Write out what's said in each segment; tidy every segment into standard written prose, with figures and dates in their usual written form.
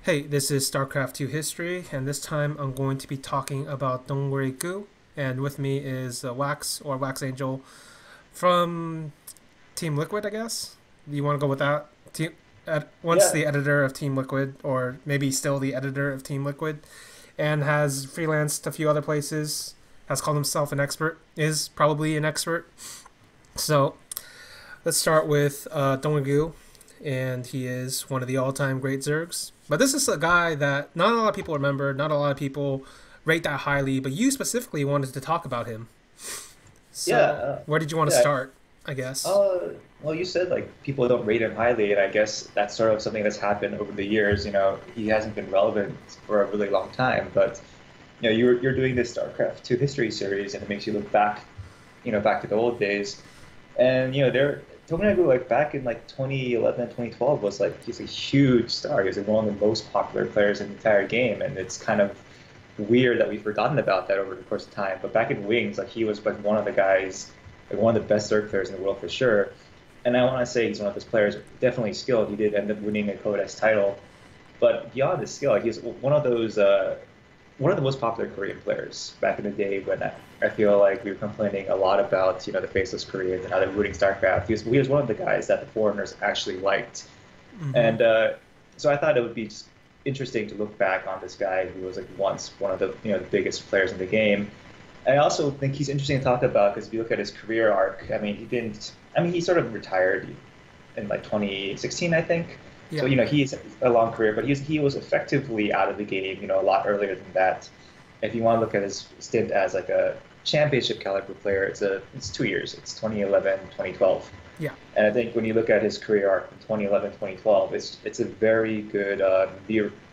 Hey, this is StarCraft 2 History, and this time I'm going to be talking about Dongwei-gu, and with me is Wax or Wax Angel from Team Liquid, I guess. Do you want to go with that? Once Yeah, the editor of Team Liquid, or maybe still the editor of Team Liquid, and has freelanced a few other places, has called himself an expert, is probably an expert. So let's start with Dongwei-gu, and he is one of the all-time great Zergs. But this is a guy that not a lot of people remember, not a lot of people rate that highly, but you specifically wanted to talk about him. yeah, So where did you want to yeah. start, I guess? Well, you said like people don't rate him highly, and I guess that's sort of something that's happened over the years. He hasn't been relevant for a really long time, but you're doing this StarCraft 2 history series, and it makes you look back, back to the old days. And there, Tominagu like back in like 2011, 2012 was like he's a huge star. He was like, one of the most popular players in the entire game, and it's kind of weird that we've forgotten about that over the course of time. But back in Wings, like he was like one of the guys, like one of the best Zerg players in the world for sure. And I want to say he's one of those players, definitely skilled. He did end up winning a Codex title, but beyond his skill, like, he's one of those, one of the most popular Korean players back in the day when I feel like we were complaining a lot about, the faceless Koreans and how they're ruining StarCraft. He was one of the guys that the foreigners actually liked. Mm-hmm. And so I thought it would be just interesting to look back on this guy who was like once one of the the biggest players in the game. I also think he's interesting to talk about because if you look at his career arc, I mean, he didn't. I mean, he sort of retired in like 2016, I think. So Yeah. he's a long career, but he was effectively out of the game, a lot earlier than that. If you want to look at his stint as like a championship caliber player, it's 2 years. It's 2011, 2012. Yeah. And I think when you look at his career arc from 2011, 2012, it's a very good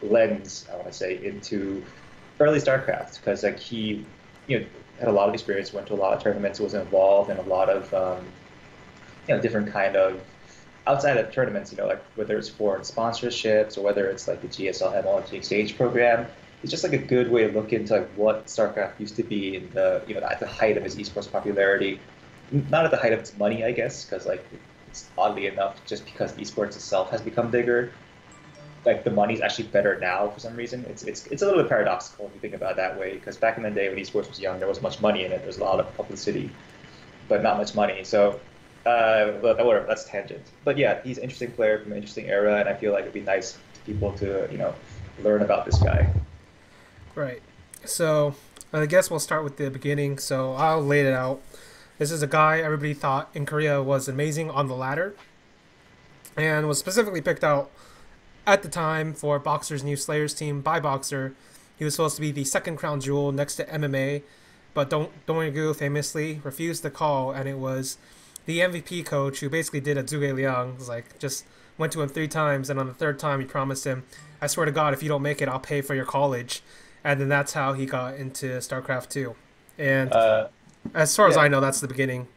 lens, I want to say, into early StarCraft because like he had a lot of experience, went to a lot of tournaments, was involved in a lot of different kind of outside of tournaments, like whether it's foreign sponsorships or whether it's like the GSL MLG exchange program. It's just like a good way to look into like what StarCraft used to be in the at the height of its esports popularity, not at the height of its money, I guess, because like it's oddly enough, just because esports itself has become bigger, like the money's actually better now for some reason. It's a little bit paradoxical if you think about it that way, because back in the day when esports was young, there was much money in it. There's a lot of publicity, but not much money. So, whatever, that's tangent. But yeah, he's an interesting player from an interesting era, and I feel like it'd be nice to people to learn about this guy. Right. So I guess we'll start with the beginning. So I'll lay it out. This is a guy everybody thought in Korea was amazing on the ladder, and was specifically picked out at the time for Boxer's new Slayers team by Boxer. He was supposed to be the second crown jewel next to MMA, but Dong famously refused the call, and it was the MVP coach who basically did a Zhuge Liang. Was like just went to him 3 times, and on the third time he promised him, "I swear to God, if you don't make it, I'll pay for your college." And then that's how he got into StarCraft 2. And Uh, as far as yeah, I know, that's the beginning.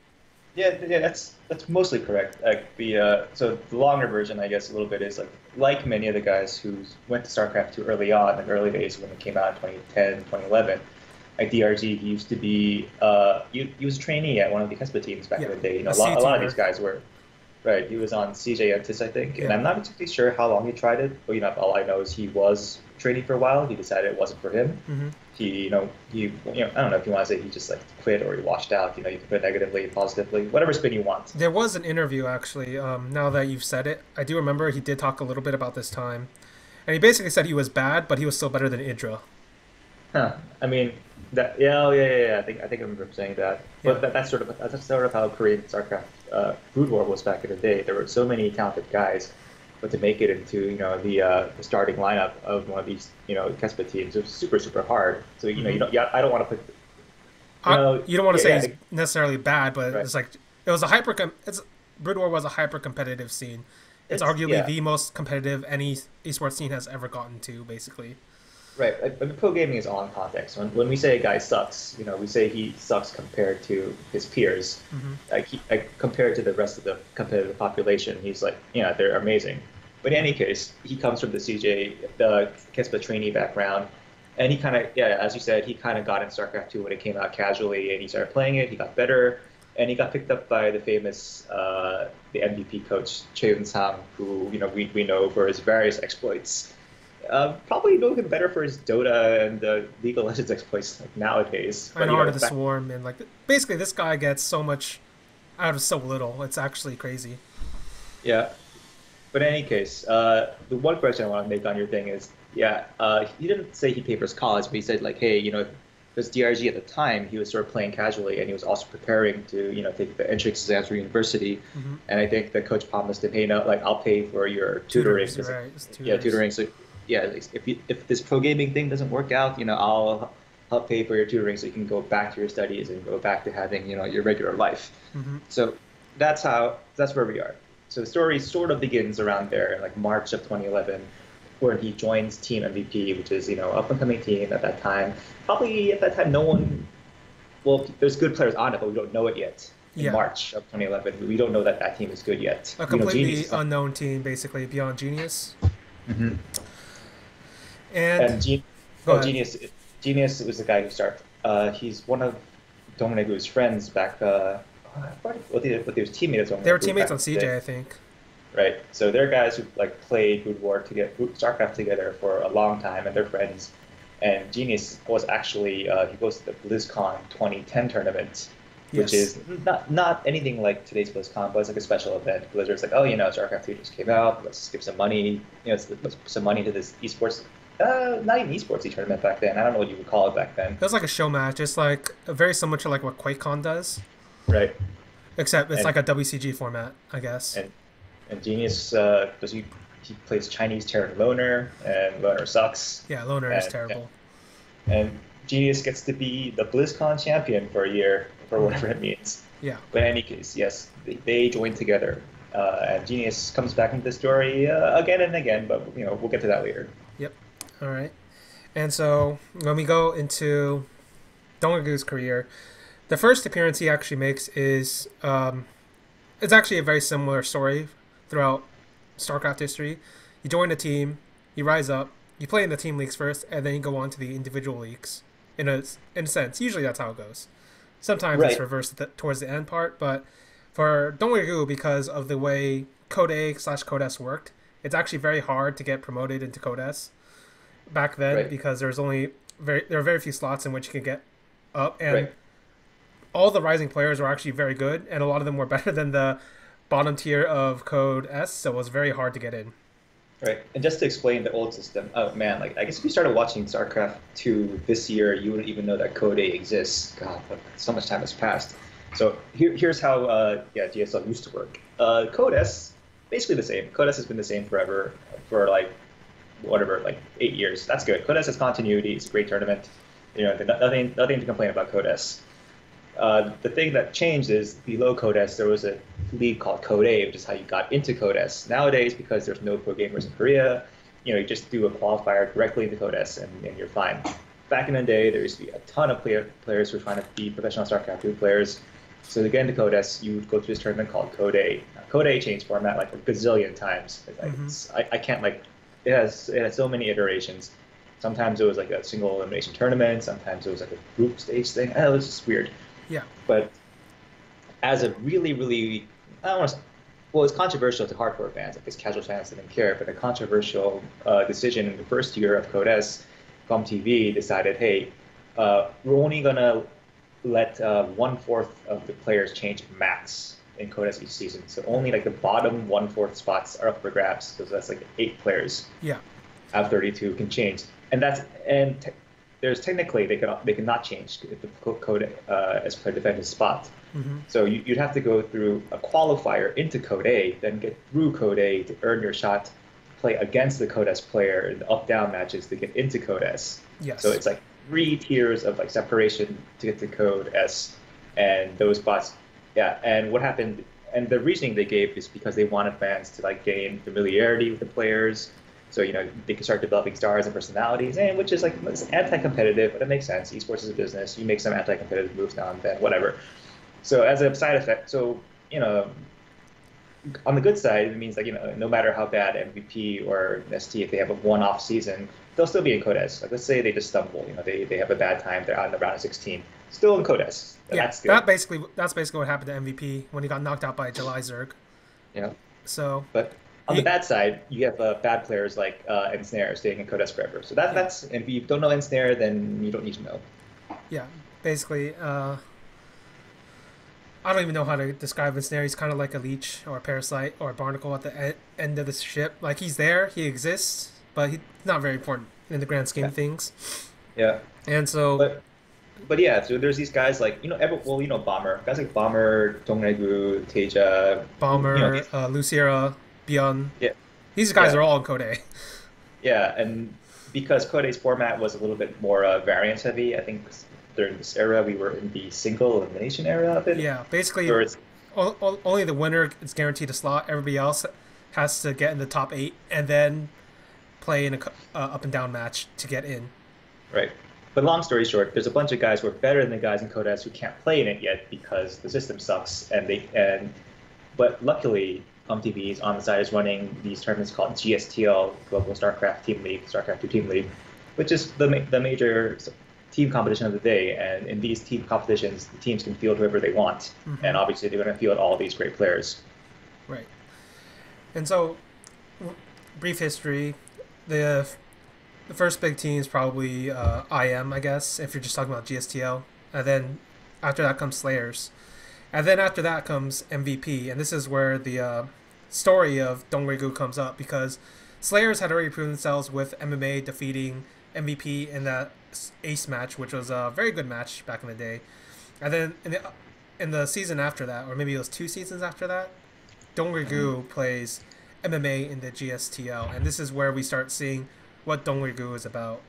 yeah, that's mostly correct. Like so the longer version, I guess, a little bit is like many of the guys who went to StarCraft 2 early on, in the early days when it came out in 2010, 2011. Like DRG, he used to be he was a trainee at one of the Kespa teams back in Yeah, the day. a A lot of these C-teamer. guys were. Right, he was on CJ Entis, I think, and Yeah. I'm not exactly sure how long he tried it, but all I know is he was training for a while. He decided it wasn't for him. Mm-hmm. I don't know if you want to say he just like quit or he washed out. You can put it negatively, positively, whatever spin you want. There was an interview actually. Now that you've said it, I do remember he did talk a little bit about this time, and he basically said he was bad, but he was still better than Idra. Huh. I mean, that yeah, oh, yeah, yeah, yeah. I think I remember him saying that. Yeah. But that's sort of how Korean StarCraft Brood War was back in the day. There were so many talented guys, but to make it into the starting lineup of one of these Kespa teams, it was super super hard. So Mm-hmm. I don't want to put You don't want to yeah, say yeah, he's necessarily bad, but right. it's like it was a hyper. It's Brood War was a hyper competitive scene. It's It's arguably yeah. the most competitive any esports scene has ever gotten to, basically. Right. I mean, pro gaming is all in context. When we say a guy sucks, we say he sucks compared to his peers. Mm-hmm. Like compared to the rest of the competitive population, he's like, yeah, they're amazing. But in any case, he comes from the CJ, the Kespa trainee background, and he kind of, yeah, as you said, he kind of got in StarCraft 2 when it came out casually, and he started playing it. He got better, and he got picked up by the famous, the MVP coach Choi Eun-sang, who we know for his various exploits Probably no looking better for his Dota and League of Legends exploits like nowadays. And But Art of the back, Swarm, and like basically this guy gets so much out of so little. It's actually crazy. yeah. But in any case, the one question I want to make on your thing is, yeah, he didn't say he paid for his college, but he said like, hey, because DRG at the time, he was sort of playing casually, and he was also preparing to, take the entrance exams for university. Mm-hmm. And I think the coach promised him, hey, no, like I'll pay for your tutoring, Tutors, 'cause, right? It's yeah, tutors. tutoring. So yeah, like, if this pro gaming thing doesn't work out, I'll help pay for your tutoring so you can go back to your studies and go back to having, your regular life. Mm-hmm. So that's where we are. So the story sort of begins around there, in like March of 2011, where he joins Team MVP, which is up and coming team at that time. Probably at that time, no one. Well, there's good players on it, but we don't know it yet. In Yeah, March of 2011, we don't know that that team is good yet. a Genius completely is not. unknown team, basically beyond Genius. Mhm. And And go ahead. Genius was the guy who started. He's one of Dominic's friends back. I forgot what they was teammates on They were back teammates on in the day. CJ, I think. Right. So they're guys who like played Good War to get StarCraft together for a long time, and they're friends. And Genius was actually he goes to the BlizzCon 2010 tournament, which Yes. is not anything like today's BlizzCon, but it's like a special event. Blizzard's like, oh, StarCraft 2 just came out. Let's give some money. Let's put some money to this esports. Not even esports tournament back then. I don't know what you would call it back then. It was like a show match. It's like very similar to like what QuakeCon does, Right. except it's And like a WCG format, I guess. and and Genius does he plays Chinese Terran Loner, and Loner sucks. Yeah, Loner is And terrible. and Genius gets to be the BlizzCon champion for a year, for Mm-hmm. whatever it means. Yeah. But in any case, yes, they join together, and Genius comes back into the story again and again. But we'll get to that later. Yep. All right. And so when we go into Dongagu's career, the first appearance he actually makes is it's actually a very similar story throughout StarCraft history. You join a team, you rise up, you play in the team leagues first, and then you go on to the individual leagues. In a sense, usually that's how it goes. Sometimes it's Right, reversed towards the end part, but for Dongagu, because of the way Code A/Code S worked, it's actually very hard to get promoted into Code S back then right, because there are very few slots in which you can get up, and right. all the rising players were actually very good, and a lot of them were better than the bottom tier of Code S, so it was very hard to get in. Right. And just to explain the old system, oh man, like I guess if you started watching StarCraft 2 this year, you wouldn't even know that Code A exists. God, so much time has passed. So here's how GSL used to work. Code S, basically the same. Code S has been the same forever for like whatever, like 8 years. That's good. Code S has continuity. It's a great tournament. Nothing to complain about Code S. The thing that changed is below Code S, there was a league called Code A, which is how you got into Code S. Nowadays, because there's no pro gamers in Korea, you just do a qualifier directly into Code S and you're fine. Back in the day, there used to be a ton of players who were trying to be professional StarCraft 2 players. So to get into Code S, you would go to this tournament called Code A. Now, Code A changed format like a gazillion times. Mm-hmm. I can't like it has so many iterations. Sometimes it was like a single elimination tournament. Sometimes it was like a group stage thing. It was just weird. Yeah. But as a really, really, I don't want to, well, it's controversial to hardcore fans. Like, casual fans didn't care, but a controversial decision in the first year of Code S, ComTV decided, hey, we're only gonna let 1/4 of the players change max in Code S each season. So only like the bottom 1/4 spots are up for grabs. So that's like 8 players Yeah. out of 32 can change, and there's technically they cannot change if the Code as player defends his spot. Mm-hmm. So you'd have to go through a qualifier into Code A, then get through Code A to earn your shot, play against the Code S player in the up-down matches to get into Code S. Yes. So it's like 3 tiers of like separation to get to Code S, and those spots, yeah. And what happened? And the reasoning they gave is because they wanted fans to like gain familiarity with the players, so they can start developing stars and personalities, and which is like it's anti-competitive, but it makes sense. Esports is a business. You make some anti-competitive moves now and then, whatever. So as a side effect, on the good side, it means like no matter how bad MVP or ST, if they have a one-off season, they'll still be in Code S. Like let's say they just stumble, they have a bad time, they're out in the round of 16, still in Code S. Yeah, That's good. that's basically what happened to MVP when he got knocked out by July Zerg. You know, So but On the He, bad side, you have bad players like Ensnare staying in Codex forever. So yeah, that's if you don't know Ensnare, then you don't need to know. yeah. Basically, I don't even know how to describe Ensnare. He's kind of like a leech or a parasite or a barnacle at the end of the ship. Like he's there, he exists, but he's not very important in the grand scheme Yeah, of things. yeah. And so But yeah, so there's these guys like well Bomber guys like Bomber, Dongnaegu, Teja, Bomber, these Luciera, Beyond, yeah these guys yeah are all in Code. yeah, and because Code's format was a little bit more variance heavy, I think during this era we were in the single elimination era of it, Yeah, basically, where it's only the winner is guaranteed a slot. Everybody else has to get in the top 8 and then play in a up and down match to get in. right. But long story short, there's a bunch of guys who are better than the guys in Codex who can't play in it yet because the system sucks, but luckily UmTV on the side is running these tournaments called GSTL, Global StarCraft Team League, StarCraft 2 Team League, which is the major team competition of the day. And in these team competitions, the teams can field whoever they want, and obviously they're going to field all these great players. Right. And so, brief history: the the first big team is probably IM, I guess, if you're just talking about GSTL, and then after that comes Slayers. And then after that comes MVP, and this is where the story of Dongwegu comes up because Slayers had already proven themselves with MMA defeating MVP in that Ace match, which was a very good match back in the day. And then in the season after that, or maybe it was 2 seasons after that, Dongwegu plays MMA in the GSTL, and this is where we start seeing what Dongwegu is about.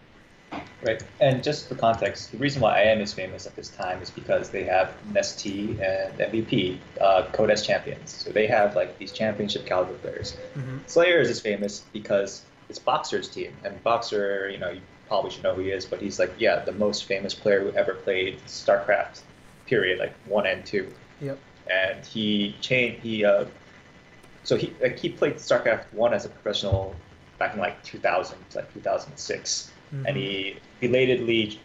Right. And just for context, the reason why IM is famous at this time is because they have Nestea and MVP, Codex champions. So they have like these championship caliber players. Slayers is famous because it's Boxer's team. And Boxer, you probably should know who he is, but he's like, yeah, the most famous player who ever played StarCraft, period, like 1 and 2. Yep. And he played StarCraft 1 as a professional back in like 2000, like 2006. And he belatedly,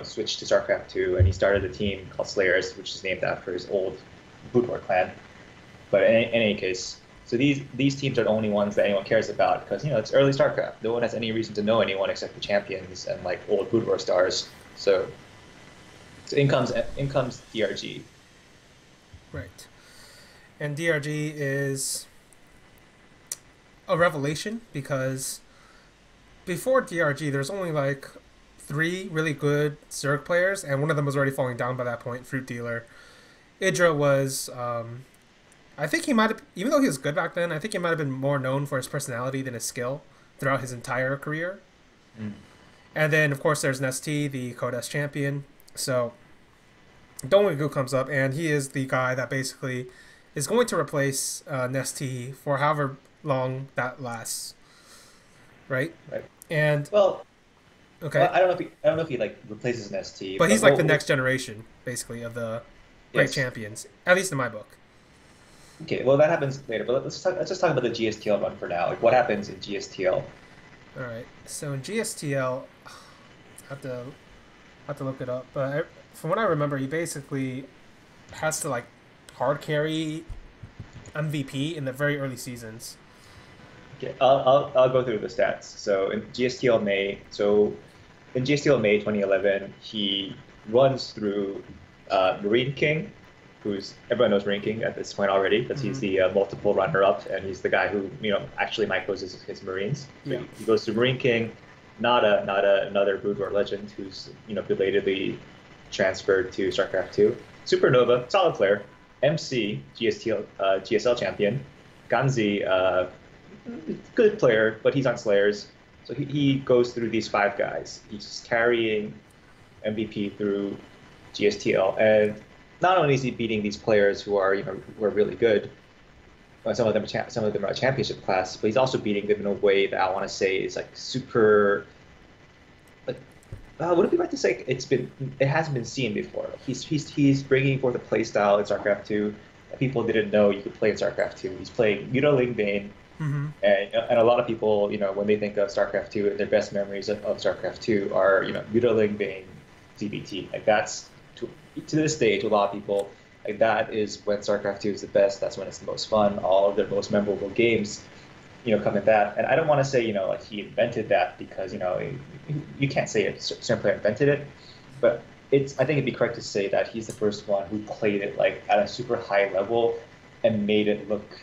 switched to StarCraft 2, and he started a team called Slayers, which is named after his old Bootor clan. But in any case, so these teams are the only ones that anyone cares about because it's early StarCraft. No one has any reason to know anyone except the champions and like old Bootor stars. So in comes DRG. Right. And DRG is a revelation because before DRG, there's only like 3 really good Zerg players, and one of them was already falling down by that point, Fruit Dealer. Idra was, I think he might have, even though he was good back then, I think he might have been more known for his personality than his skill throughout his entire career. And then, of course, there's Nestea, the Codex champion. So, Dongwegu comes up, and he is the guy that basically is going to replace Nestea for however long that lasts. Right? Right. And okay, well, I don't know if he like replaces Nestea, but he's like the next generation, basically, of the great yes. champions, at least in my book. Okay, well that happens later, but let's just talk about the GSTL run for now. Like what happens in GSTL? All right, so in GSTL, I have to look it up, but from what I remember, he basically has to like hard carry MVP in the very early seasons. Okay, I'll go through the stats. So in GSTL May 2011, he runs through Marine King, everyone knows Marine King at this point already because he's the multiple runner-up and he's the guy who actually micros his Marines. So he goes to Marine King, not another Broodlord legend who's belatedly transferred to StarCraft 2. Supernova, solid player. MC GSL champion. Ganzi. Good player, but he's on Slayers. So he goes through these 5 guys. He's carrying MVP through GSTL, and not only is he beating these players who are really good, some of them are championship class, but he's also beating them in a way that I want to say is like super. Like, would it be right to say it hasn't been seen before? He's bringing forth a play style in StarCraft 2 that people didn't know you could play in StarCraft 2. He's playing Mutaling Bane. And a lot of people, when they think of StarCraft 2, their best memories of StarCraft 2 are, Mutaling Bane, ZBT. Like that's to this day, to a lot of people, like that is when StarCraft 2 is the best. That's when it's the most fun. All of their most memorable games. come at that. And I don't want to say, like he invented that because, you can't say a certain player invented it, but I think it'd be correct to say that he's the first one who played it like at a super high level and made it look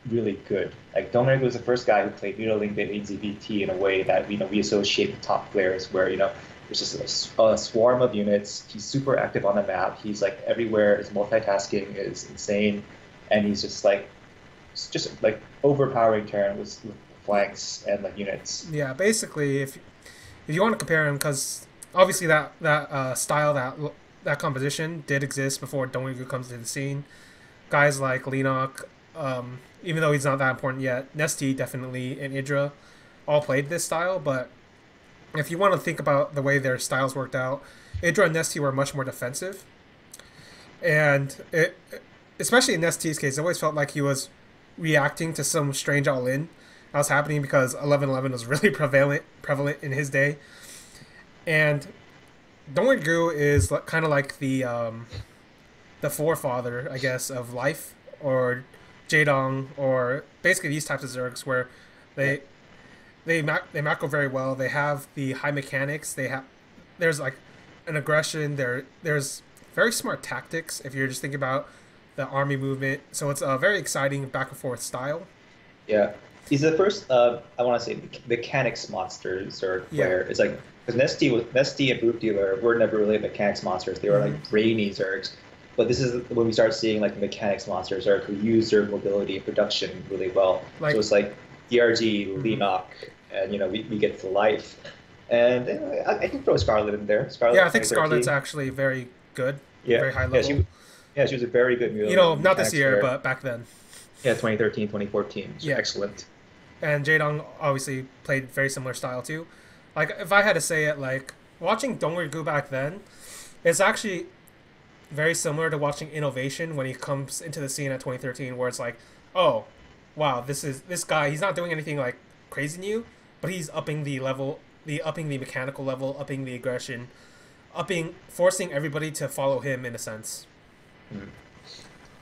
really good. Like Dominic was the first guy who played Neuralink AZVT in a way that we associate with top players, where there's just a swarm of units. He's super active on the map. He's like everywhere. His multitasking is insane, and he's just like overpowering Terran with flanks and like units. Yeah, basically, if you want to compare him, because obviously that style, that composition did exist before Dongegu comes to the scene. Guys like Lenok, even though he's not that important yet, Nesty definitely, and Idra all played this style. But if you want to think about the way their styles worked out, Idra and Nesty were much more defensive, and especially in Nesty's case, it always felt like he was reacting to some strange all-in that was happening because 1111 was really prevalent in his day. And Dongegu is kind of like the forefather, I guess, of life, or Jaedong, or basically these types of Zergs where they macro very well. They have the high mechanics. There's like an aggression. There's very smart tactics if you're just thinking about the army movement. So it's a very exciting back and forth style. Yeah, he's the first. I want to say mechanics monster Zerg player. It's like because Nesty and Brute Dealer were never really mechanics monsters. They were like brainy Zergs. But this is when we start seeing like the mechanics monsters Zerg who use Zerg mobility and production really well. So it's like DRG, Lenok, and we get to life. And I can throw Scarlet in there. Scarlet, I think Scarlet's actually very good. Yeah, very high level. She was a very good melee. Not this year, but back then. Yeah, 2013, 2014. She was excellent. And Jaedong obviously played very similar style too. Like, if I had to say it, like, watching Dongegu back then, it's actually very similar to watching Innovation when he comes into the scene at 2013, where it's like, oh, wow, this guy, he's not doing anything, like, crazy new, but he's upping the level, upping the mechanical level, upping the aggression, forcing everybody to follow him in a sense.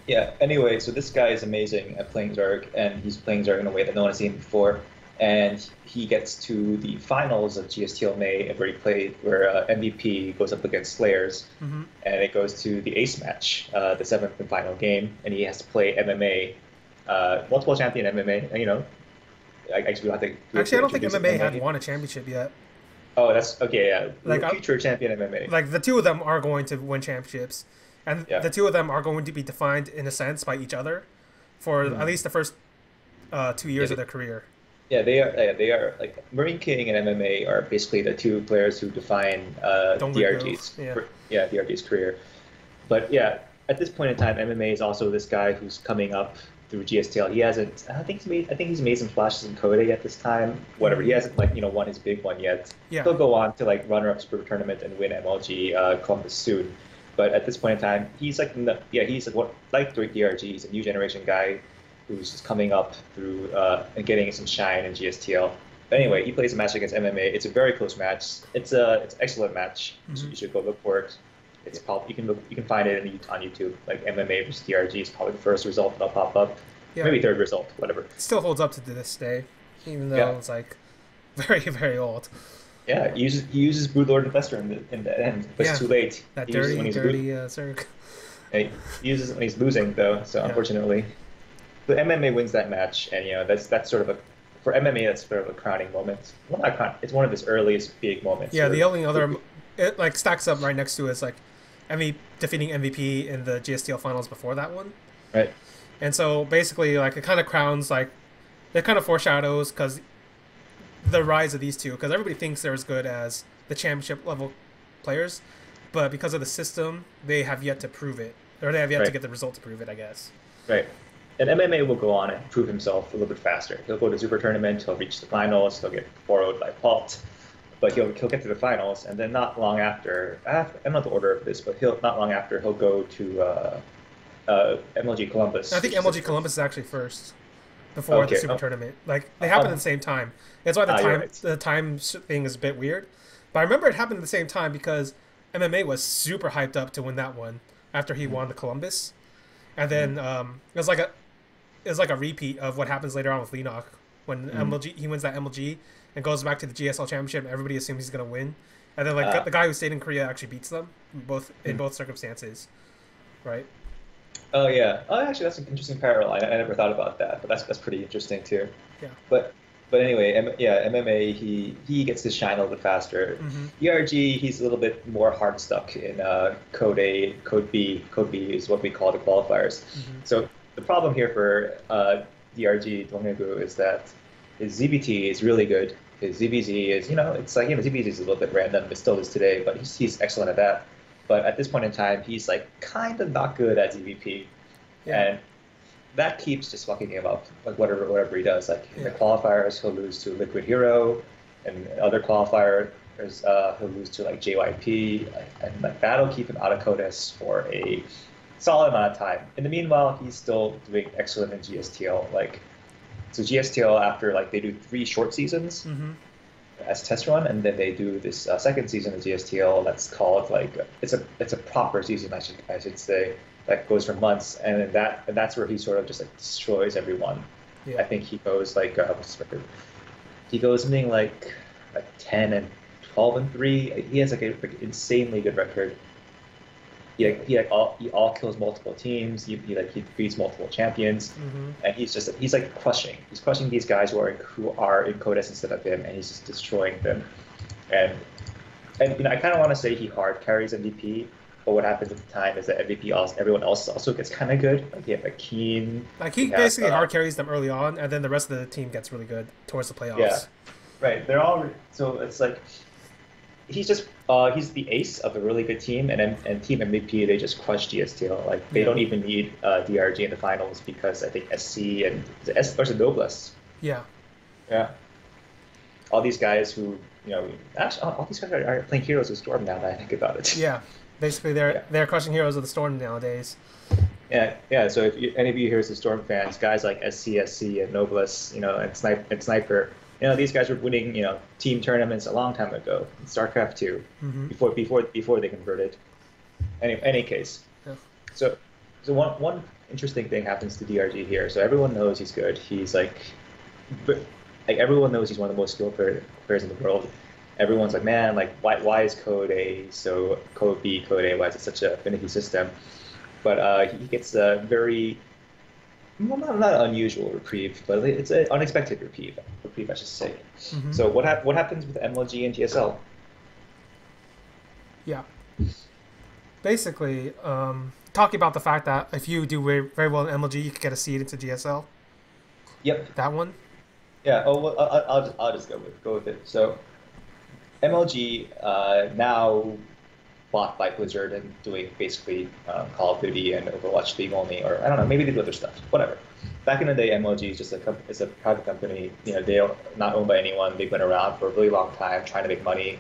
Yeah, anyway, so this guy is amazing at playing Zerg, and he's playing Zerg in a way that no one has seen before. And he gets to the finals of GSTL May, where MVP goes up against Slayers, and it goes to the ace match, the seventh and final game, and he has to play MMA, multiple champion MMA. And, I guess we'll have to. Actually, I don't think MMA had won a championship yet. Oh, that's okay. Yeah, like future champion MMA. Like the two of them are going to win championships, and the two of them are going to be defined in a sense by each other for at least the first 2 years of their career. Yeah, they are like Marine King and MMA are basically the two players who define DRG's DRG's career. But yeah, at this point in time, MMA is also this guy who's coming up through GSTL. He hasn't. I think he's made some flashes in Coda at this time. Whatever. He hasn't won his big one yet. Yeah. He'll go on to runner-up Super Tournament and win MLG Columbus soon. But at this point in time, he's like DRG. He's a new generation guy who's just coming up through and getting some shine in GSTL. But anyway, he plays a match against MMA. It's a very close match. It's an excellent match. So you should go look for it. It's probably you can find it on YouTube. Like MMA versus DRG is probably the first result that'll pop up. Yeah. Maybe third result, whatever. It still holds up to this day, even though it's like very, very old. Yeah, he uses Brood Lord Investor in the end, but it's too late. That dirty Zerg. He uses it when he's losing though, so unfortunately. But MMA wins that match, and that's sort of for MMA that's sort of a crowning moment. Well, not crowning. It's one of his earliest big moments. Yeah, the only other it like stacks up right next to it is like defeating MVP in the GSTL finals before that one. Right. And so basically, like it kind of crowns it kind of foreshadows because the rise of these two, because everybody thinks they're as good as the championship level players, but because of the system, they have yet to prove it, or they have yet to get the result to prove it, I guess. Right. And MMA will go on and prove himself a little bit faster. He'll go to Super Tournament, he'll reach the finals, he'll get 4-0'd by Palt, but he'll get to the finals, and then not long after, I don't know the order of this, but not long after he'll go to MLG Columbus. I think MLG Columbus is actually first before the Super Tournament. Like they happen at the same time. That's why the time thing is a bit weird. But I remember it happened at the same time because MMA was super hyped up to win that one after he won the Columbus, and then it was like a repeat of what happens later on with Lenok, when Mm. MLG he wins that MLG and goes back to the GSL championship. Everybody assumes he's gonna win, and then like Uh, the guy who stayed in Korea actually beats them in mm. both circumstances, right? Oh yeah. Oh, actually, that's an interesting parallel. I never thought about that, but that's pretty interesting too. Yeah. But but anyway, yeah, MMA he gets to shine a little bit faster. Mm-hmm. DRG he's a little bit more hard stuck in Code A, Code B. Code B is what we call the qualifiers. Mm-hmm. So the problem here for DRG Donghaegu is that his ZBT is really good. His ZBZ is it's like ZBZ is a little bit random, it still is today, but he's excellent at that. But at this point in time, he's like kind of not good at ZBP, Yeah. and that keeps just fucking him up. Like whatever he does, like in the Yeah. qualifiers, he'll lose to Liquid Hero, and other qualifiers, he'll lose to like JYP, and like that'll keep him out of CODIS for a solid amount of time. In the meanwhile, he's still doing excellent in GSTL. Like so, GSTL after like they do 3 short seasons Mm-hmm. as a test run, and then they do this second season of GSTL that's called like it's a proper season I should say that goes for months, and that's where he sort of just like destroys everyone. Yeah. I think he goes like what's his record? He goes something like 10-12-3. He has like a like, insanely good record. He all kills multiple teams. He beats multiple champions, Mm-hmm. and he's like crushing. He's crushing these guys who are in CODIS instead of him, and he's just destroying them. And I kind of want to say he hard carries MVP, but what happens at the time is that everyone else also gets kind of good. Like you have like Keen. Like he basically hard carries them early on, and then the rest of the team gets really good towards the playoffs. Yeah, right. They're all so it's like he's the ace of a really good team, and Team MVP they just crush GSTL. Like they don't even need DRG in the finals because I think SC and the Noblesse. Yeah. Yeah. All these guys who actually all these guys are playing Heroes of Storm now that I think about it. Yeah. Basically, they're crushing Heroes of the Storm nowadays. Yeah. So if any of you Heroes of the Storm fans, guys like SC and Noblesse, and Sniper. These guys were winning, team tournaments a long time ago in StarCraft 2, Mm-hmm. before they converted. Any case, Yeah. so one interesting thing happens to DRG here. So everyone knows he's good. He's like everyone knows he's one of the most skilled players in the world. Everyone's like, man, like why is Code A so Code B, Code A? Why is it such a finicky system? But he gets a very not an unusual reprieve, but it's an unexpected reprieve, I should say. Mm-hmm. So what happens with MLG and GSL? Yeah. Basically, talking about the fact that if you do very, very well in MLG, you could get a seed into GSL. Yep. That one. Yeah. Oh, well, I'll just go with it. So MLG now bought by Blizzard and doing basically Call of Duty and Overwatch League only, or I don't know, maybe they do other stuff, whatever. Back in the day, MLG is just it's a private company. They're not owned by anyone. They've been around for a really long time, trying to make money,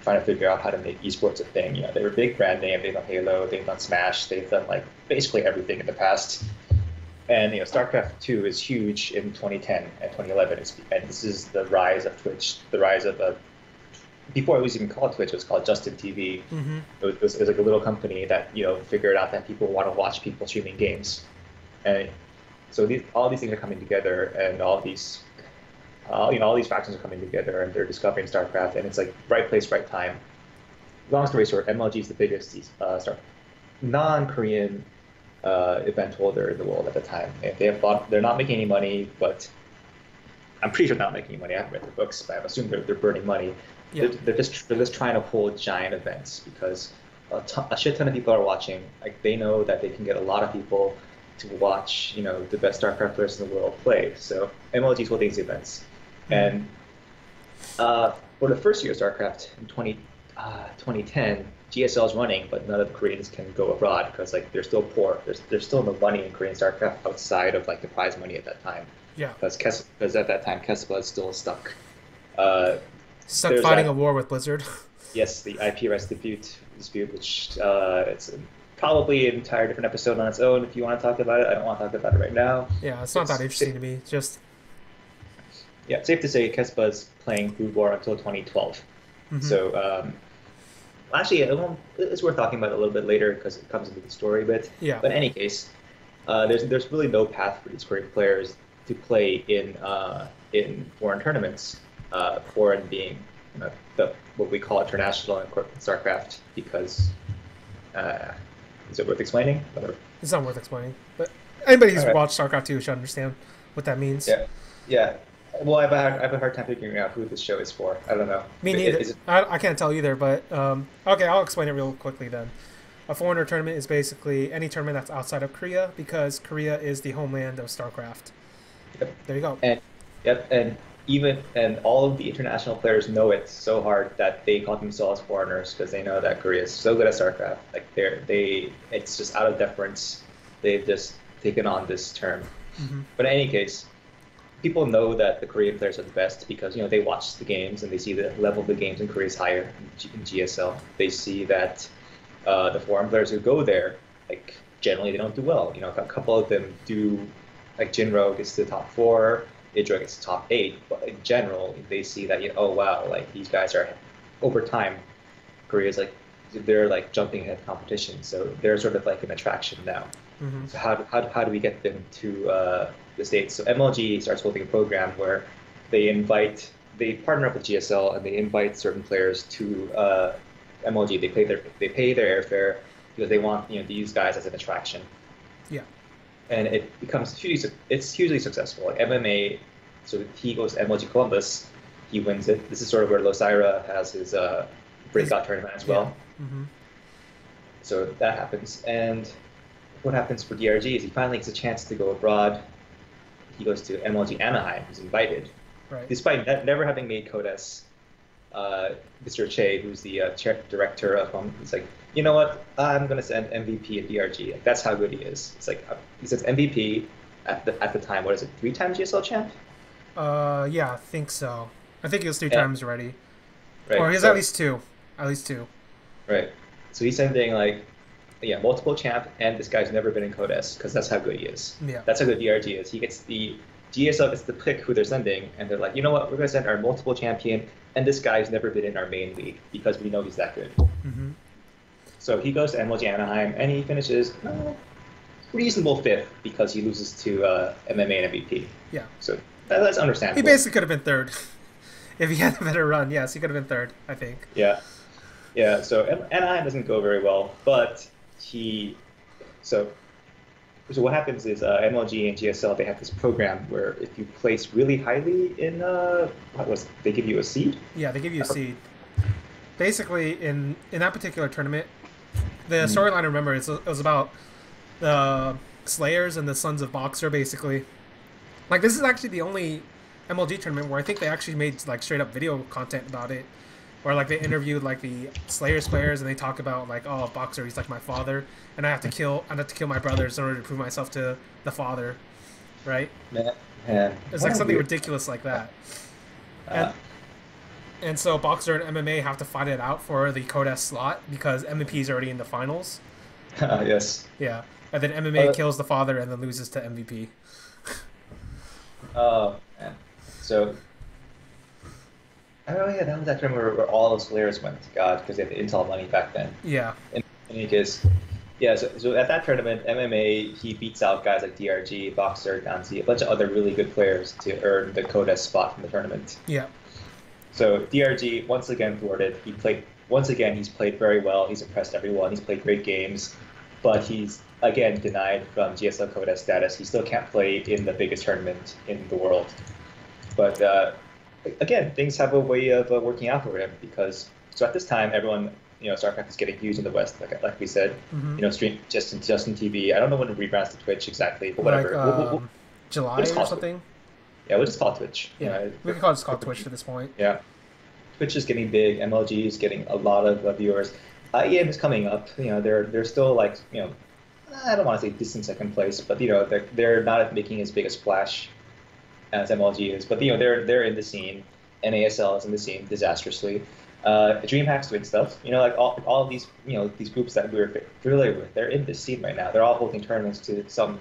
trying to figure out how to make esports a thing. They're a big brand name. They've done Halo, they've done Smash, they've done like basically everything in the past. And StarCraft 2 is huge in 2010 and 2011, and this is the rise of Twitch, the rise of before it was even called Twitch, it was called Justin TV. Mm-hmm. It was like a little company that figured out that people want to watch people streaming games, and so all these things are coming together, and all these factions are coming together, and they're discovering StarCraft, and it's like right place, right time. Long story short, MLG is the biggest non-Korean event holder in the world at the time, and they're not making any money, but I'm pretty sure they're not making any money. I haven't read the books, but I assume they're burning money. Yeah. They're just trying to hold giant events because a shit ton of people are watching. Like they know that they can get a lot of people to watch, the best StarCraft players in the world play. So MLG is holding these events, and for the first year of StarCraft in 2010, GSL is running, but none of the Koreans can go abroad because like they're still poor. There's still no money in Korean StarCraft outside of like the prize money at that time. Yeah. Because at that time Kespa is still stuck. Stuck fighting a war with Blizzard. Yes, the IP rights dispute, which it's probably an entire different episode on its own. If you want to talk about it, I don't want to talk about it right now. Yeah, it's not that interesting to me. Just safe to say, Kespa is playing Brood War until 2012. mm-hmm. So actually, it's worth talking about it a little bit later because it comes into the story a bit. Yeah. But in any case, there's really no path for these Korean players. to play in foreign tournaments. Foreign being the what we call international in StarCraft because uh, is it worth explaining? Or, It's not worth explaining, but anybody who's all right. watched StarCraft 2 should understand what that means. Yeah. Yeah. Well, I have a hard time figuring out who this show is for. I don't know. Me neither. Is it? I can't tell either, but okay, I'll explain it real quickly then. A foreigner tournament is basically any tournament that's outside of Korea because Korea is the homeland of StarCraft. Yep. There you go. And yep. And all of the international players know it so hard that they call themselves foreigners because they know that Korea is so good at StarCraft. Like it's just out of deference. They've just taken on this term. Hmm. But in any case, people know that the Korean players are the best because they watch the games and they see the level of the games in Korea is higher in GSL. They see that the foreign players who go there, like generally they don't do well. A couple of them do, like Jinro gets to the top four, Idra gets to top eight, but in general they see that oh wow, like these guys are over time, Korea's like they're like jumping ahead of competition, so they're sort of like an attraction now. Hmm. So how do we get them to the States? So MLG starts holding a program where they partner up with GSL and they invite certain players to MLG. They pay their airfare because they want these guys as an attraction, Yeah. and it's hugely successful. Like MMA, so he goes to MLG Columbus, he wins it. This is sort of where Losira has his breakout tournament as well. Yeah. Hmm. So that happens, and what happens for DRG is he finally gets a chance to go abroad. He goes to MLG Anaheim. He's invited, Right. despite never having made Codes. Mr. Che, who's the director of he's like, you know what? I'm gonna send MVP at DRG. Like, that's how good he is. It's like he says MVP at the time. What is it? 3-time GSL champ? Yeah, I think so. I think he was three Yeah. times already, Right. or he's So, at least two. At least two. right. So he's sending like, yeah, multiple champ, and this guy's never been in Codes because that's how good he is. Yeah. That's how good DRG is. GSL gets to pick who they're sending, and they're like, you know what? We're gonna send our multiple champion, and this guy's never been in our main league because we know he's that good. Hmm. So he goes to MLG Anaheim, and he finishes reasonable fifth because he loses to MMA and MVP. Yeah. So that's He understandable. basically could have been third if he had a better run. Yes, he could have been third. I think. Yeah, yeah. So Anaheim doesn't go very well, but he so. So what happens is MLG and GSL, they have this program where if you place really highly in they give you a seed. Yeah, they give you a seed. Basically, in that particular tournament, the storyline I remember is it was about the Slayers and the Sons of Boxer. Basically, like this is actually the only MLG tournament where I think they actually made like straight up video content about it, where like they interviewed like the Slayers players and they talk about like, oh, Boxer, he's like my father, and I have to kill my brothers in order to prove myself to the father, right? Man, It's like something ridiculous like that. And so Boxer and MMA have to fight it out for the Codes slot because MVP is already in the finals. yes. Yeah. And then MMA kills the father and then loses to MVP. Oh man. So. Oh yeah, that was that tournament where all those players went. God, because they had the Intel money back then. Yeah. In any case, yeah. So at that tournament, MMA he beats out guys like DRG, Boxer, Nancy, a bunch of other really good players to earn the Codes spot from the tournament. Yeah. So DRG once again thwarted. He's played very well. He's impressed everyone. He's played great games, but he's again denied from GSL Codes status. He still can't play in the biggest tournament in the world. But again, things have a way of working out for him because at this time everyone StarCraft is getting huge in the West, like we said. Mm-hmm. Stream just in TV. I don't know when it rebrands to Twitch exactly, but whatever. Like, July or something. Yeah, we'll just call it Twitch. Yeah, we can call it Twitch at this point. Yeah, Twitch is getting big. MLG is getting a lot of viewers. IEM is coming up. They're still like I don't want to say distant second place, but they're not making as big a splash as MLG is. But they're in the scene. NASL is in the scene disastrously. DreamHack's doing stuff. Like all of these these groups that we're familiar with, they're in this scene right now. They're all holding tournaments to some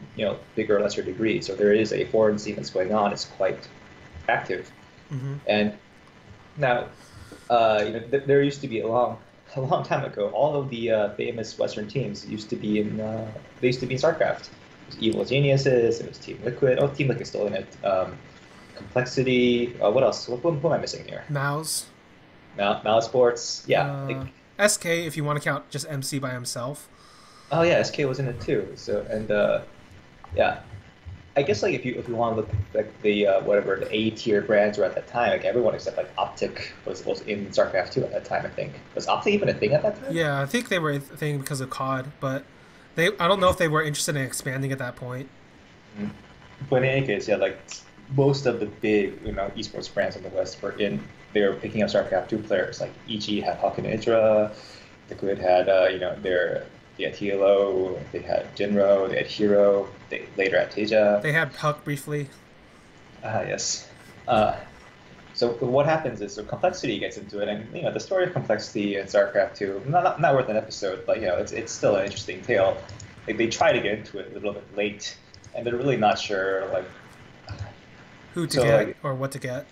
bigger or lesser degree. So there is a foreign scene that's going on. It's quite active. Mm-hmm. And now, there used to be a long time ago. All of the famous Western teams used to be in StarCraft. Evil Geniuses. It was Team Liquid. Oh, Team Liquid's still in it. Complexity. What else? What am I missing here? Mouse. Malice Sports. Yeah. Uh, SK if you want to count just MC by himself. Oh yeah, SK was in it too. So and yeah, I guess like if you want to look at like the whatever the A tier brands were at that time, like everyone except like Optic was in StarCraft 2 at that time. I think was Optic even a thing at that time? Yeah, I think they were a thing because of COD, but I don't know if they were interested in expanding at that point. Mhm. But in any case, yeah, like most of the big esports brands in the West were in. They were picking up StarCraft 2 players. Like EG had Hawk and Idra, Liquid had they had TLO, they had Jinro, they had Hero, they later had Teja. They had Puck briefly. Yes. Uh, so what happens is so complexity gets into it, and the story of complexity in StarCraft 2 not worth an episode, but it's still an interesting tale. Like they try to get into it a little bit late, and they're really not sure like Who to so get like or what to get.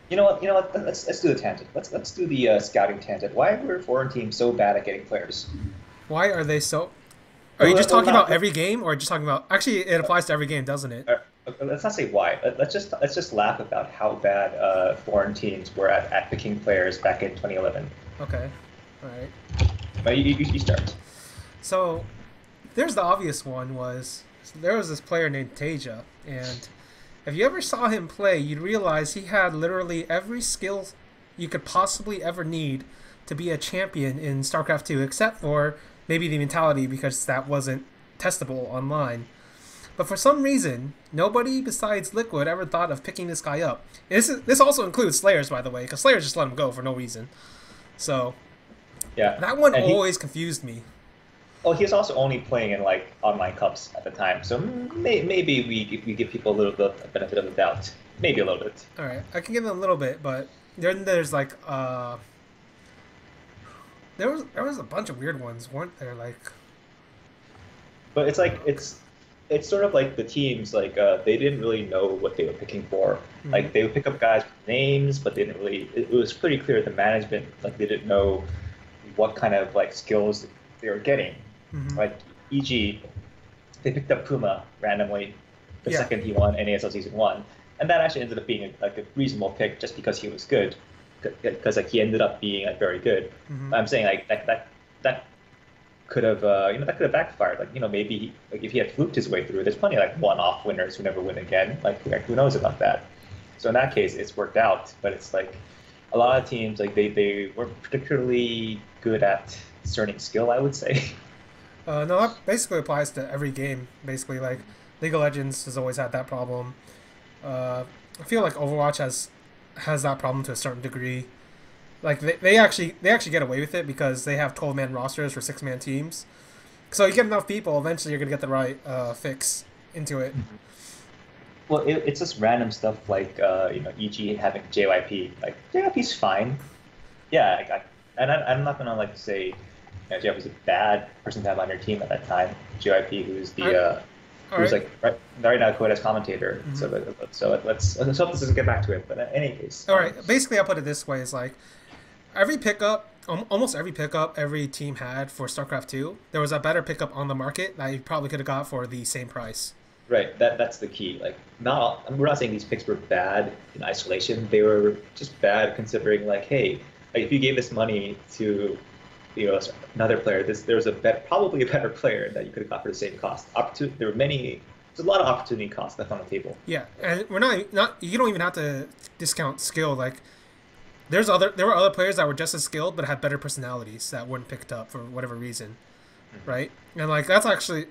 you know what let's do the tangent. Let's do the scouting tangent. Why were foreign teams so bad at getting players? Why are they so? Are you just talking about every game, or just talking about? Actually, it applies to every game, doesn't it? Let's not say why. Let's just laugh about how bad foreign teams were at picking players back in 2011. Okay, all right. But you start. So, there's the obvious one there was this player named Teja, and if you ever saw him play, you'd realize he had literally every skill you could possibly ever need to be a champion in StarCraft 2, except for maybe the mentality, because that wasn't testable online. But for some reason, nobody besides Liquid ever thought of picking this guy up. This also includes Slayers, by the way, because Slayers just let him go for no reason. So, Yeah, that one and always confused me. he was also only playing in like online cups at the time, so maybe we give people a little bit of benefit of the doubt, maybe a little bit. All right, I can give them a little bit, but there's like there was a bunch of weird ones, weren't there? Like, But it's like it's sort of like the teams like they didn't really know what they were picking for. Like they would pick up guys with names, but they didn't really. It was pretty clear the management like they didn't know what kind of like skills they were getting. Like e.g., they picked up Puma randomly the Yeah. second he won NASL Season 1, and that actually ended up being like a reasonable pick just because he was good, because like he ended up being like very good. I'm saying like that could have that could have backfired. Like maybe like if he had fluked his way through, there's plenty of like one-off winners who never win again. Like who knows about that? So in that case, it's worked out. But it's like a lot of teams like they weren't particularly good at discerning skill, I would say. no, that basically applies to every game. Basically, like League of Legends has always had that problem. I feel like Overwatch has that problem to a certain degree. Like they actually get away with it because they have 12-man rosters for 6-man teams. So you get enough people, eventually you're gonna get the right fix into it. Well, it's just random stuff like e.g. having JYP. Like JYP's fine. Yeah, I'm not gonna like say JYP was a bad person to have on your team at that time. JYP, who's the who's like right now quote as commentator. Let's hope this doesn't get back to it. But in any case, all right. Basically, I'll put it this way: is like every pickup, almost every pickup every team had for StarCraft 2, there was a better pickup on the market that you probably could have got for the same price. Right, that's the key. Like, we're not saying these picks were bad in isolation. They were just bad considering, like, hey, like if you gave this money to, another player, there's probably a better player that you could have got for the same cost. There's a lot of opportunity cost left on the table. Yeah, and we're not. You don't even have to discount skill. Like, there were other players that were just as skilled but had better personalities that weren't picked up for whatever reason, right? And like that's actually.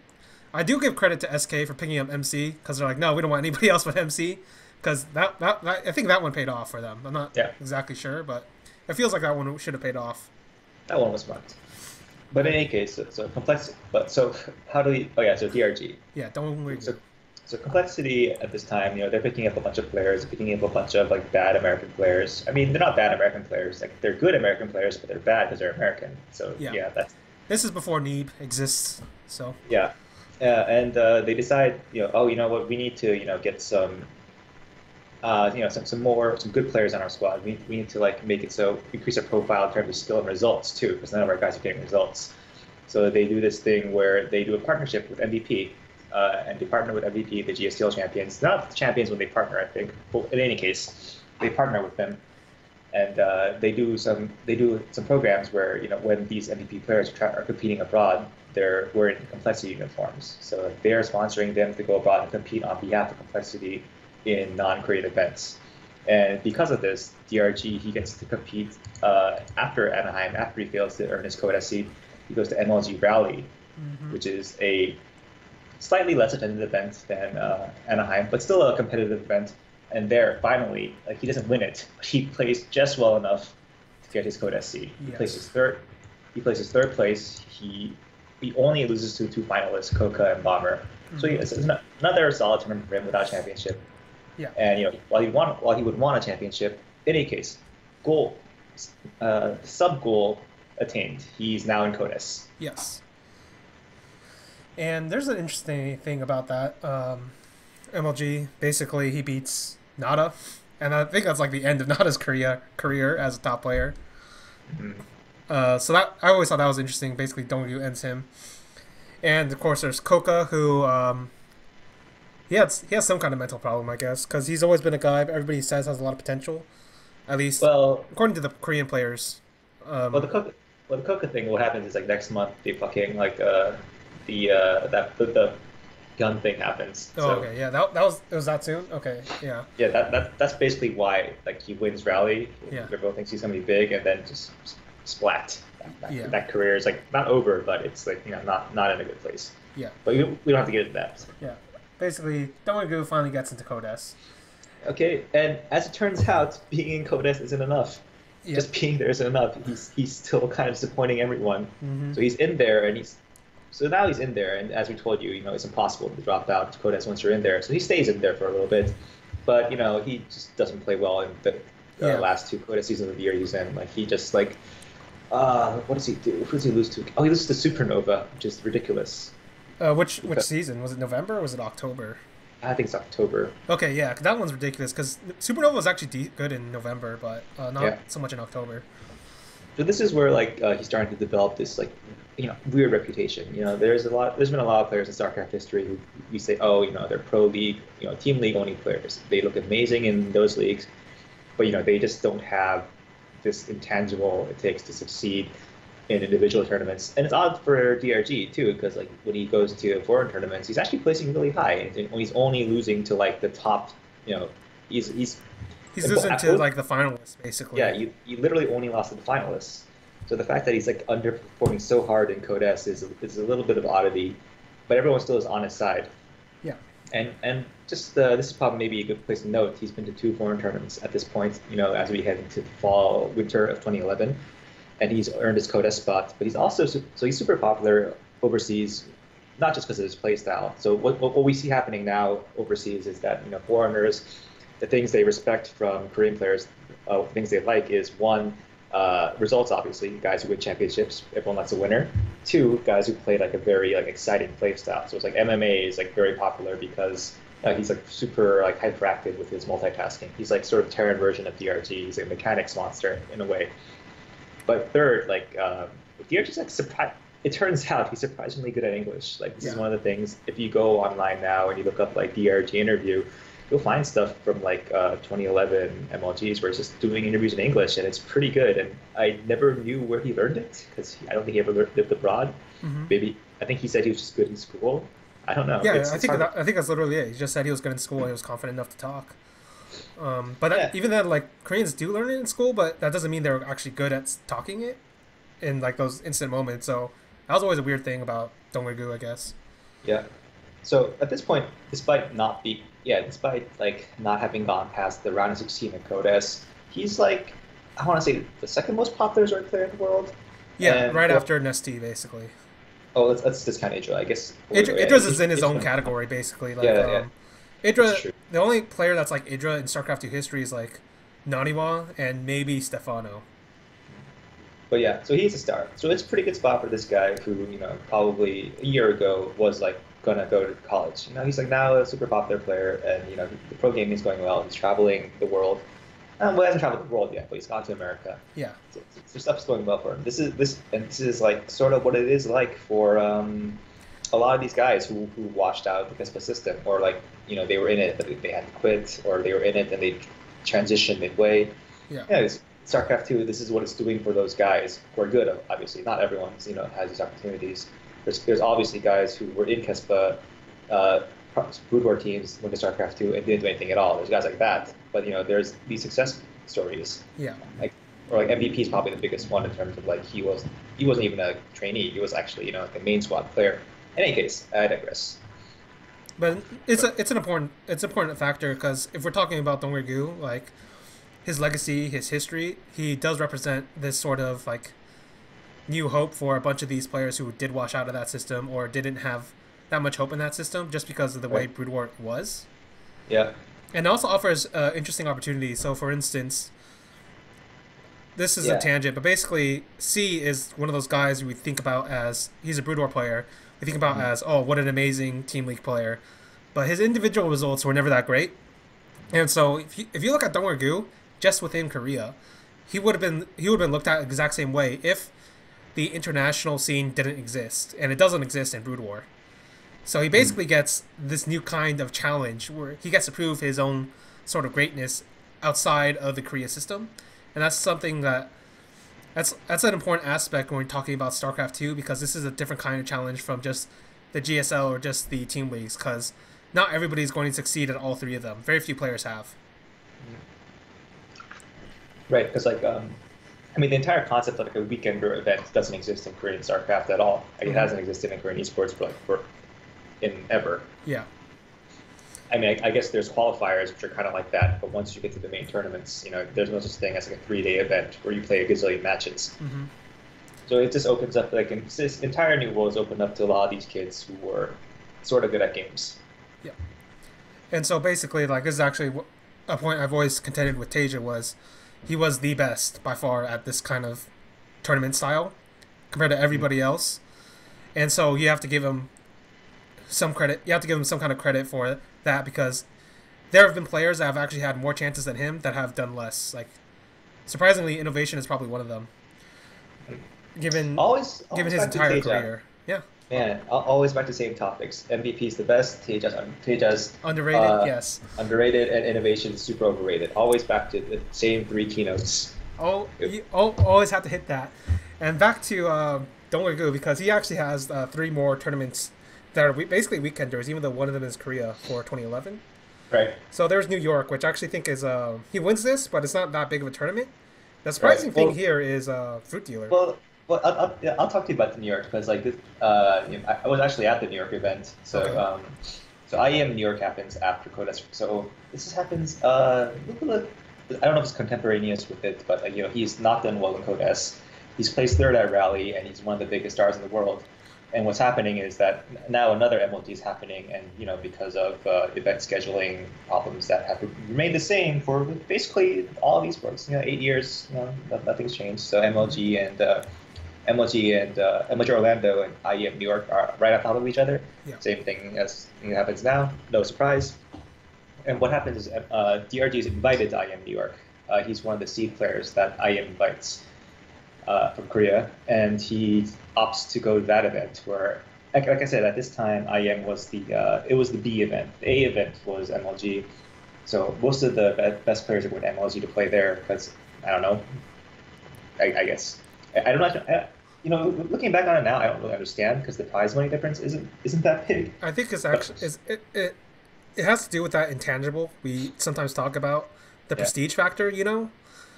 I do give credit to SK for picking up MC because they're like, no, we don't want anybody else but MC, because that I think that one paid off for them. I'm not exactly sure, but it feels like that one should have paid off. That one was smart. But in any case, so complexity. But so how do we? Oh yeah, so DRG. Yeah, don't worry. So complexity at this time, they're picking up a bunch of players, picking up a bunch of like bad American players. I mean, they're not bad American players. Like they're good American players, but they're bad because they're American. So yeah, that's. This is before NEEB exists, so. Yeah. And they decide, oh, you know what, we need to, get some good players on our squad. We need to like make it so increase our profile in terms of skill and results too, because none of our guys are getting results. So they do this thing where they do a partnership with MVP. and they partner with MVP, the GSTL champions. They're not the champions when they partner, I think. But in any case, they partner with them, and they do some programs where when these MVP players are competing abroad, they're wearing complexity uniforms. So they're sponsoring them to go abroad and compete on behalf of complexity in non-Korean events. And because of this, DRG, he gets to compete after Anaheim, after he fails to earn his code SC. He goes to MLG Rally, which is a slightly less attended event than Anaheim, but still a competitive event. And there, finally, like, he doesn't win it, but he plays just well enough to get his code SC. He places third. He places third place. He only loses to two finalists, Coca and Bomber. So it's another solid tournament for him without a championship. Yeah. And while he would want a championship, in any case, sub goal attained. He's now in CODES. Yes. And there's an interesting thing about that. MLG, basically, he beats Nada, and I think that's like the end of Nada's career as a top player. So that I always thought that was interesting. Basically, Dongyu ends him, and of course there's Coca, who he has some kind of mental problem, I guess, because he's always been a guy everybody says has a lot of potential, at least according to the Korean players. The Coca thing, what happens is like next month they fucking like the gun thing happens. Oh, so, okay, yeah, that was that soon. Okay, yeah. Yeah, that's basically why like he wins rally. Yeah. Everyone thinks he's gonna be big, and then just splat. That career is like not over, but it's like not in a good place. Yeah. But we don't have to get into that. So. Yeah. Basically, Dongyu finally gets into CODES. Okay, and as it turns out, being in CODES isn't enough. Yep. Just being there isn't enough. He's still kind of disappointing everyone. So he's in there, and now he's in there, and as we told you, it's impossible to drop out to CODES once you're in there. So he stays in there for a little bit, but he just doesn't play well in the last two CODES seasons of the year he's in. Like he just like, what does he do? Who does he lose to? Oh, he loses to Supernova, which is ridiculous. Which season? Was it November or was it October? I think it's October. Okay, yeah, that one's ridiculous because Supernova was actually good in November, but not so much in October. So this is where like he's starting to develop this like weird reputation. There's been a lot of players in StarCraft history who we say, oh, they're pro league, team league only players. They look amazing in those leagues, but they just don't have this intangible it takes to succeed in individual tournaments. And it's odd for DRG too, because like when he goes to foreign tournaments, he's actually placing really high, and when he's only losing to like the top, he's losing to like the finalists basically. Yeah, you literally only lost to the finalists. So the fact that he's like underperforming so hard in CODES is a little bit of oddity, but everyone still is on his side. Yeah. And just this is probably maybe a good place to note. He's been to 2 foreign tournaments at this point. As we head into the winter of 2011. And he's earned his CODES spot, but he's also he's super popular overseas, not just because of his play style. So what we see happening now overseas is that foreigners, the things they respect from Korean players, things they like is one, results obviously, guys who win championships, everyone likes a winner. 2, guys who play like a very like exciting play style. So it's like MMA is like very popular because he's like super like hyperactive with his multitasking. He's like sort of Terran version of DRG. He's a mechanics monster in a way. But third, like DRG's like it turns out he's surprisingly good at English. Like this is one of the things. If you go online now and you look up like DRG interview, you'll find stuff from like 2011 MLGs where he's just doing interviews in English, and it's pretty good. And I never knew where he learned it because I don't think he ever lived abroad. Maybe I think he said he was just good in school. I don't know. Yeah, I think that's literally it. He just said he was good in school and he was confident enough to talk. Even then, like Koreans do learn it in school, but that doesn't mean they're actually good at talking it in like those instant moments. So that was always a weird thing about Dongyu, I guess. Yeah. So at this point, despite not having gone past the round of 16 at CODES, he's like, I want to say the second most popular Zerg player in the world. Yeah, right after Nesty, basically. Oh, let's discount Idra, I guess. Idra's is in his own category, basically. Like, Idra, the only player that's like Idra in StarCraft 2 history is like Naniwa and maybe Stefano. But yeah, so he's a star. So it's a pretty good spot for this guy who, probably a year ago was like gonna go to college. He's like now a super popular player, and the pro gaming is going well. He's traveling the world. Well, he hasn't traveled the world yet, but he's gone to America. Yeah. So stuff's going well for him. This is like sort of what it is like for a lot of these guys who washed out because of the system, or like they were in it but they had to quit, or they were in it and they transitioned midway. Yeah. Yeah, StarCraft 2, this is what it's doing for those guys who are good. Obviously, not everyone has these opportunities. There's obviously guys who were in Kespa, Brood War teams, went to StarCraft 2 and didn't do anything at all. There's guys like that, but there's these success stories. Yeah. Or MVP is probably the biggest one in terms of like he wasn't even a trainee. He was actually the main squad player. In any case, I digress. But it's an important factor because if we're talking about Dongregyu, like his legacy, his history, he does represent this sort of like new hope for a bunch of these players who did wash out of that system or didn't have that much hope in that system just because of the way Brood War was. Yeah. And it also offers interesting opportunities. So, for instance, this is a tangent, but basically, C is one of those guys we think about as he's a Brood War player. We think about as what an amazing Team League player, but his individual results were never that great. And so, if you look at Dongregyu just within Korea, he would have been looked at the exact same way if the international scene didn't exist, and it doesn't exist in Brood War. So he basically gets this new kind of challenge where he gets to prove his own sort of greatness outside of the Korea system. And that's something that's an important aspect when we're talking about StarCraft 2, because this is a different kind of challenge from just the GSL or just the team leagues, because not everybody's going to succeed at all three of them. Very few players have. Right, because the entire concept of like a weekender event doesn't exist in Korean StarCraft at all. Like, it hasn't existed in Korean esports for ever. Yeah. I mean, I guess there's qualifiers which are kind of like that, but once you get to the main tournaments, there's no such thing as like a 3-day event where you play a gazillion matches. Mm-hmm. So it just opens up this entire new world is opened up to a lot of these kids who were sort of good at games. Yeah. And so basically, like, this is actually a point I've always contended with Tasia was he was the best by far at this kind of tournament style compared to everybody else. And so you have to give him some credit. You have to give him some kind of credit for that, because there have been players that have actually had more chances than him that have done less. Like, surprisingly, Innovation is probably one of them. Given his entire career. Yeah. Man, always back to the same topics. MVP is the best. Teja's underrated, yes. Underrated, and Innovation is super overrated. Always back to the same three keynotes. You always have to hit that. And back to Dongregyu, because he actually has 3 more tournaments that are basically weekenders, even though one of them is Korea for 2011. Right. So there's New York, which I actually think is he wins this, but it's not that big of a tournament. The surprising thing here is Fruit Dealer. Well, I'll talk to you about the New York, because like I was actually at the New York event. So okay. So IEM New York happens after Codex. So this happens. I don't know if it's contemporaneous with it, but he's not done well in Codex. He's placed 3rd at Rally, and he's one of the biggest stars in the world. And what's happening is that now another MLG is happening, and because of event scheduling problems that have remained the same for basically all of esports. 8 years, nothing's changed. So MLG and MLG Orlando and IEM New York are right on top of each other. Yeah. Same thing as happens now. No surprise. And what happens is DRG is invited to IEM New York. He's one of the seed players that IEM invites from Korea, and he opts to go to that event where, like I said, at this time IEM was the B event. The A event was MLG. So most of the best players are going to MLG to play there because I don't know. I guess I don't know. Looking back on it now, I don't really understand because the prize money difference isn't that big. I think it's actually it has to do with that intangible we sometimes talk about, the prestige factor.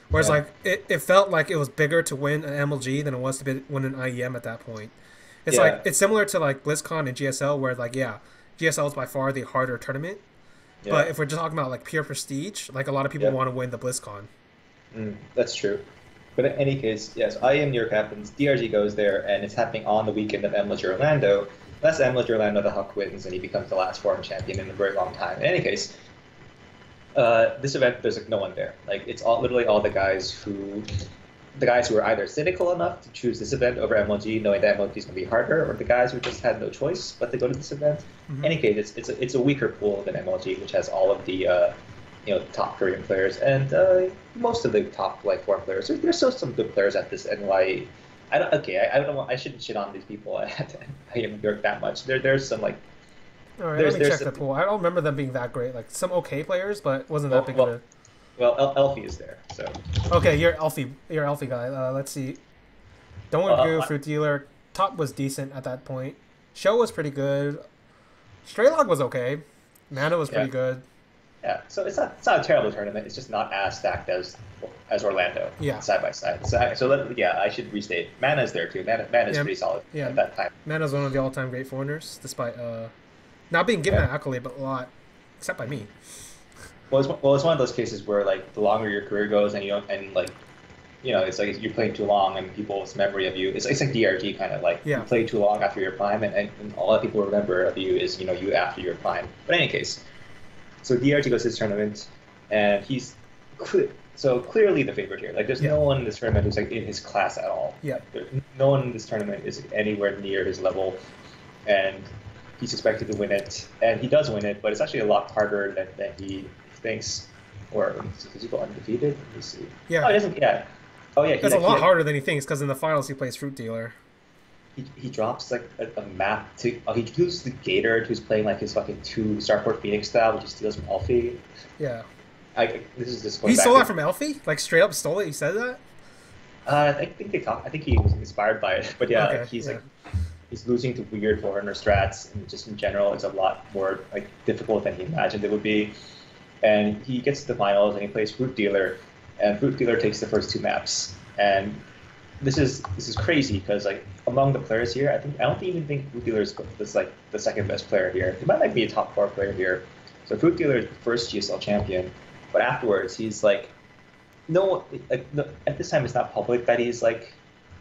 Whereas like it felt like it was bigger to win an MLG than it was to win an IEM at that point. It's like it's similar to like BlizzCon and GSL, where like GSL is by far the harder tournament. Yeah. But if we're just talking about like pure prestige, like a lot of people want to win the BlizzCon. That's true. But in any case, yes, IEM New York happens, DRG goes there, and it's happening on the weekend of MLG Orlando. That's MLG Orlando, the Huck wins, and he becomes the last foreign champion in a very long time. In any case, this event, there's like no one there. Like it's literally all the guys who are either cynical enough to choose this event over MLG, knowing that MLG is going to be harder, or the guys who just had no choice but to go to this event. In any case, it's a weaker pool than MLG, which has all of the top Korean players and most of the top like foreign players. There's still some good players at this NY I don't. Okay, I don't want. I shouldn't shit on these people at IEM New York that much. There's some like All right, let me there's check some. the pool. I don't remember them being that great. Like some okay players, but it wasn't that Well, big of well, a. Elfie is there. So Okay, you're Elfie. You're Elfie guy. Let's see. Don't want to uh, go Fruit Dealer. Top was decent at that point. Show was pretty good. Straylog was okay. Mana was yeah, pretty good. yeah. So it's not a terrible tournament. It's just not as stacked as Orlando Yeah, side by side. Yeah, I should restate. Mana is there too. Mana is yeah, pretty solid yeah. at that time. Mana's one of the all-time great foreigners, despite not being given Yeah. that accolade, but a lot, except by me. It's one of those cases where like the longer your career goes and you don't and like it's like you're playing too long and people's memory of you it's like DRG kind of like you Yeah, play too long after your prime and all that people remember of you is you after your prime. But in any case, so DRG goes to this tournament and so clearly the favorite here. Like there's yeah, no one in this tournament who's like in his class at all. yeah. Like, no one in this tournament is anywhere near his level, and he's expected to win it, and he does win it, but it's actually a lot harder than he thinks. Or does he go undefeated? Let me see. Oh, Yeah, he doesn't. Yeah. Oh, yeah. that's a lot harder than he thinks because in the finals he plays Fruit Dealer. He drops like a map to. Oh, he uses the Gator who's playing like his fucking 2 Starport Phoenix style, which he steals from Alfie. Yeah, This is just he going back. stole that from Elfie. Like straight up stole it. He said that. I think they talk. I think he was inspired by it, but yeah, Okay, like, he's yeah. like he's losing to weird foreigner strats, and just in general, it's a lot more like difficult than he imagined it would be. And he gets to the finals, and he plays Fruit Dealer, and Fruit Dealer takes the first 2 maps. And this is crazy because like among the players here, I don't even think Fruit Dealer is like the second best player here. He might like be a top 4 player here. So Fruit Dealer is the first GSL champion, but afterwards he's like no, at this time it's not public that he's like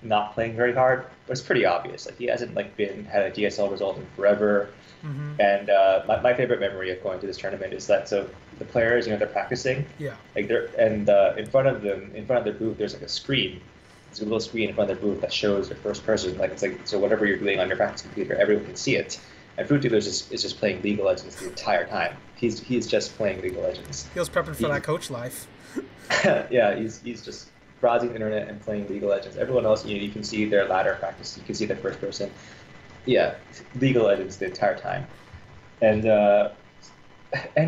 not playing very hard, but it's pretty obvious. Like he hasn't like been had a GSL result in forever. Mm-hmm. And my favorite memory of going to this tournament is that so the players, they're practicing, Yeah, like they're and in front of their booth, there's like a screen. There's a little screen in front of their booth that shows their first person. Like it's like so whatever you're doing on your practice computer, everyone can see it. And Fruit Dealer is just playing League of Legends the entire time. He's just playing League of Legends. he was prepping for that coach life. Yeah, he's just browsing the internet and playing League of Legends. Everyone else, you can see their ladder practice. You can see their first person. Yeah, League of Legends the entire time, and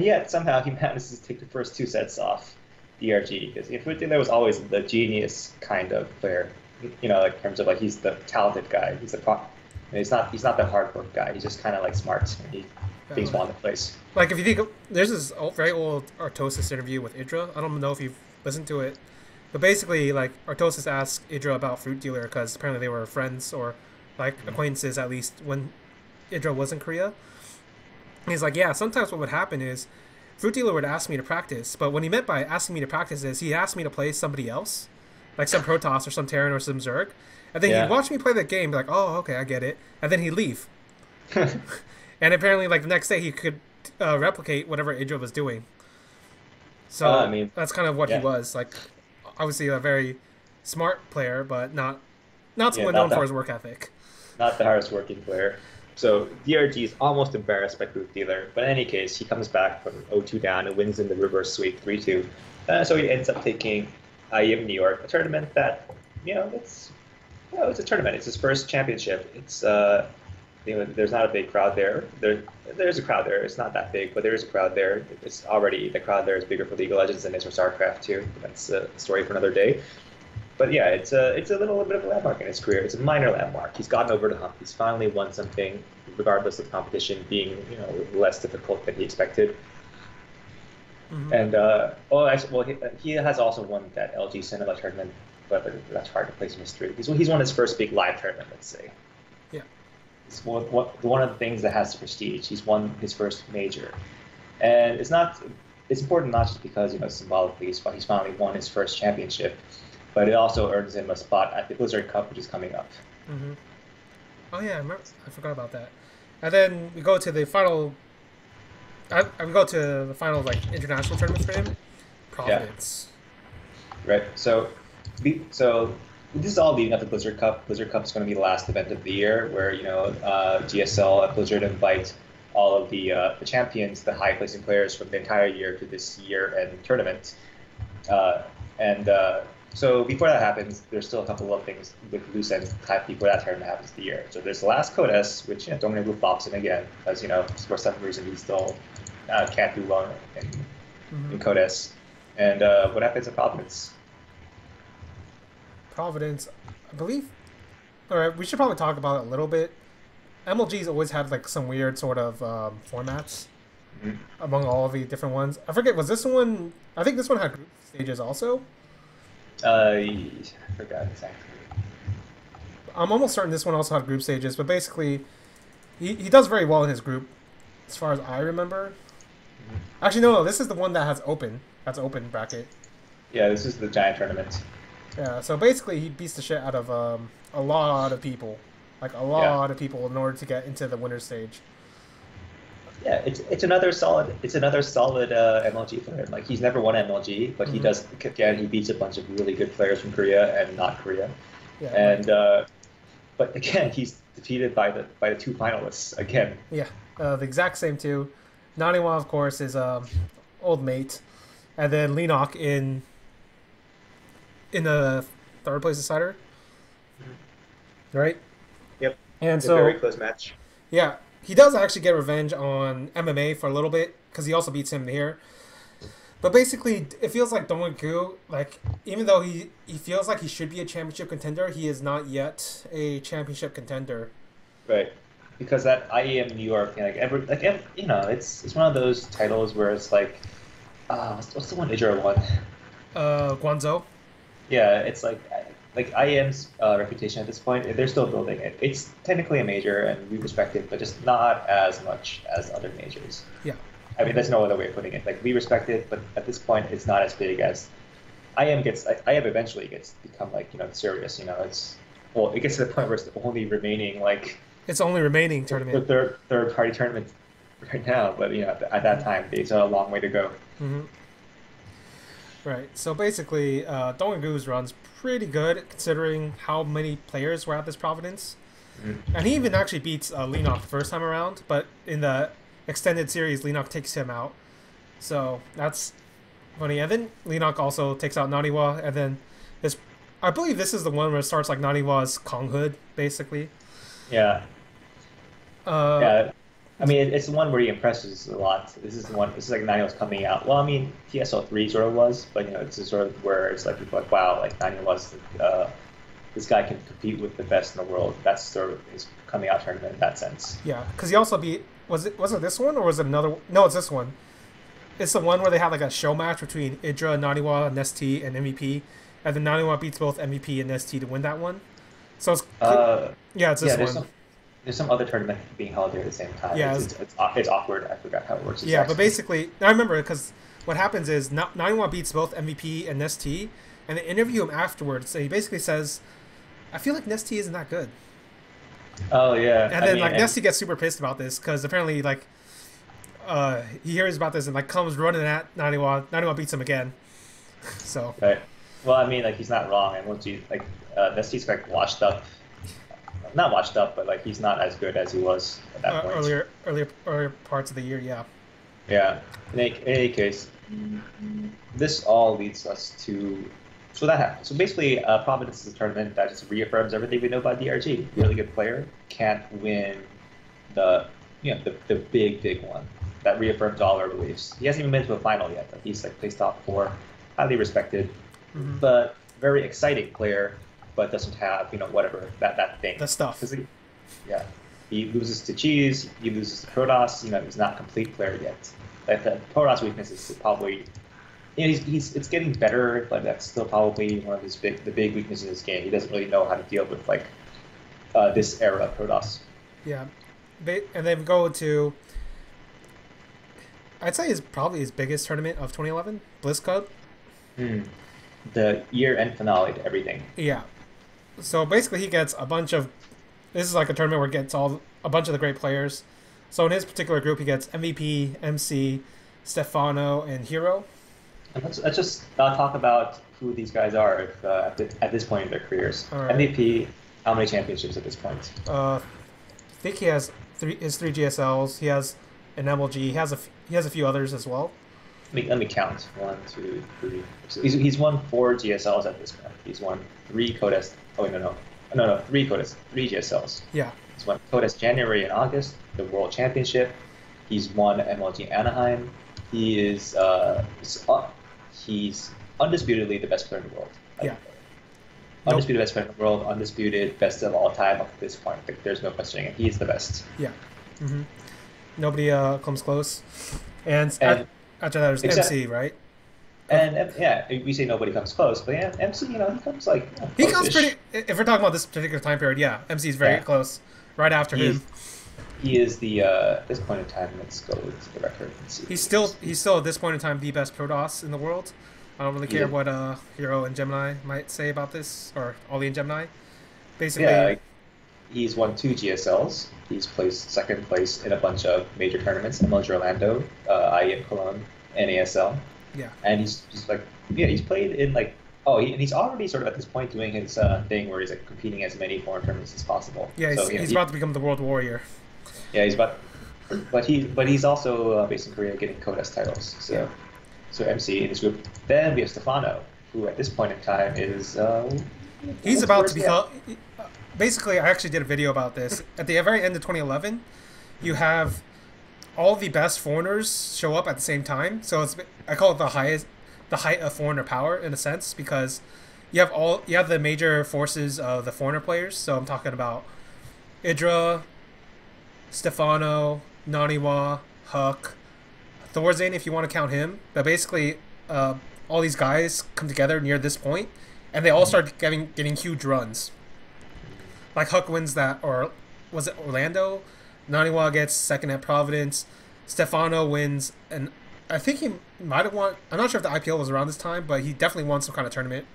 yet somehow he manages to take the first 2 sets off DRG because Fruit Dealer was always the genius kind of player. Like in terms of like he's the talented guy. He's not the hard work guy. He's just kind of like smart and he thinks well in the place. Like if you think there's this very old Artosis interview with Idra. I don't know if you've listened to it, but basically like Artosis asked Idra about Fruit Dealer because apparently they were friends or like acquaintances at least when Idra was in Korea. And he's like, yeah, sometimes what would happen is Fruit Dealer would ask me to practice, but what he meant by asking me to practice is he asked me to play somebody else, like some Protoss or some Terran or some Zerg, and then he'd watch me play that game, be like, oh, okay, I get it, and then he'd leave. And apparently, like the next day, he could replicate whatever Idra was doing. So I mean, that's kind of what he was. Like, obviously a very smart player, but not someone known for his work ethic. Not the hardest working player. So DRG is almost embarrassed by Fruit Dealer, but in any case, he comes back from 0-2 down and wins in the reverse sweep 3-2. So he ends up taking IEM New York, a tournament that it's a tournament. It's his first championship. It's there's not a big crowd there. There's a crowd there. It's not that big, but there is a crowd there. It's already the crowd there is bigger for League of Legends than it is for StarCraft too. That's a story for another day. But yeah, it's a little bit of a landmark in his career. It's a minor landmark. He's gotten over the hump. He's finally won something, regardless of competition being less difficult than he expected. Mm-hmm. And he has also won that LG Cinema tournament, but that's hard to place in history. He's won his first big live tournament, let's say. Yeah. It's one of the things that has prestige. He's won his first major, and it's important not just because symbolically he's finally won his first championship, but it also earns him a spot at the Blizzard Cup, which is coming up. Mm-hmm. Oh yeah, I forgot about that. And then we go to the final. We go to the final international tournament for him, Providence. Yeah. Right. So this is all leading up to Blizzard Cup. Blizzard Cup is going to be the last event of the year, where GSL and Blizzard invite all of the champions, the high placing players from the entire year to this year-end tournament. So before that happens, there's still a couple of things with loose ends type before that tournament happens the year. So there's the last Codes, which Dominic flops in again because for some reason he still can't do well in Codes. And what happens in Providence? Providence, I believe. All right, we should probably talk about it a little bit. MLG's always had like some weird sort of formats among all of the different ones. I forget, was this one? I think this one had group stages also. I forgot exactly. I'm almost certain this one also had group stages, but basically, he does very well in his group, as far as I remember. Actually, no, this is the one that has open. That's open bracket. Yeah, this is the giant tournament. Yeah, so basically he beats the shit out of a lot of people. Like a lot of people in order to get into the winner's stage. Yeah, it's another solid MLG for him. Like he's never won MLG, but he does again. He beats a bunch of really good players from Korea and not Korea. Yeah, and but again, he's defeated by the two finalists again. Yeah, the exact same two. Naniwa, of course, is old mate, and then Lenok in the third place decider, right? Yep. And it's so a very close match. Yeah, he does actually get revenge on MMA for a little bit because he also beats him here. But basically, it feels like Dongwon-gu, like even though he feels like he should be a championship contender, he is not yet a championship contender. Right, because that IEM New York, it's one of those titles where it's like, what's the one Idra won? Guangzhou. Yeah, it's like IEM's reputation at this point, they're still building it. It's technically a major, and we respect it, but just not as much as other majors. Yeah. I mean, there's no other way of putting it. Like, we respect it, but at this point, it's not as big as IEM eventually gets become serious. It gets to the point where it's the only remaining It's only remaining tournament. The third party tournament right now, but at that time, it's a long way to go. Mm-hmm. Right. So basically, Dongwon-gu's run's pretty good considering how many players were at this Providence. And he even actually beats Lenok the first time around, but in the extended series, Lenok takes him out. So that's funny. And then Lenok also takes out Naniwa, and then I believe this is the one where it starts like Naniwa's Kong Hood, basically. Yeah. Yeah. I mean, it's the one where he impresses a lot. This is the one. This is like Naniwa's coming out. Well, I mean, TSL3 sort of was, but it's sort of where it's like people are like, wow, like Naniwa's this guy can compete with the best in the world. That's sort of his coming out tournament in that sense. Yeah, because he also beat. Was it this one or was it another? No, it's this one. It's the one where they have like a show match between Idra, Naniwa, Nesty, and MVP, and then Naniwa beats both MVP and Nesty to win that one. So it's it's this one. There's some other tournament being held here at the same time. Yeah, it's awkward. I forgot how it works. Yeah, but basically, I remember because what happens is Naniwa beats both MVP and Nesty, and they interview him afterwards. So he basically says, "I feel like Nesty isn't that good." Oh yeah. And then Nesty gets super pissed about this because apparently he hears about this and comes running at Naniwa. Naniwa beats him again. So. Right. Well, I mean, he's not wrong, and Nesty's washed up. Not washed up, but he's not as good as he was at that point. Earlier parts of the year, yeah. Yeah. In any case, this all leads us to that happens. So basically, Providence is a tournament that just reaffirms everything we know about DRG. Really good player can't win the big one. That reaffirms all our beliefs. He hasn't even been to a final yet. He's placed top 4, highly respected, but very exciting player. But doesn't have whatever that thing. The stuff. He loses to Cheese. He loses to Protoss. He's not a complete player yet. The Protoss weakness is probably it's getting better, but that's still probably one of the big weaknesses in his game. He doesn't really know how to deal with this era of Protoss. Yeah, and then go to I'd say probably his biggest tournament of 2011, Bliss Cup. The year-end finale to everything. Yeah. So basically, he gets a bunch of. This is like a tournament where he gets a bunch of the great players. So in his particular group, he gets MVP, MC, Stefano, and Hero. And let's just talk about who these guys are at this point in their careers. Right. MVP, how many championships at this point? I think he has three GSLs. He has an MLG. He has a few others as well. let me count. One, two, three. So he's won 4 GSLs at this point. He's won 3 Codes. Oh wait, no, 3 Codes, 3 GSLs. Yeah. He's won Codes January and August, the World Championship. He's won MLG Anaheim. He is he's undisputedly the best player in the world. Yeah. Undisputed best player in the world, undisputed best of all time up to this point. Like, there's no questioning it. He's the best. Yeah. Nobody comes close. And after that, there's MC, right? And yeah, we say nobody comes close, but yeah, MC, he comes like he comes pretty. If we're talking about this particular time period, yeah, MC is very close. Right after him, he is the at this point in time. Let's go to the record and see. He's still at this point in time the best Protoss in the world. I don't really care what Hero and Gemini might say about this, or Ollie and Gemini. Basically, he's won 2 GSLs. He's placed second place in a bunch of major tournaments: MLG Orlando, IEM Cologne, and ASL. Yeah. And he's just like, he's played in like, and he's already sort of at this point doing his thing where he's like competing as many foreign tournaments as possible. Yeah, he's about to become the World Warrior. Yeah, he's about, but he's also based in Korea getting Codes titles. So MC in this group. Then we have Stefano, who at this point in time is he's about to become. Basically, I actually did a video about this. At the very end of 2011, you have all the best foreigners show up at the same time. So I call it the height of foreigner power in a sense, because you have the major forces of the foreigner players. So I'm talking about Idra, Stefano, Naniwa, Huck, Thorzane, if you want to count him. But basically, all these guys come together near this point, and they all start getting huge runs. Like Huck wins that, or was it Orlando? Naniwa gets second at Providence. Stefano wins, and I think he might have won. I'm not sure if the IPL was around this time, but he definitely won some kind of tournament.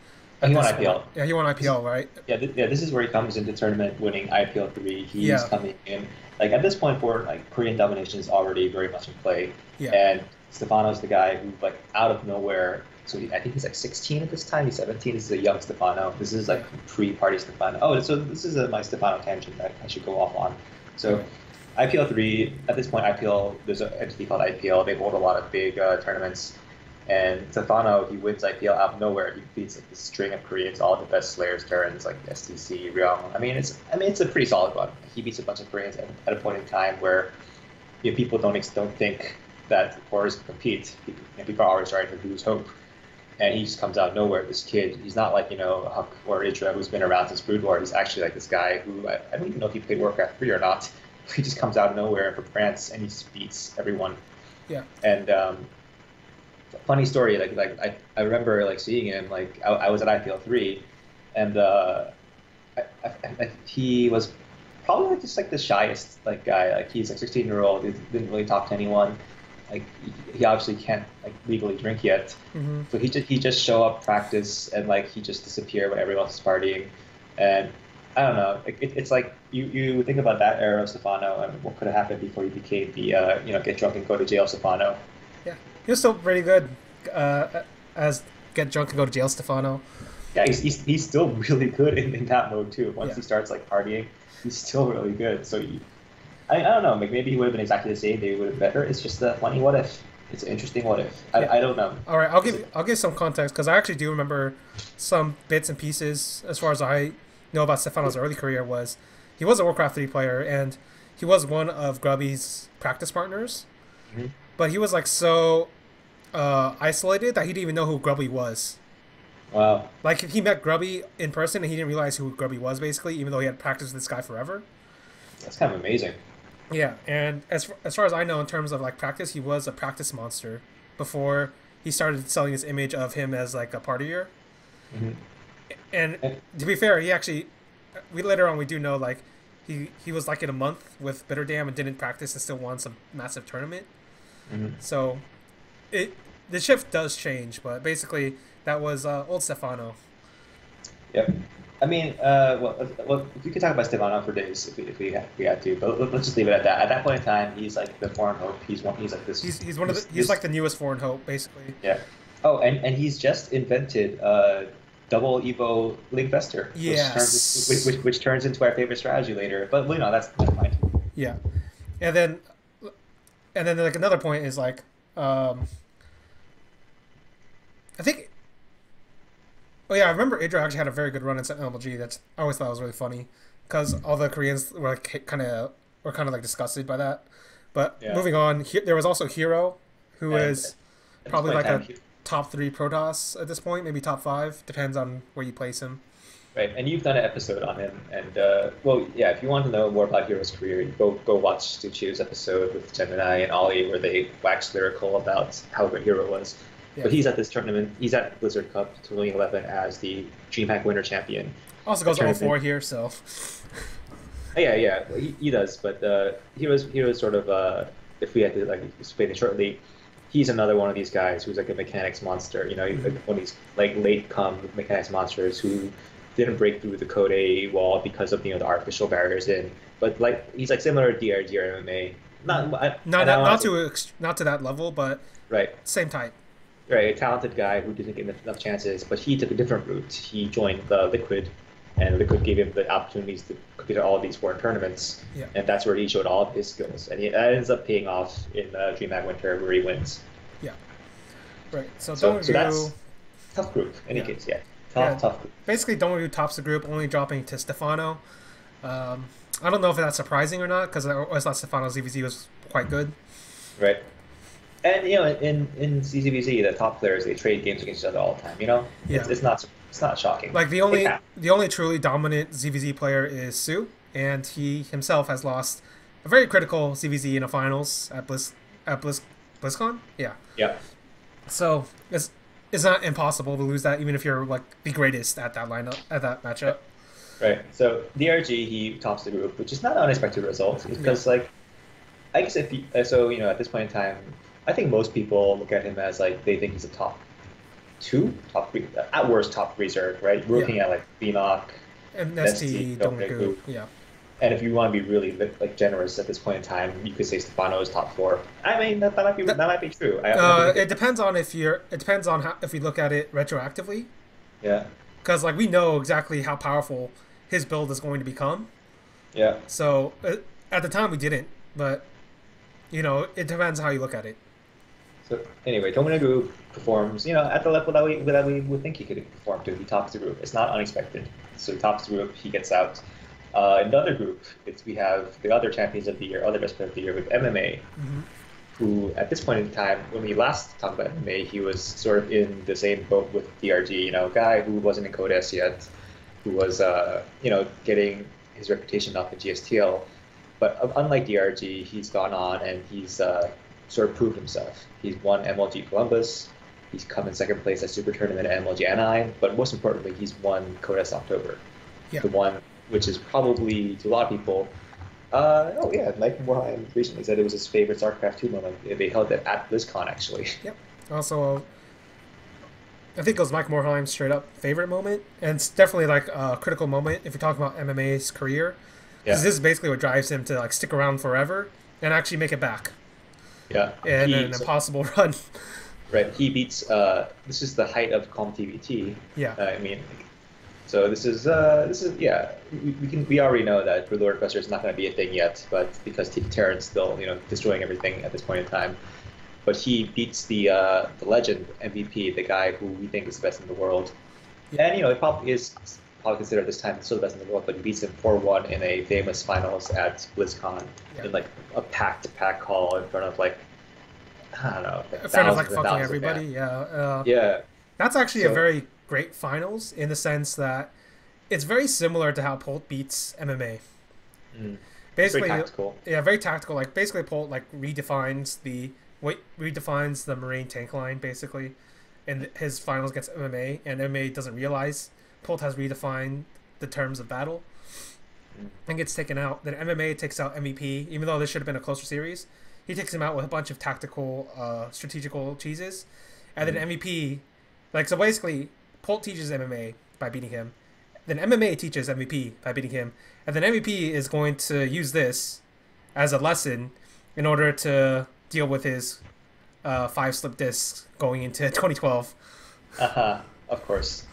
He won IPL. Yeah, he won IPL, right? Yeah, this is where he comes into tournament winning IPL 3. He's coming in. Like, at this point, for like Korean domination is already very much in play. Yeah. And Stefano's the guy who, like, out of nowhere. So I think he's like 16 at this time. He's 17. This is a young Stefano. This is like pre-party Stefano. Oh, so this is my Stefano tangent that I should go off on. So IPL 3, at this point, there's an entity called IPL. They hold a lot of big tournaments. And Stefano, he wins IPL out of nowhere. He beats like this string of Koreans, all the best Slayers turns, like STC, Ryong. I mean, it's a pretty solid run. He beats a bunch of Koreans at a point in time where people don't think that foreigners can compete. People are always starting to lose hope. And he just comes out of nowhere. This kid, he's not like Huck or Idra, who's been around since Brood War. He's actually like this guy who I don't even know if he played Warcraft 3 or not. He just comes out of nowhere for France and he just beats everyone. Yeah. And funny story, I remember like seeing him, like I was at IPL 3, and he was probably just like the shyest like guy. Like, he's like 16-year-old, he didn't really talk to anyone. Like, he obviously can't like legally drink yet. Mm-hmm. So he just show up, practice, and like he just disappear when everyone else is partying. And I don't know, it's like you think about that era of Stefano and what could have happened before he became the get drunk and go to jail Stefano. Yeah, he was still pretty good as get drunk and go to jail Stefano. Yeah, he's still really good in that mode too. Once he starts like partying, he's still really good. So I don't know, like maybe he would have been exactly the same. Maybe he would have been better. It's just a funny what if. It's an interesting what if. I don't know. All right, I'll give some context, because I actually do remember some bits and pieces as far as I know about Stefano's early career. He was a Warcraft 3 player, and he was one of Grubby's practice partners. Mm-hmm. But he was like so isolated that he didn't even know who Grubby was. Wow. Like, he met Grubby in person and he didn't realize who Grubby was, basically, even though he had practiced with this guy forever. That's kind of amazing. Yeah, and as far as I know, in terms of like practice, he was a practice monster before he started selling his image of him as like a partier. Mm-hmm. And to be fair, we later on we do know like he was like in a month with Bitterdam and didn't practice and still won some massive tournament. Mm-hmm. So the shift does change, but basically that was old Stefano. Yep. I mean, well, we could talk about Stefano for days if we had to, but let's just leave it at that. At that point in time, he's like the foreign hope. He's like this. He's like the newest foreign hope, basically. Yeah. Oh, and he's just invented double Evo Link Fester. Yes. Which turns into our favorite strategy later. But that's fine. Yeah, and then like another point is like I think. Oh yeah, I remember Idra actually had a very good run in MLG. That's I always thought was really funny because all the Koreans were like kind of like disgusted by that. But Yeah. moving on, there was also Hero, who And is at this probably point like in a time, top 3 Protoss at this point, maybe top 5, depends on where you place him. right? And you've done an episode on him, and well, yeah. If you want to know more about Hero's career, go watch Stuchio's episode with Gemini and Ollie, where they wax lyrical about how good Hero was. Yeah. But he's at this tournament. He's at Blizzard Cup 2011 as the DreamHack Winter Champion. Also goes The all tournament- 4 here, so Yeah. Well, he does, but he was sort of if we had to like explain it shortly, he's another one of these guys who's like a mechanics monster. You know, like one of these like late come mechanics monsters who didn't break through the code A wall because of the artificial barriers in. But like he's like similar to DRG or MMA. not to that level, but Right. same type. Right, a talented guy who didn't get enough chances, but he took a different route. He joined the Liquid, and Liquid gave him the opportunities to compete at all of these foreign tournaments, Yeah. and that's where he showed all of his skills. And that ends up paying off in DreamHack Winter, where he wins. Yeah. Right. So So don't that's tough group. In any Yeah. case, yeah, Yeah. tough group. basically Don't tops the group, only dropping to Stefano. I don't know if that's surprising or not because I always thought Stefano's ZVZ was quite good. Right. And in CCBZ, the top players they trade games against each other all the time. Yeah. It's not shocking. Like the Yeah. only truly dominant ZVZ player is Sue, and he himself has lost a very critical ZVZ in the finals at BlizzCon. Yeah. Yeah. So it's not impossible to lose that even if you're like the greatest at that lineup at that matchup. Right. So DRG he tops the group, which is not an unexpected result because like I guess if you, at this point in time, I think most people look at him as like they think he's a top 2, top 3, at worst top 3 Zerg, right? We're looking at like Beanock, And ST, ST Dongdaegu. Dongdaegu. Yeah. And if you want to be really like generous at this point in time, you could say Stefano is top 4. I mean that might be true. It depends on if you look at it retroactively. Yeah. Because like we know exactly how powerful his build is going to become. Yeah. So at the time we didn't, but it depends how you look at it. So anyway, Tominagu performs, at the level that we would think he could perform to. He tops the group. It's not unexpected. So he tops the group. He gets out. In the other group, we have the other champions of the year, other best players of the year with MMA, who at this point in time, when we last talked about MMA, he was sort of in the same boat with DRG. A guy who wasn't in Code S yet, who was getting his reputation up in GSTL. But unlike DRG, he's gone on and he's sort of proved himself. He's won MLG Columbus. He's come in second place at Super Tournament at MLG Anaheim. But most importantly, he's won Codes October. Yeah. The one which is probably, to a lot of people, Mike Morheim recently said it was his favorite StarCraft 2 moment. They held it at BlizzCon, actually. Yep. Also, I think it was Mike Morheim's straight up favorite moment. And it's definitely like a critical moment if you're talking about MMA's career. Yeah. Because this is basically what drives him to like stick around forever and actually make it back. Yeah. And an impossible run. Right. He beats. This is the height of Calm TVT. Yeah. So this is we already know that Lord Professor is not going to be a thing yet, but because Terran's still destroying everything at this point in time, but he beats the legend MVP, the guy who we think is the best in the world, and it probably is considered this time still the best in the world, but he beats him 4-1 in a famous finals at BlizzCon in like a packed hall in front of like I don't know, In front of like thousands and fucking thousands of everybody. fans. Yeah. Yeah. That's actually a So- very great finals in the sense that it's very similar to how Polt beats MMA. Basically, very tactical. Yeah, very tactical. Like basically, Polt like redefines the Marine tank line basically, in his finals against MMA, and MMA doesn't realize Polt has redefined the terms of battle and gets taken out. Then MMA takes out MVP, even though this should have been a closer series. He takes him out with a bunch of tactical, strategical cheeses, and then MVP, so basically, Polt teaches MMA by beating him. Then MMA teaches MVP by beating him. And then MVP is going to use this as a lesson in order to deal with his 5 slip discs going into 2012. Of course.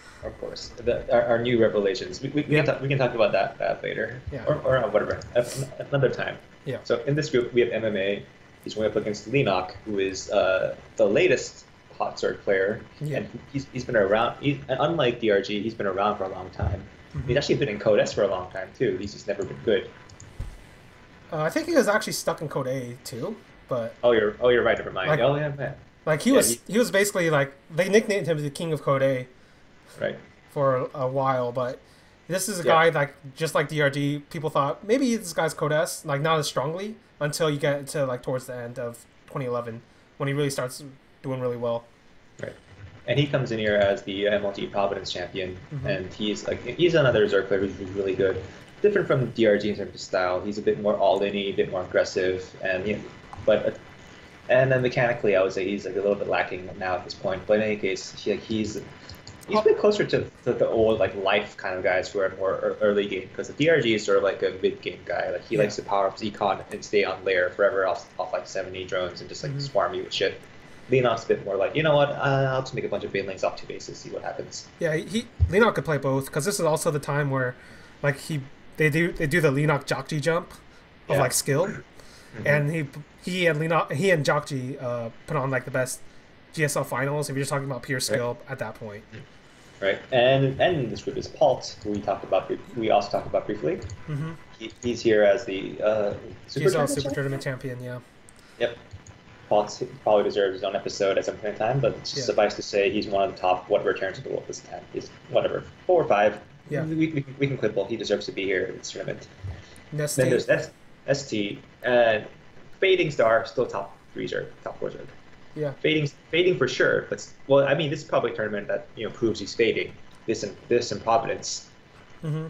Our new revelations. We can talk about that later. Yeah. Or whatever. Another time. Yeah. So in this group, we have MMA. He's going up against Leenock, who is the latest hot Zerg player, Yeah. and he's been around. And unlike DRG, he's been around for a long time. He's actually been in Code S for a long time too. He's just never been good. I think he was actually stuck in Code A too, but You're right. Never mind. like Oh yeah, man. like he Yeah, was he was basically like they nicknamed him the King of Code A right. for a while, but this is a Yeah. guy like just like DRG, people thought maybe this guy's Code S, like not as strongly until you get to like towards the end of 2011 when he really starts doing really well. Right. And he comes in here as the MLG Providence champion, Mm-hmm. and he's another Zerg player who's really good. Different from DRG in terms of style. He's a bit more all-in-y, a bit more aggressive, and and then mechanically, I would say he's like a little bit lacking now at this point. But in any case, he's a bit closer to the old like life kind of guys who are more early game, because the DRG is sort of like a mid game guy. Like he likes to power up Econ and stay on layer forever off like 70 drones and just like swarm you with shit. Leonok's a bit more like, you know what, I'll just make a bunch of banelings off 2 bases, see what happens. Yeah, Leonok could play both because this is also the time where like they do the Leonok Jockey jump of like skill, and he and Jockey put on like the best GSL finals if you're just talking about pure skill at that point. Right, and this group is Palt, who we also talked about briefly. Mm-hmm. He's here as the Super Tournament champion. Yeah. Yep. Palt probably deserves his own episode at some point in time, but suffice to say, he's one of the top whatever returns to the world this time. He's whatever 4 or 5. Yeah. We can quibble. He deserves to be here in this tournament. Nesty. Then there's ST and Fading Star, still top 4 Zerg. Yeah. Fading for sure, but well, I mean, this is probably a tournament that proves he's fading. This in Providence. Mm-hmm.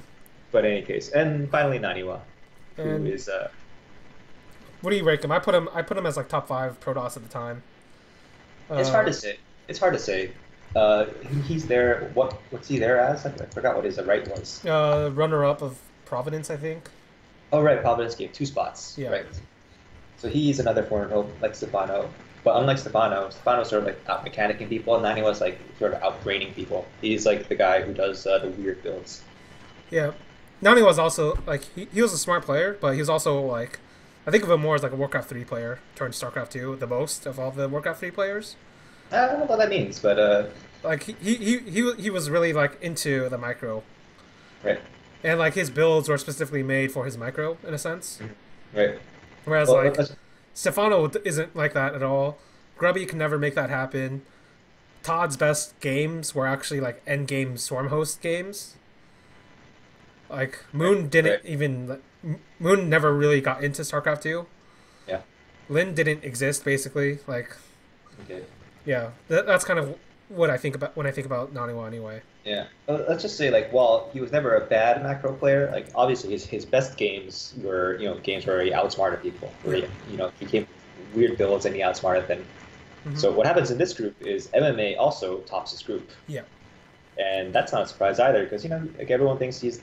But in any case, and finally Naniwa, who is What do you rank him? I put him as like top 5 Protoss at the time. It's hard to say. It's hard to say. He's there. What's he there as? I forgot what his right was. Runner up of Providence, I think. Oh right, Providence gave 2 spots. Yeah. Right. So he's another foreign hope like Stefano. But unlike Stefano's sort of like out mechanicking people, and Naniwa's like sort of out braining people. He's like the guy who does the weird builds. Yeah. Nani was also like he was a smart player, but he was also like I think of him more as like a Warcraft 3 player turned StarCraft 2, the most of all the Warcraft 3 players. I don't know what that means, but like he was really like into the micro. Right. And like his builds were specifically made for his micro in a sense. Right. Whereas Stefano isn't like that at all. Grubby can never make that happen. Todd's best games were actually like end game swarm host games. Like Moon didn't even Moon never really got into StarCraft 2. Yeah. Lin didn't exist basically. Like okay. Yeah, that's kind of what I think about when I think about Naniwa anyway. Yeah. Let's just say like while he was never a bad macro player, like obviously his best games were games where he outsmarted people, where he came weird builds and he outsmarted them. Mm-hmm. So what happens in this group is MMA also tops this group. Yeah. And that's not a surprise either, because like everyone thinks he's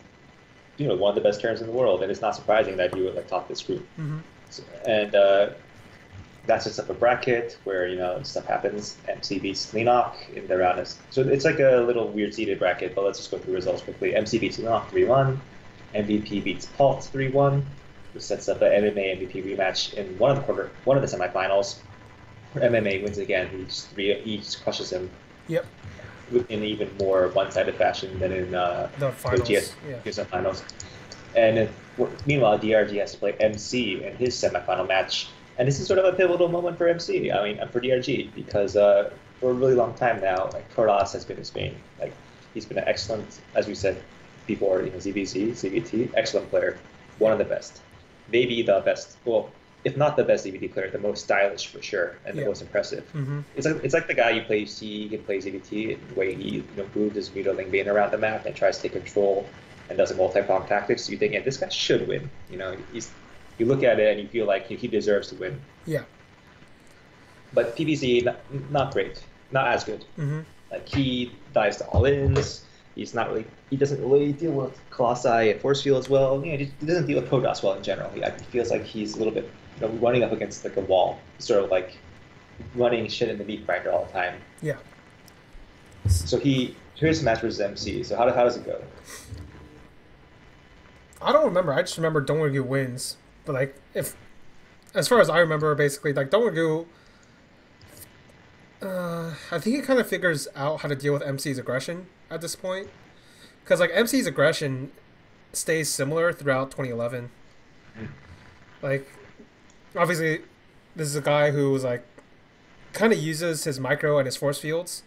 one of the best turns in the world, and it's not surprising that he would like top this group. Mm-hmm. So, and that's just up a bracket where stuff happens. MC beats Leonok in the round. So it's like a little weird seeded bracket, but let's just go through results quickly. MC beats Leonok 3-1. MVP beats Palt 3-1, which sets up an MMA MVP rematch in one of the semifinals. Where MMA wins again. He just crushes him. Yep. In even more one-sided fashion than in the finals. GSL finals. And meanwhile, DRG has to play MC in his semifinal match. And this is sort of a pivotal moment for MC. I mean, for DRG, because for a really long time now, like Protoss has been his main. Like he's been an excellent, as we said before, ZVZ, CVT, excellent player, one of the best, maybe the best. Well, if not the best ZVT player, the most stylish for sure, and the most impressive. Mm-hmm. It's like the guy you play he can play ZVT the way he moves his needling vein around the map and tries to take control and does a multi-prong tactics. So you think, this guy should win. You look at it and you feel like he deserves to win. Yeah. But PBC, not great. Not as good. Mm-hmm. Like, he dives to all-ins. He doesn't really deal with Colossi and Force Field as well. He doesn't deal with Protoss well in general. He feels like he's a little bit running up against like a wall. Sort of like running shit in the meat grinder all the time. Yeah. So here's match versus MC. So how does it go? I don't remember. I just remember Dongwoo wins. But like as far as I remember, basically like Dongwoo I think he kind of figures out how to deal with MC's aggression at this point. Because, like, MC's aggression stays similar throughout 2011. Like, obviously, this is a guy who was, like, kind of uses his micro and his force fields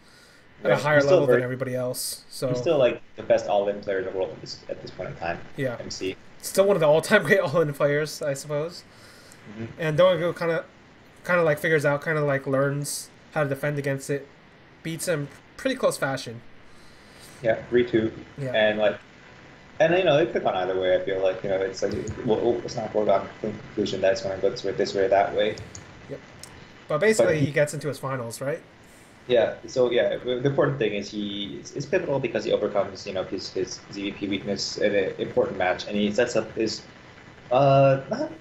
at a Right. higher level than everybody else. He's So, still like the best all-in player in the world at this point in time. yeah. MC. Still one of the all-time great all-in players, I suppose. And Donagu kind of like figures out, kind of like learns how to defend against it, beats him pretty close fashion. Yeah, 3-2. Yeah. And they pick on either way. I feel like it's like it's not a foregone conclusion that it's going to go this way or that way. Yep. But basically, But he gets into his finals, right? yeah. So yeah, the important thing is it's pivotal because he overcomes his ZVP weakness in an important match, and he sets up his not.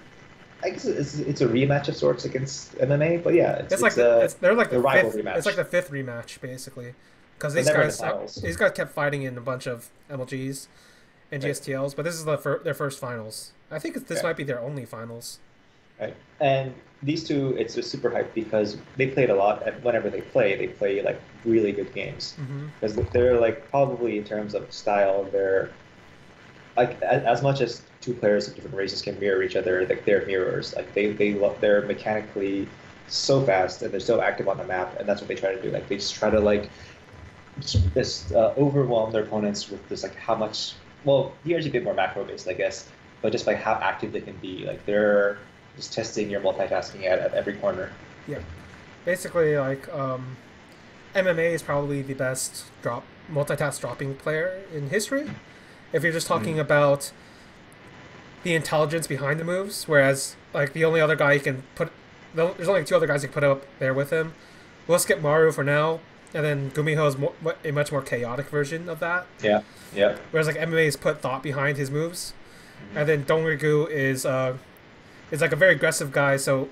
I guess it's a rematch of sorts against MMA, but yeah, They're like the the rivalry fifth. match. It's like the fifth rematch, basically, because But never in the finals. these guys kept fighting in a bunch of MLGs and Right. GSTLs, but this is their first finals. I think this Yeah. might be their only finals. Right. And these two, it's just super hype because they played a lot, and whenever they play like really good games. Because they're like probably in terms of style, they're like as much as two players of different races can mirror each other, like they're mirrors. Like they're mechanically so fast and they're so active on the map, and that's what they try to do. Like they just try to like just overwhelm their opponents with just like how much. Well, DRG a bit more macro based, I guess, but just like how active they can be. Like they're just testing your multitasking at every corner. Yeah, basically, like MMA is probably the best multitask dropping player in history. If you're just talking about the intelligence behind the moves, whereas like the only other guy you can put, there's only two other guys you can put up there with him. We'll skip Maru for now, and then Gumiho is a much more chaotic version of that. Yeah, yeah. Whereas like MMA has put thought behind his moves, and then Dongrigu is like a very aggressive guy. So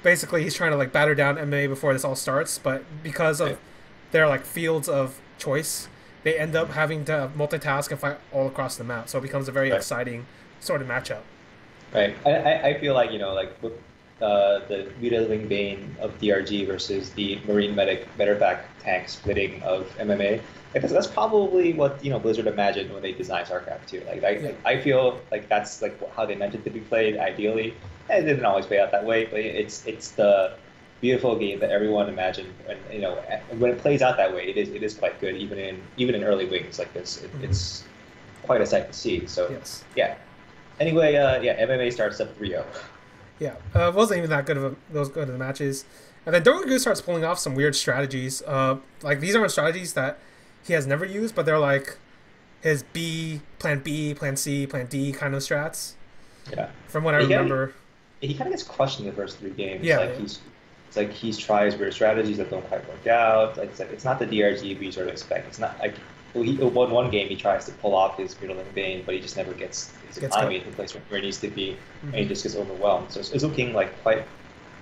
basically, he's trying to like batter down MMA before this all starts. But because of their like fields of choice, they end up having to multitask and fight all across the map. So it becomes a very exciting sort of matchup. Right. I feel like like with the Mutilating Bane of DRG versus the Marine Medevac tank splitting of MMA. Like that's probably what Blizzard imagined when they designed StarCraft 2. Like I feel like that's like how they meant it to be played ideally. And it didn't always play out that way, but it's the beautiful game that everyone imagined. And when it plays out that way, it is quite good even in early wings like this. It's quite a sight to see. So Yes. yeah. Anyway, MMA starts up 3-0. Yeah, it wasn't even that good of those good of the matches. And then Dongrigu starts pulling off some weird strategies. Like these aren't strategies that he has never used, but they're like his Plan C, Plan D kind of strats. Yeah. From what I remember. He kind of gets crushed in the first 3 games. Yeah. Like he's tries weird strategies that don't quite work out. Like it's not the DRG we sort of expect. It's not like one game he tries to pull off his Mutilating Bane, but he just never gets his economy to the place where he needs to be, and he just gets overwhelmed. So it's looking like quite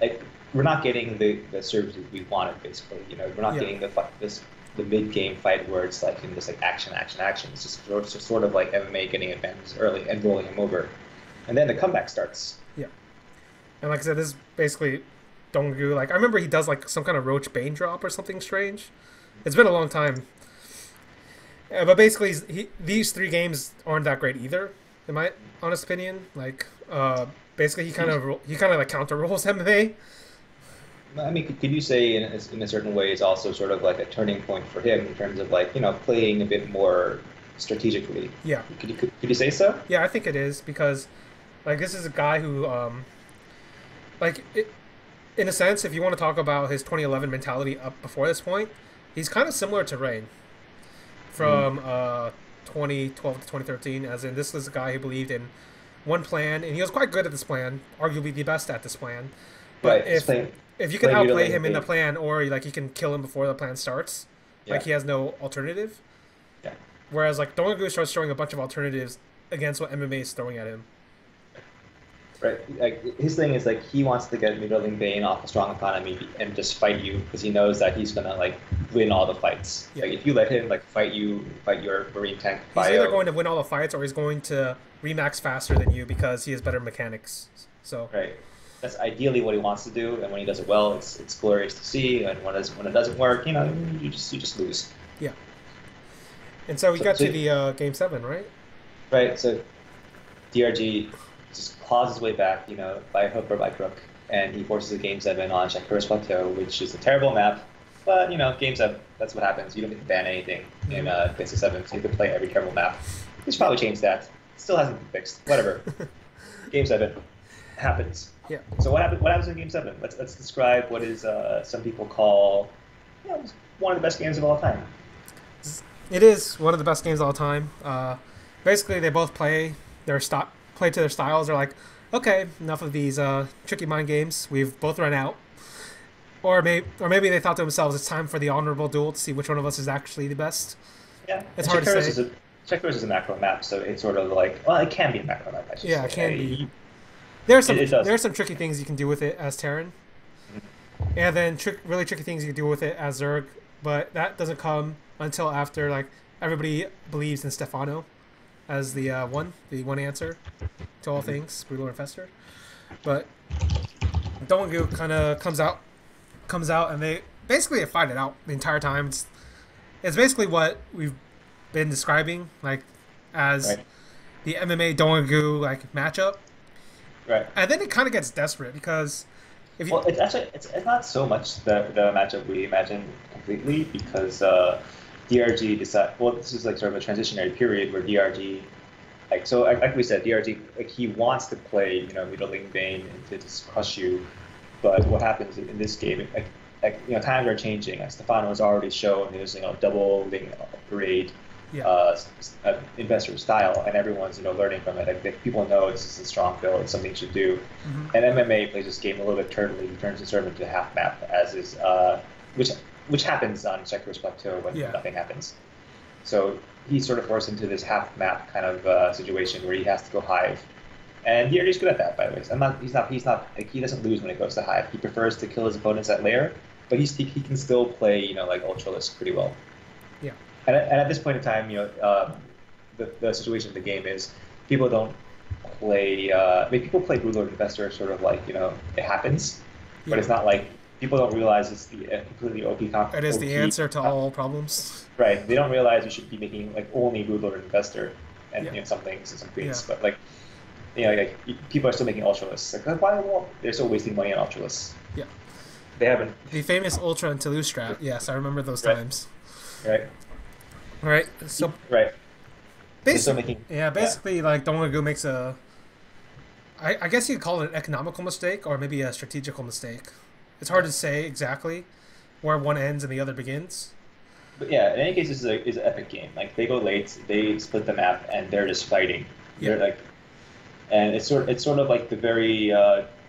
like we're not getting the services we wanted basically. We're not getting the mid game fight where it's like just like action. It's just sort of like MMA getting advantage early and rolling him over, and then the comeback starts. Yeah, and like I said, this is basically Dongrigu. Like I remember he does like some kind of Roach Bane drop or something strange. It's been a long time. But basically, these 3 games aren't that great either, in my honest opinion. Like, basically, he kind of like counter rolls MMA. I mean, could you say in a certain way it's also sort of like a turning point for him in terms of like playing a bit more strategically? Yeah. Could you say so? Yeah, I think it is because, like, this is a guy who, in a sense, if you want to talk about his 2011 mentality up before this point, he's kind of similar to Rain. From 2012 to 2013, as in this was a guy who believed in one plan, and he was quite good at this plan, arguably the best at this plan. But right. if you can outplay him in the plan, or like you can kill him before the plan starts, like he has no alternative. Yeah. Whereas like Dongrigu starts showing a bunch of alternatives against what MMA is throwing at him. Right. Like his thing is like he wants to get Mutilating Bane off a strong economy and just fight you because he knows that he's gonna like win all the fights. Yeah. Like if you let him like fight your Marine tank he's either going to win all the fights or he's going to remax faster than you because he has better mechanics. So right. that's ideally what he wants to do, and when he does it well, it's glorious to see. And when it doesn't work, you just lose. Yeah. And so we So, got so to the game seven, right? right, so DRG just claws his way back, by hook or by crook, and he forces a game seven on Shakura's Plateau, which is a terrible map. But game seven, that's what happens. You don't get to ban anything in Base of Seven, so you can play every terrible map. They should probably change that. Still hasn't been fixed. Whatever. Game seven happens. Yeah. So what happened? What happens in Game Seven? Let's describe what is some people call one of the best games of all time. It is one of the best games of all time. Basically, they both play play to their styles. They're like, okay, enough of these tricky mind games. We've both run out. Or maybe they thought to themselves, it's time for the honorable duel to see which one of us is actually the best. Yeah, it's hard to say. Checkers is a macro map, so it's sort of like, well, it can be a macro map. Yeah, it can be. There's some tricky things you can do with it as Terran, and then really tricky things you can do with it as Zerg, but that doesn't come until after like everybody believes in Stefano as the one answer to all things Brutal Infestor. But Dongu kind of comes out, and they basically fight it out the entire time. It's basically what we've been describing, like as the MMA Dongu like matchup. Right. And then it kind of gets desperate because it's actually it's not so much the matchup we imagine completely, because DRG decided, well, this is like sort of a transitionary period where DRG, like we said, DRG, like, he wants to play middling vein and to just crush you, but what happens in this game, times are changing. Stefano has already shown his doubling upgrade investor style, and everyone's whilearning from it. Like, people know this is a strong build, it's something you should do. And MMA plays this game a little bit turdily. He turns it sort of into a half map, as is which happens on Shakura's Plateau when nothing happens. So he's sort of forced into this half map kind of situation where he has to go hive. And DRG's good at that, by the way. He's not like, he doesn't lose when he goes to hive. He prefers to kill his opponents at lair, but he can still play like Ultralisk pretty well. Yeah. And at this point in time, the situation of the game is people don't play. People play Broodlord Investor sort of like it happens, but it's not like people don't realize it's the completely OP comp. It is the answer to all problems. Right. They don't realize you should be making like only Broodlord Investor and some things and some queens, but like people are still making Ultralists. Like, why? Well, they're still wasting money on Ultralists. Yeah. They haven't. The famous Ultra and Toulouse strat. Yes, I remember those times. Right. Right. So. Right. Basically, like Dongu makes a. I guess you could call it an economical mistake or maybe a strategical mistake. It's hard to say exactly where one ends and the other begins. But yeah, in any case, this is an epic game. Like, they go late, they split the map, and they're just fighting. Yeah. They're like, and it's sort of like the very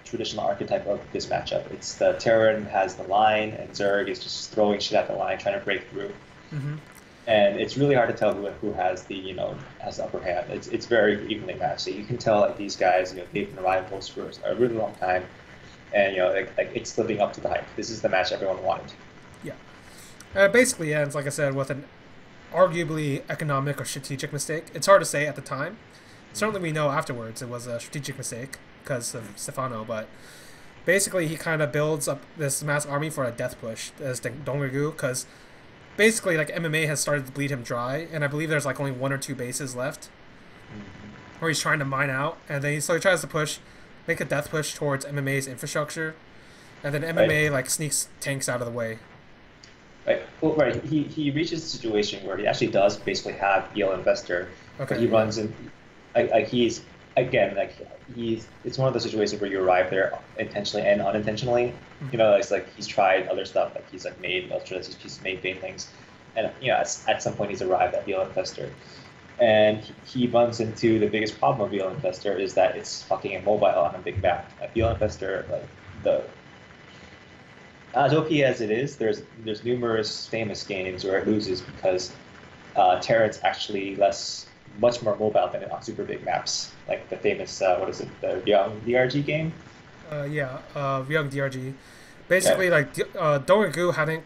traditional archetype of this matchup. It's the Terran has the line, and Zerg is just throwing shit at the line, trying to break through. Mm-hmm. And it's really hard to tell who has the has the upper hand. It's very evenly matched. So you can tell like these guys they've been rivals for a really long time, and like it's living up to the hype. This is the match everyone wanted. Yeah, it basically ends, like I said, with an arguably economic or strategic mistake. It's hard to say at the time. Certainly, we know afterwards it was a strategic mistake because of Stefano. But basically, he kind of builds up this mass army for a death push as Dongu, because basically, like, MMA has started to bleed him dry, and I believe there's like only 1 or 2 bases left where he's trying to mine out, and then he tries to make a death push towards MMA's infrastructure, and then MMA like sneaks tanks out of the way. Right. Well, right. He reaches a situation where he actually does basically have EL Investor, but he runs in. It's one of those situations where you arrive there intentionally and unintentionally. Mm-hmm. It's like he's tried other stuff, like he's like made Ultras, he's made Banelings, and at some point he's arrived at EL Investor, and he runs into the biggest problem of EL Investor is that it's fucking immobile on a big map. EL Investor, like as OP as it is, there's numerous famous games where it loses because Terran's actually much more mobile than it on super big maps, like the famous the Young DRG game. Young DRG. Basically, Dongu hadn't.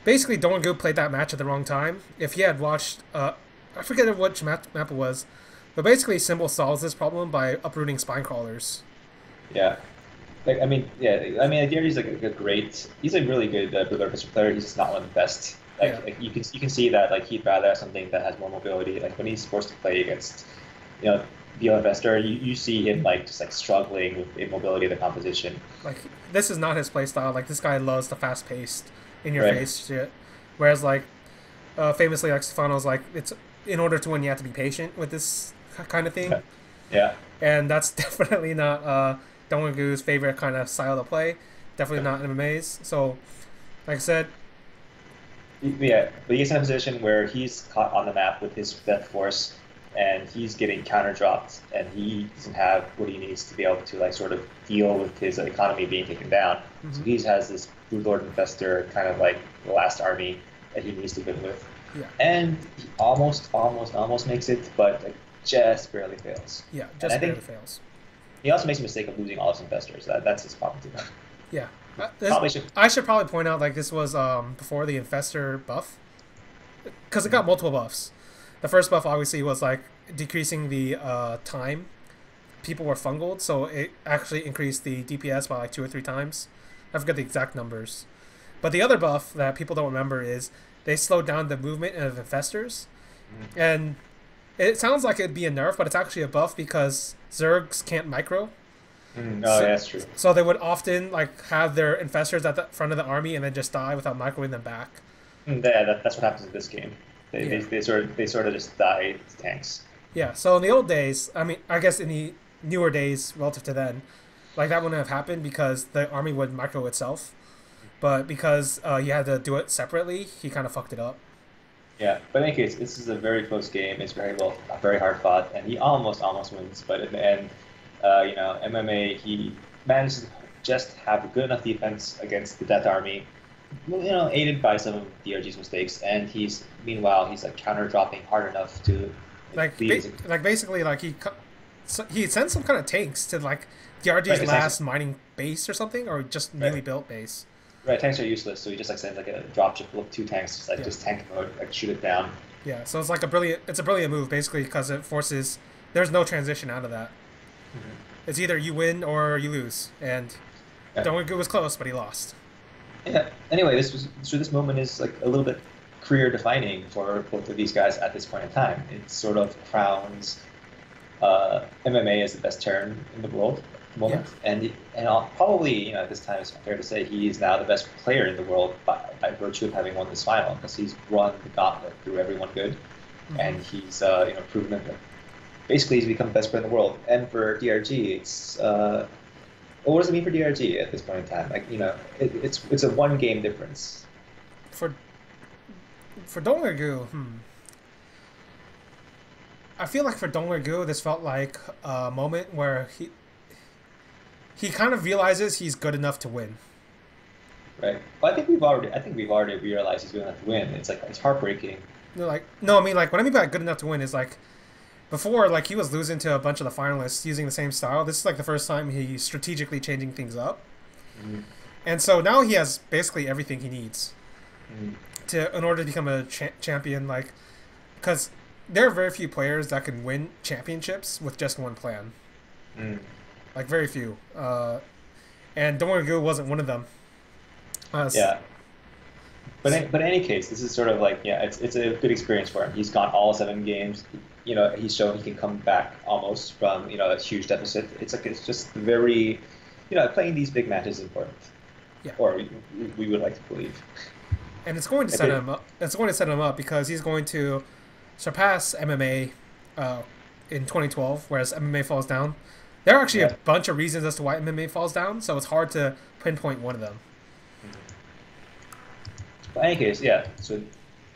Basically, Dongu played that match at the wrong time. If he had watched, I forget which map it was, but basically, Symbol solves this problem by uprooting spine crawlers. Yeah. Like, I mean, yeah, I mean, like, DRG is like a great. He's a really good blue pistol player. He's just not one of the best. Yeah, Like you can see that like he'd rather have something that has more mobility. Like when he's forced to play against, you know, the investor, you see him like just like struggling with the mobility of the composition. like this is not his play style. Like this guy loves the fast paced, in your Right. face shit. Whereas like famously like Stefano's like it's in order to win you have to be patient with this kind of thing, Yeah. and that's definitely not Dongwon-Gu's favorite kind of style to play. Definitely not MMA's. So like I said, Yeah, but he's in a position where he's caught on the map with his death force, and he's getting counter dropped, and he doesn't have what he needs to be able to like sort of deal with his economy being taken down. So mhm, he has this Blue Lord Infestor kind of like the last army that he needs to win with, yeah, and he almost makes it, but like, just barely fails. yeah, And I just barely think fails. he also makes a mistake of losing all his investors. That's his problem too. Yeah. Probably should. I should probably point out like this was before the infestor buff because it got multiple buffs. The first buff obviously was like decreasing the time people were fungled, so it actually increased the DPS by like 2 or 3 times. I forget the exact numbers. But the other buff that people don't remember is they slowed down the movement of infestors, and it sounds like it'd be a nerf, but it's actually a buff because Zergs can't micro. Oh, yeah, that's true. So they would often like have their infestors at the front of the army and then just die without microing them back. Yeah, that's what happens in this game. They, Yeah. they, they sort of just die to tanks. Yeah. So in the old days, I mean, I guess in the newer days relative to then, like that wouldn't have happened because the army would micro itself. But because you had to do it separately, he kind of fucked it up. Yeah, but in any case, this is a very close game. It's very hard fought, and he almost wins. But in the end, MMA, he managed to just have a good enough defense against the Death Army, aided by some of DRG's mistakes. And meanwhile, he's like counter dropping hard enough to Like, lead his. like basically, like he sent some kind of tanks to like DRG's Right, last mining base or something, or just newly right, built base. right, tanks are useless, so he just like sends like a dropship of 2 tanks, just like Yeah. just tank mode, like shoot it down. Yeah. So it's like a brilliant move basically because it forces. There's no transition out of that. It's either you win or you lose, and Yeah. Dongwon-Gu was close, but he lost. Yeah. Anyway, this moment is like a little bit career defining for both of these guys at this point in time. It sort of crowns MMA as the best turn in the world at the moment, and probably at this time it's fair to say he is now the best player in the world by virtue of having won this final because he's run the gauntlet through everyone good, and he's proven that basically he's become the best player in the world. And for DRG, it's what does it mean for DRG at this point in time? Like, it's a 1 game difference. For Dongwon-Gu, I feel like for Dongwon-Gu, this felt like a moment where he kind of realizes he's good enough to win. Right. Well, I think we've already realized he's good enough to win. It's like it's heartbreaking. Like no, I mean like what I mean by good enough to win is like before like he was losing to a bunch of the finalists using the same style. This is like the first time he's strategically changing things up, and so now he has basically everything he needs to in order to become a champion. Like because there are very few players that can win championships with just one plan. Mm. Like very few. And Dongwon-Gu wasn't one of them. Yeah. But in any case, this is sort of like it's a good experience for him. He's gone all 7 games. He's shown he can come back almost from a huge deficit. It's just very, playing these big matches is important. Yeah. Or we would like to believe. And it's going to set him up. It's going to set him up because he's going to surpass MMA in 2012, whereas MMA falls down. There are actually a bunch of reasons as to why MMA falls down, so it's hard to pinpoint one of them. But in any case, yeah. So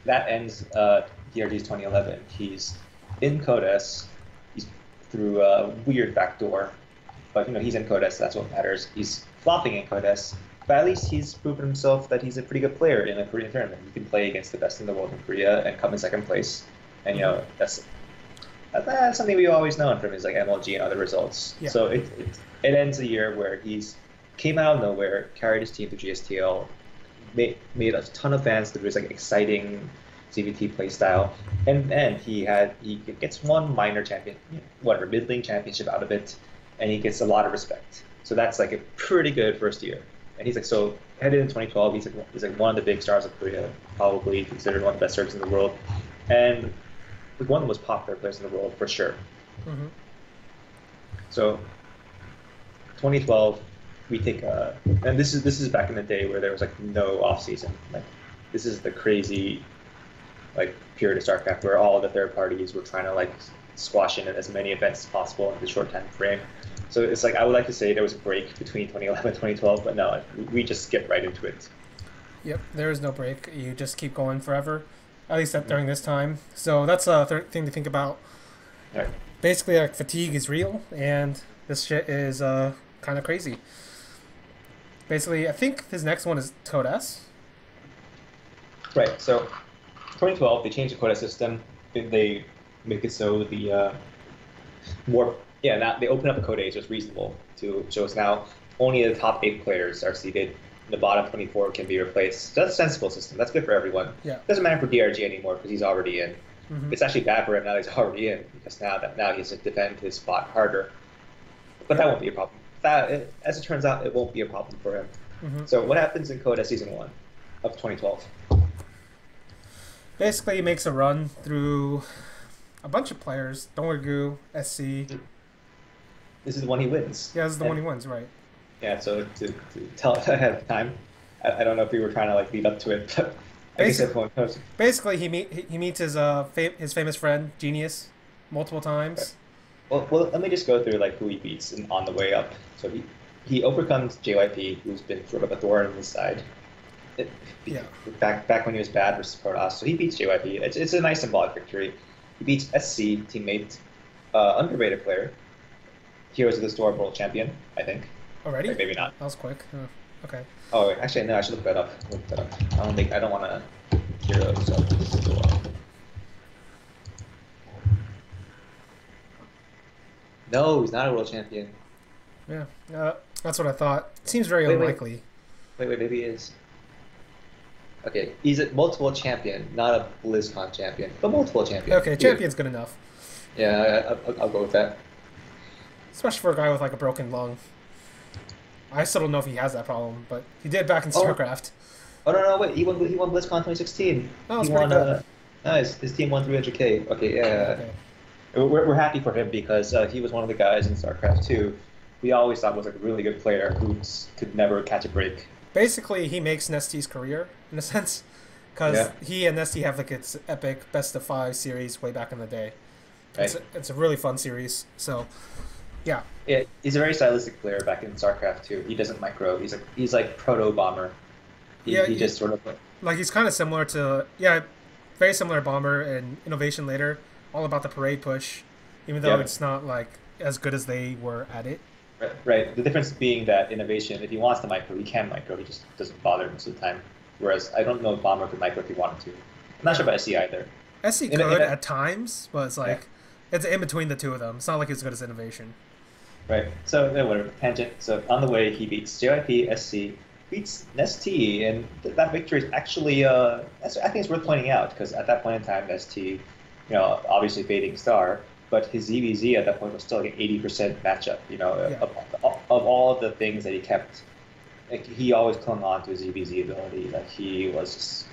that ends DRG's 2011. He's in Codes. He's through a weird backdoor, but he's in Codes. That's what matters. He's flopping in Codes, but at least he's proven himself that he's a pretty good player in a Korean tournament. He can play against the best in the world in Korea and come in second place. And that's something we've always known from his like MLG and other results. Yeah. So it ends a year where he's came out of nowhere, carried his team to GSTL, made a ton of fans through his like exciting CVT playstyle, and he gets one minor champion, whatever middling championship out of it, and he gets a lot of respect. So that's like a pretty good first year. And he's like, so headed in 2012, he's like one of the big stars of Korea, probably considered one of the best surgeons in the world, and like one of the most popular players in the world for sure. Mm-hmm. So 2012, we take and this is back in the day where there was like no off season. Like this is the crazy like period of StarCraft where all the third parties were trying to like squash in as many events as possible in the short time frame. So it's like I would like to say there was a break between 2011 and 2012, but no, we just get right into it. Yep, there is no break. You just keep going forever, at least during this time. So that's a thing to think about. All right. Basically, like, fatigue is real, and this shit is kind of crazy. Basically, I think his next one is Code S. Right. So 2012, they changed the quota system. They make it so the more now they open up a code age that's reasonable to show us now only the top 8 players are seeded. The bottom 24 can be replaced. So that's a sensible system. That's good for everyone. Yeah. It doesn't matter for DRG anymore because he's already in. Mm-hmm. It's actually bad for him now that he's already in because now he has to defend his spot harder. But that won't be a problem. As it turns out, it won't be a problem for him. Mm-hmm. So what happens in Coda Season 1 of 2012? Basically, he makes a run through a bunch of players. Dongwoo, SC. This is the one he wins. Yeah, this is the one he wins, right? Yeah, so to tell ahead of time, I don't know if we were trying to like lead up to it, but I guess everyone knows. Basically, he meets his his famous friend Genius multiple times. Okay. Well, let me just go through like who he beats on the way up. So he overcomes JYP, who's been sort of a thorn in his side. Yeah. Back when he was bad versus Protoss, so he beats JYP. It's a nice symbolic victory. He beats SC teammate, underrated player, Heroes of the Storm world champion, I think. Already? Maybe not. That was quick. Okay. Oh, actually, no. I should look that up. I don't want to Heroes of the Storm. No, he's not a world champion. Yeah, that's what I thought. Seems very unlikely. Wait, maybe he is. Okay, he's a multiple champion, not a BlizzCon champion, but multiple champion. Okay, champion's good enough. Yeah, I'll go with that. Especially for a guy with like a broken lung. I still don't know if he has that problem, but he did back in StarCraft. Oh no, wait, he won BlizzCon 2016. Oh, that's pretty good. Nice, his team won 300K. Okay, yeah. Okay. We're happy for him because he was one of the guys in StarCraft 2 we always thought was like a really good player who could never catch a break. Basically, he makes Nesty's career, in a sense, because he and Nesty have like its epic best of 5 series way back in the day. Right. It's a really fun series, so yeah. Yeah, he's a very stylistic player back in StarCraft 2. He doesn't micro. He's like proto bomber. He just sort of like he's kind of similar to very similar to Bomber and Innovation later, all about the parade push, even though it's not like as good as they were at it. Right. The difference being that Innovation, if he wants to micro, he can micro. He just doesn't bother most of the time. Whereas I don't know if Bomber could micro if he wanted to. I'm not sure about SC either. SC could at times, but it's like it's in between the two of them. It's not like as good as Innovation. Right. So whatever. Tangent. So on the way, he beats JYP, SC, beats Nesty, and that victory is actually I think it's worth pointing out because at that point in time, Nesty, obviously fading star, but his ZVZ at that point was still like an 80% matchup. Of all the things that he kept, like he always clung on to his ZVZ ability. Like he was just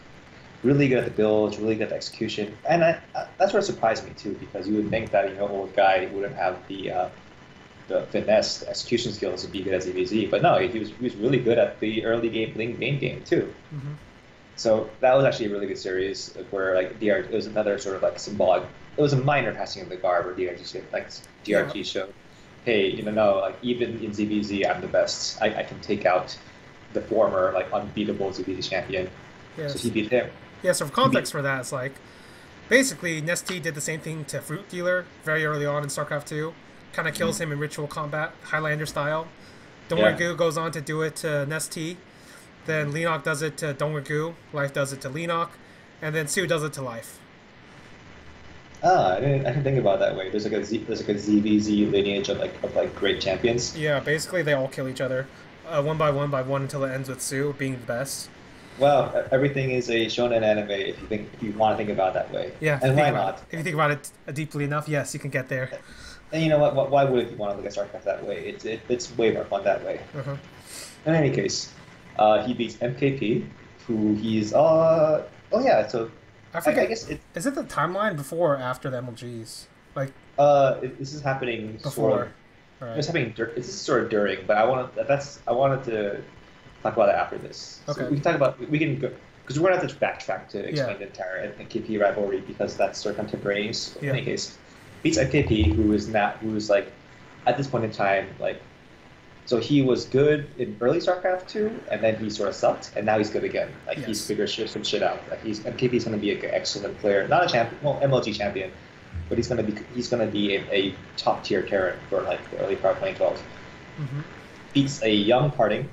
really good at the builds, really good at the execution, and that's what surprised me too because you would think that old guy wouldn't have the finesse, the execution skills to be good at ZVZ, but no, he was really good at the early game, main game too. Mm-hmm. So that was actually a really good series where like DRG, it was another sort of like symbolic. It was a minor passing of the guard where DRG showed, hey, like even in ZVZ, I'm the best. I can take out the former like unbeatable ZVZ champion. Yes. So he beat him. Yeah. So for context for that, it's like basically Nesty did the same thing to Fruit Dealer very early on in StarCraft 2. Kind of kills him in ritual combat, Highlander style. Dongwoo goes on to do it to Nesty. Then Leenock does it to Dongwoo. Life does it to Leenock. And then Sue does it to Life. I didn't think about it that way. There's like a ZVZ lineage of great champions. Yeah, basically they all kill each other, one by one until it ends with Sue being the best. Well, everything is a shonen anime if you want to think about it that way. Yeah, and why not? If you think about it deeply enough, yes, you can get there. And you know what? Why would you want to look at StarCraft that way? It's way more fun that way. Uh-huh. In any case, he beats MKP, who he's oh yeah. So I I forget. guess it Is it the timeline before or after the MLGs? Like this is happening sort of. before. All right. It's happening. This is sort of during, but I wanted to talk about it after this. So Okay. we can talk about we can go because we're gonna have to backtrack to explain Yeah. the entire MKP rivalry because that's sort of contemporaneous. In Yeah. any case, beats MKP, who's like at this point in time like. So he was good in early StarCraft 2, and then he sort of sucked, and now he's good again. Like he's Yes. figured some shit out. Like MKP's going to be an excellent player, not a champion, well MLG champion, but he's going to be a top tier Terran for like the early part of 2012. Mm-hmm. Beats a young Parting,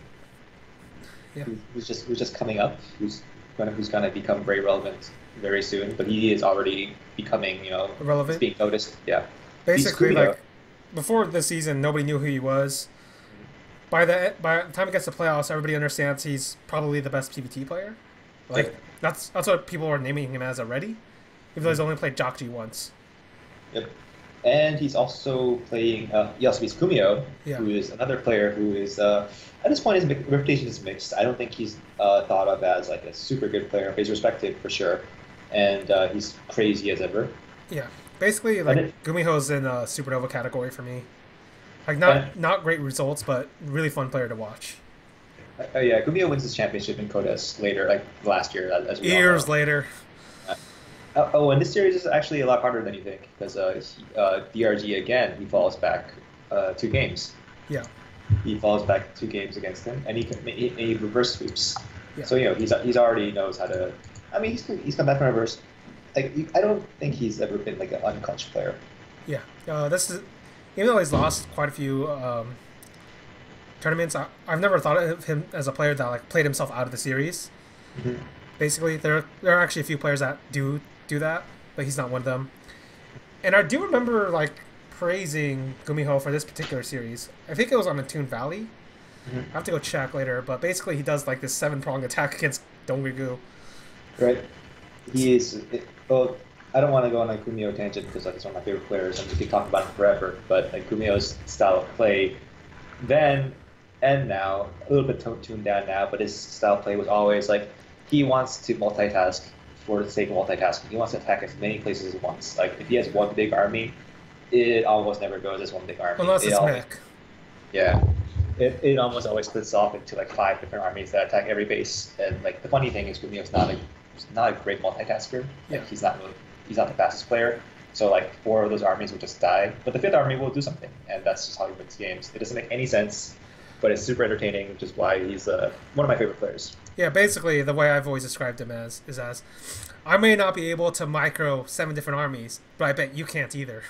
Yeah. who's just coming up, who's gonna become very relevant very soon. But he is already becoming he's Irrelevant. being noticed. Yeah. Basically, Beats Kumio. like before the season, nobody knew who he was. By the time it gets to playoffs, everybody understands he's probably the best PvT player. Like Yep. that's what people are naming him as already, even though he's only played Jockey once. Yep. And he's also playing. He also beats Kumio, Yeah. who is another player who is at this point his reputation is mixed. I don't think he's thought of as like a super good player, but he's respected for sure, and he's crazy as ever. Yeah. Basically, And like Gumiho's in a supernova category for me. Like not great results, but really fun player to watch. Yeah, Kumio wins his championship in Kodas later, like last year, as we all Years know. later. And this series is actually a lot harder than you think because DRG again he falls back 2 games. Yeah. He falls back 2 games against him, and he reverse sweeps. Yeah. So he's already knows how to. I mean, he's come back from reverse. Like I don't think he's ever been like an unclutched player. Yeah. This is even though he's lost quite a few tournaments. I've never thought of him as a player that like played himself out of the series. Mm-hmm. Basically, there are actually a few players that do that, but he's not one of them. And I do remember like praising Gumiho for this particular series. I think it was on the Toon Valley. Mm-hmm. I have to go check later, but basically he does like this 7-pronged attack against Dongrigu. Right. He is. Well, I don't want to go on a Kumio tangent because like, he's one of my favorite players, and we could talk about him forever. But like Kumio's style of play, then and now, a little bit tuned down now, but his style of play was always like he wants to multitask for the sake of multitasking. He wants to attack as many places at once. Like if he has one big army, it almost never goes as one big army. Unless it's always, mech. Yeah. It almost always splits off into like 5 different armies that attack every base. And like the funny thing is Kumio's not a great multitasker. Like Yeah. he's not the fastest player. So like 4 of those armies will just die. But the 5th army will do something, and that's just how he wins games. It doesn't make any sense, but it's super entertaining, which is why he's one of my favorite players. Yeah, basically the way I've always described him is as I may not be able to micro 7 different armies, but I bet you can't either.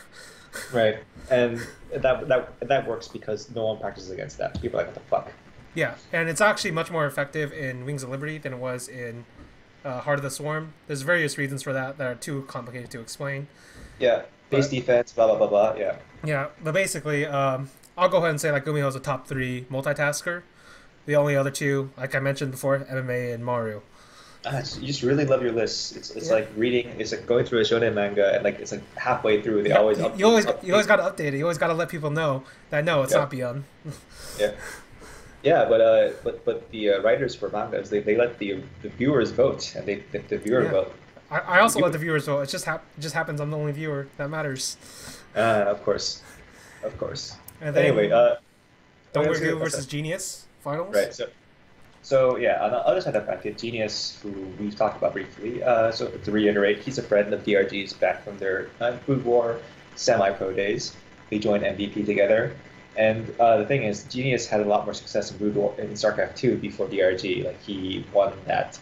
Right. And that works because no one practices against that. People are like, what the fuck? Yeah, and it's actually much more effective in Wings of Liberty than it was in Heart of the Swarm. There's various reasons for that are too complicated to explain. Yeah. Base defense, blah blah blah blah. Yeah. Yeah, but basically, I'll go ahead and say like Gumiho's a top 3 multitasker. The only other 2, like I mentioned before, MMA and Mario. You just really love your lists. It's Yeah. like reading. It's like going through a shonen manga, and like it's like halfway through, they Yeah, always you always got to update it. You always got to let people know that no, it's Yeah. not beyond. Yeah. Yeah, but the writers for mangas they let the viewers vote, and the viewer Yeah. vote. I also let the viewers vote. It just happens I'm the only viewer that matters. Of course. And then Anyway, Dongrigu versus Genius finals. right. So yeah, on the other side of the bracket, Genius, who we've talked about briefly. So to reiterate, he's a friend of DRG's back from their Food War semi-pro days. They joined MVP together. And the thing is, Genius had a lot more success in StarCraft 2 before DRG. Like he won that.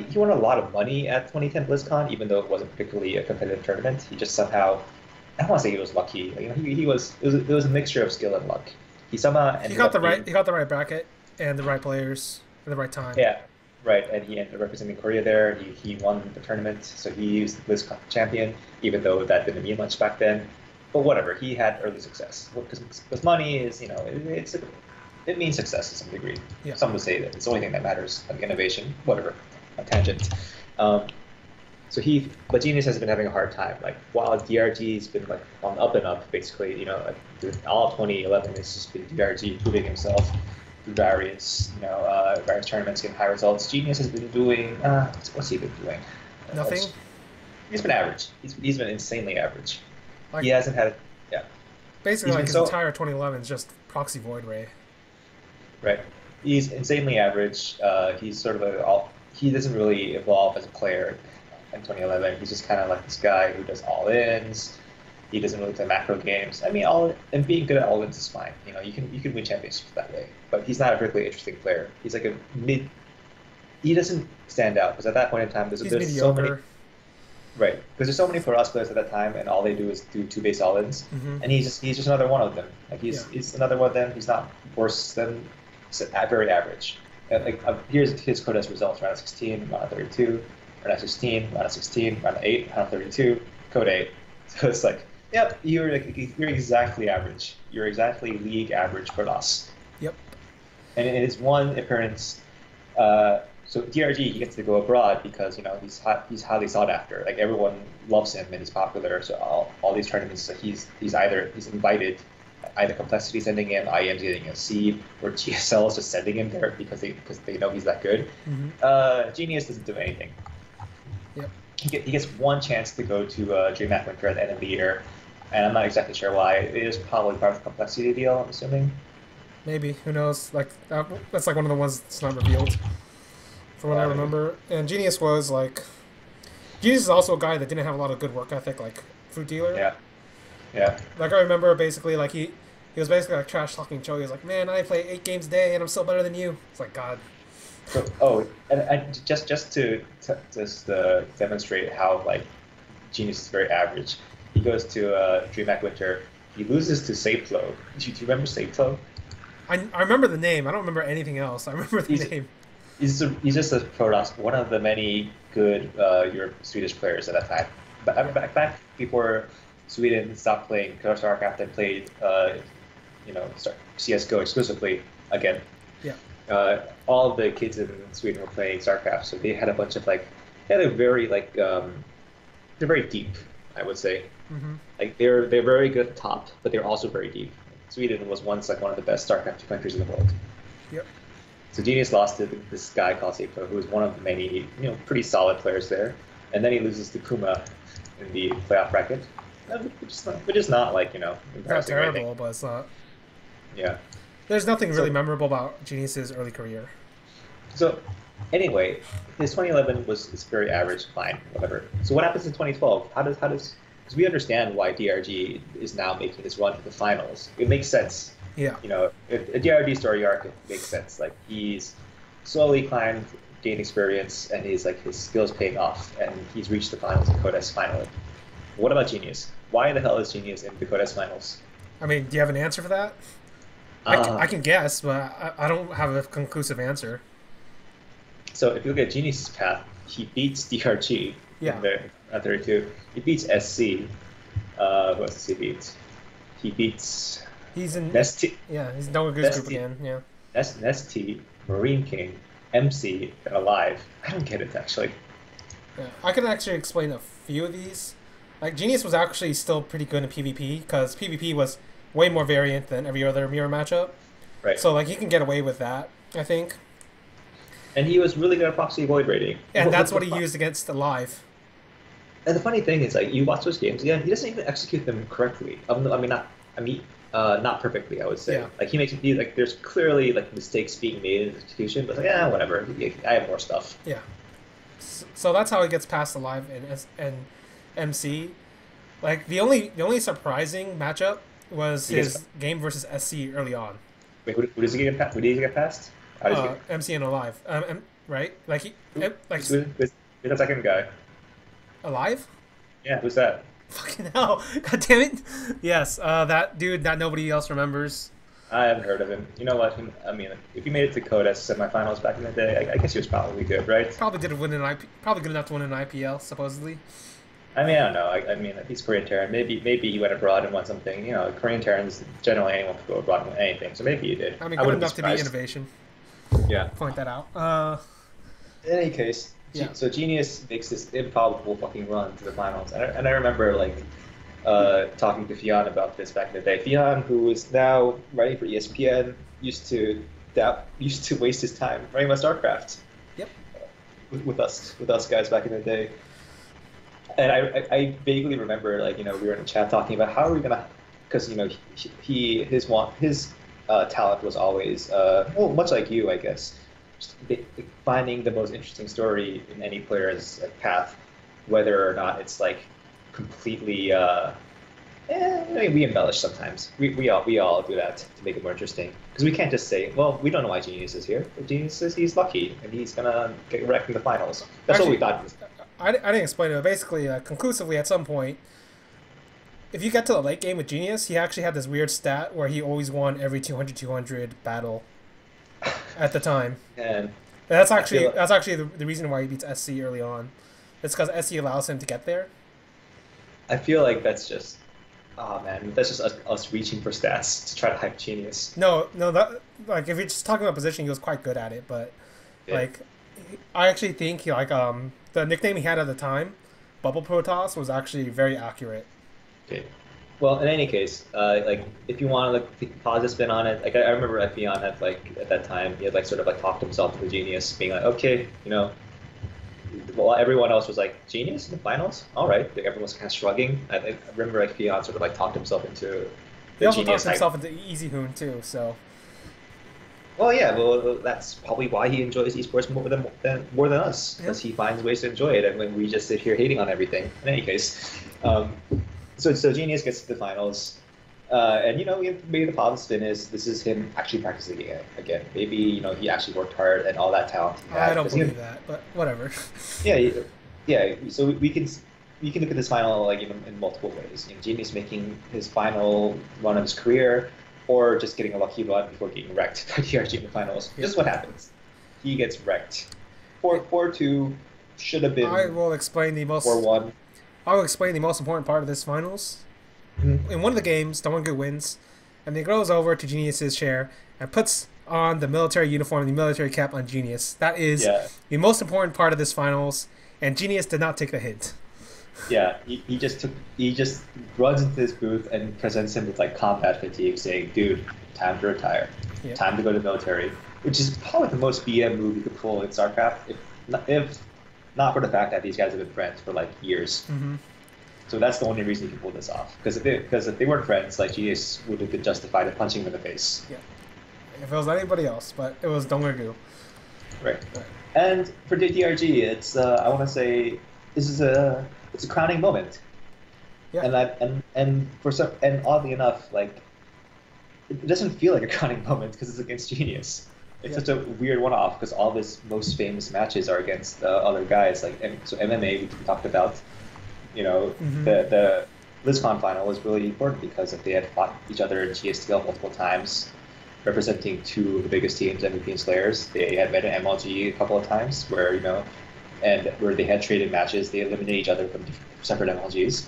He won a lot of money at 2010 BlizzCon, even though it wasn't particularly a competitive tournament. He just somehow, I don't want to say he was lucky. Like, it was a mixture of skill and luck. He somehow He got the right bracket and the right players at the right time. Yeah, right. And he ended up representing Korea there. He won the tournament, so he was the BlizzCon champion, even though that didn't mean much back then. But whatever, he had early success because money is, it means success to some degree. Yeah. Some would say that it's the only thing that matters, like innovation, whatever, a tangent. But Genius has been having a hard time. Like while DRG's been like on the up and up, basically, like, all of 2011 has just been DRG proving himself through various tournaments, getting high results. Genius has been doing, what's he been doing? Nothing. He's been average. He's been insanely average. Like, he hasn't had, yeah. Basically, like his entire 2011 is just proxy void ray. Right. He's insanely average. He's sort of he doesn't really evolve as a player in 2011. He's just kind of like this guy who does all-ins. He doesn't really play macro games. I mean, being good at all-ins is fine. You can win championships that way. But he's not a particularly interesting player. He's like a mid. He doesn't stand out because at that point in time, there's mediocre. So many. Right, because there's so many pro players at that time, and all they do is do 2-base all-ins, and he's just another one of them. Like he's another one of them. He's not worse than very average. Here's his Codes results: round of 16, round of 32, round of 16, round of 16, round of 8, round of 32, code 8. So it's like, yep, you're exactly average. You're exactly league average for us. Yep. And in his one appearance, so DRG, he gets to go abroad because he's highly sought after. Like everyone loves him and he's popular. So all these tournaments, so he's invited. Either Complexity sending him, IEM's getting a seed, or GSL is just sending him there because they know he's that good. Genius doesn't do anything. Yep. He gets one chance to go to DreamHack Winter at the end of the year, and I'm not exactly sure why. It is probably part of the Complexity deal, I'm assuming. Maybe, who knows? Like that's like one of the ones that's not revealed, from what I remember. And Genius is also a guy that didn't have a lot of good work ethic, like Fruit Dealer. Yeah. Yeah. Like I remember, basically, like he was basically like trash talking Cho. He was like, "Man, I play 8 games a day, and I'm still better than you." It's like, God. So, and just to demonstrate how like Genius is very average, he goes to DreamHack Winter. He loses to Sapeflow. Do you remember Sapeflow? I remember the name. I don't remember anything else. I remember the name. He's just a Protoss, one of the many good Swedish players at that time. Back before Sweden stopped playing StarCraft and played, CS:GO exclusively again. Yeah. All of the kids in Sweden were playing StarCraft, so they had a bunch of they had a very they're very deep, I would say. Like they're very good at the top, but they're also very deep. Sweden was once like one of the best StarCraft 2 countries in the world. Yep. So Genius lost to this guy called Sapeflow, who was one of the many pretty solid players there, and then he loses to Kuma in the playoff bracket. Which is not like embarrassing. Not terrible, but it's not. Yeah. There's nothing really memorable about Genius's early career. So, anyway, his 2011 is very average, fine, whatever. So what happens in 2012? How does because we understand why DRG is now making this run to the finals. It makes sense. Yeah. If a DRG story arc, it makes sense. Like he's slowly climbed, gained experience, and his skills paying off, and he's reached the finals of Codes finally. What about Genius? Why the hell is Genius in the Codes finals? I mean, do you have an answer for that? I can guess, but I don't have a conclusive answer. So if you look at Genius's path, he beats DRG in the 32. He beats SC. Who else does he beat? He beats... He's in... Nest. Yeah, he's in Double Goose Group again, yeah. Nest, Marine King, MC, and Alive. I don't get it, actually. Yeah, I can actually explain a few of these. Like, Genius was actually still pretty good in PvP, because PvP was way more variant than every other mirror matchup. Right. So, like, he can get away with that, I think. And he was really good at proxy void rating. And that's what he used against Alive. And the funny thing is, like, you watch those games, yeah, he doesn't even execute them correctly. Not perfectly, I would say. Yeah. Like, there's clearly, like, mistakes being made in execution, but, like, whatever. I have more stuff. Yeah. So that's how he gets past Alive and MC. Like, the only surprising matchup was his game versus SC early on. Wait, who does he get past? Who did he get past? MC and Alive. Right? Like who's the second guy? Alive? Yeah, who's that? Fucking hell! God damn it! Yes, that dude that nobody else remembers. I haven't heard of him. You know what? I mean, if he made it to Codes semifinals back in the day, I guess he was probably good, right? Probably probably good enough to win an IPL, supposedly. I mean, I don't know. I mean, he's Korean Terran. Maybe he went abroad and won something. Korean Terrans, generally anyone could go abroad and win anything. So maybe he did. I mean, good enough to be innovation. Yeah. Point that out. In any case, Yeah. So Genius makes this improbable fucking run to the finals, and I remember like talking to Fion about this back in the day. Fion, who is now writing for ESPN, used to waste his time writing about StarCraft Yep. with us guys back in the day. And I vaguely remember like we were in a chat talking about how are we gonna, because his talent was always well, much like you, I guess, just finding the most interesting story in any player's path, whether or not it's like completely I mean, we embellish sometimes. We all do that to make it more interesting, because we can't just say, well, we don't know why Genius is here. But Genius says he's lucky and he's gonna get wrecked in the finals. That's Actually, what we thought. I didn't explain it, but basically, conclusively, at some point, if you get to the late game with Genius, he actually had this weird stat where he always won every 200-200 battle at the time. And That's actually the reason why he beats SC early on. It's because SC allows him to get there. I feel like that's just, oh man, that's just us reaching for stats to try to hype Genius. No, that like if you're just talking about position, he was quite good at it. But Yeah. like, I actually think the nickname he had at the time, Bubble Protoss, was actually very accurate. Okay. Well, in any case, like if you want to like pause a spin on it, like I remember Fion had like at that time he had like sort of like talked himself into Genius, being like, okay, well, everyone else was like, Genius in the finals? All right. Like, everyone was kind of shrugging. I remember like Fion sort of like talked himself into He the also Genius talked himself into Easy Hoon too. So Well, yeah, well, that's probably why he enjoys esports more than us, because he finds ways to enjoy it, and when we just sit here hating on everything. In any case, so Genius gets to the finals, and maybe the positive spin is this is him actually practicing it again. Maybe he actually worked hard and all that talent he had. I don't believe that, but whatever. Yeah. So we can look at this final like in multiple ways. Genius making his final run of his career, or just getting a lucky run before getting wrecked by DRG in the finals. Yeah. This is what happens. He gets wrecked. 4-2 should have been I will explain the most. 4-1. I will explain the most important part of this finals. Mm-hmm. In one of the games, Good wins, and then goes over to Genius's chair and puts on the military uniform, the military cap on Genius. That is the most important part of this finals, and Genius did not take the hint. Yeah, he just runs into his booth and presents him with like combat fatigue, saying, "Dude, time to retire, time to go to the military," which is probably the most BM move you could pull in StarCraft, if not for the fact that these guys have been friends for like years. Mm-hmm. So that's the only reason you can pull this off. Because if they weren't friends, like Genius would have been justified in punching him in the face. Yeah, if it was anybody else, but it was Dongegu. Right. And for the DRG, it's I want to say this is it's a crowning moment. Yeah. And oddly enough, like it doesn't feel like a crowning moment because it's against Genius. It's such a weird one-off because all of his most famous matches are against other guys. Like so MMA we talked about. The BlizzCon final was really important because if they had fought each other in GSTL multiple times, representing two of the biggest teams, MVP and Slayers. They had met at MLG a couple of times where where they had traded matches, they eliminated each other from separate MLGs.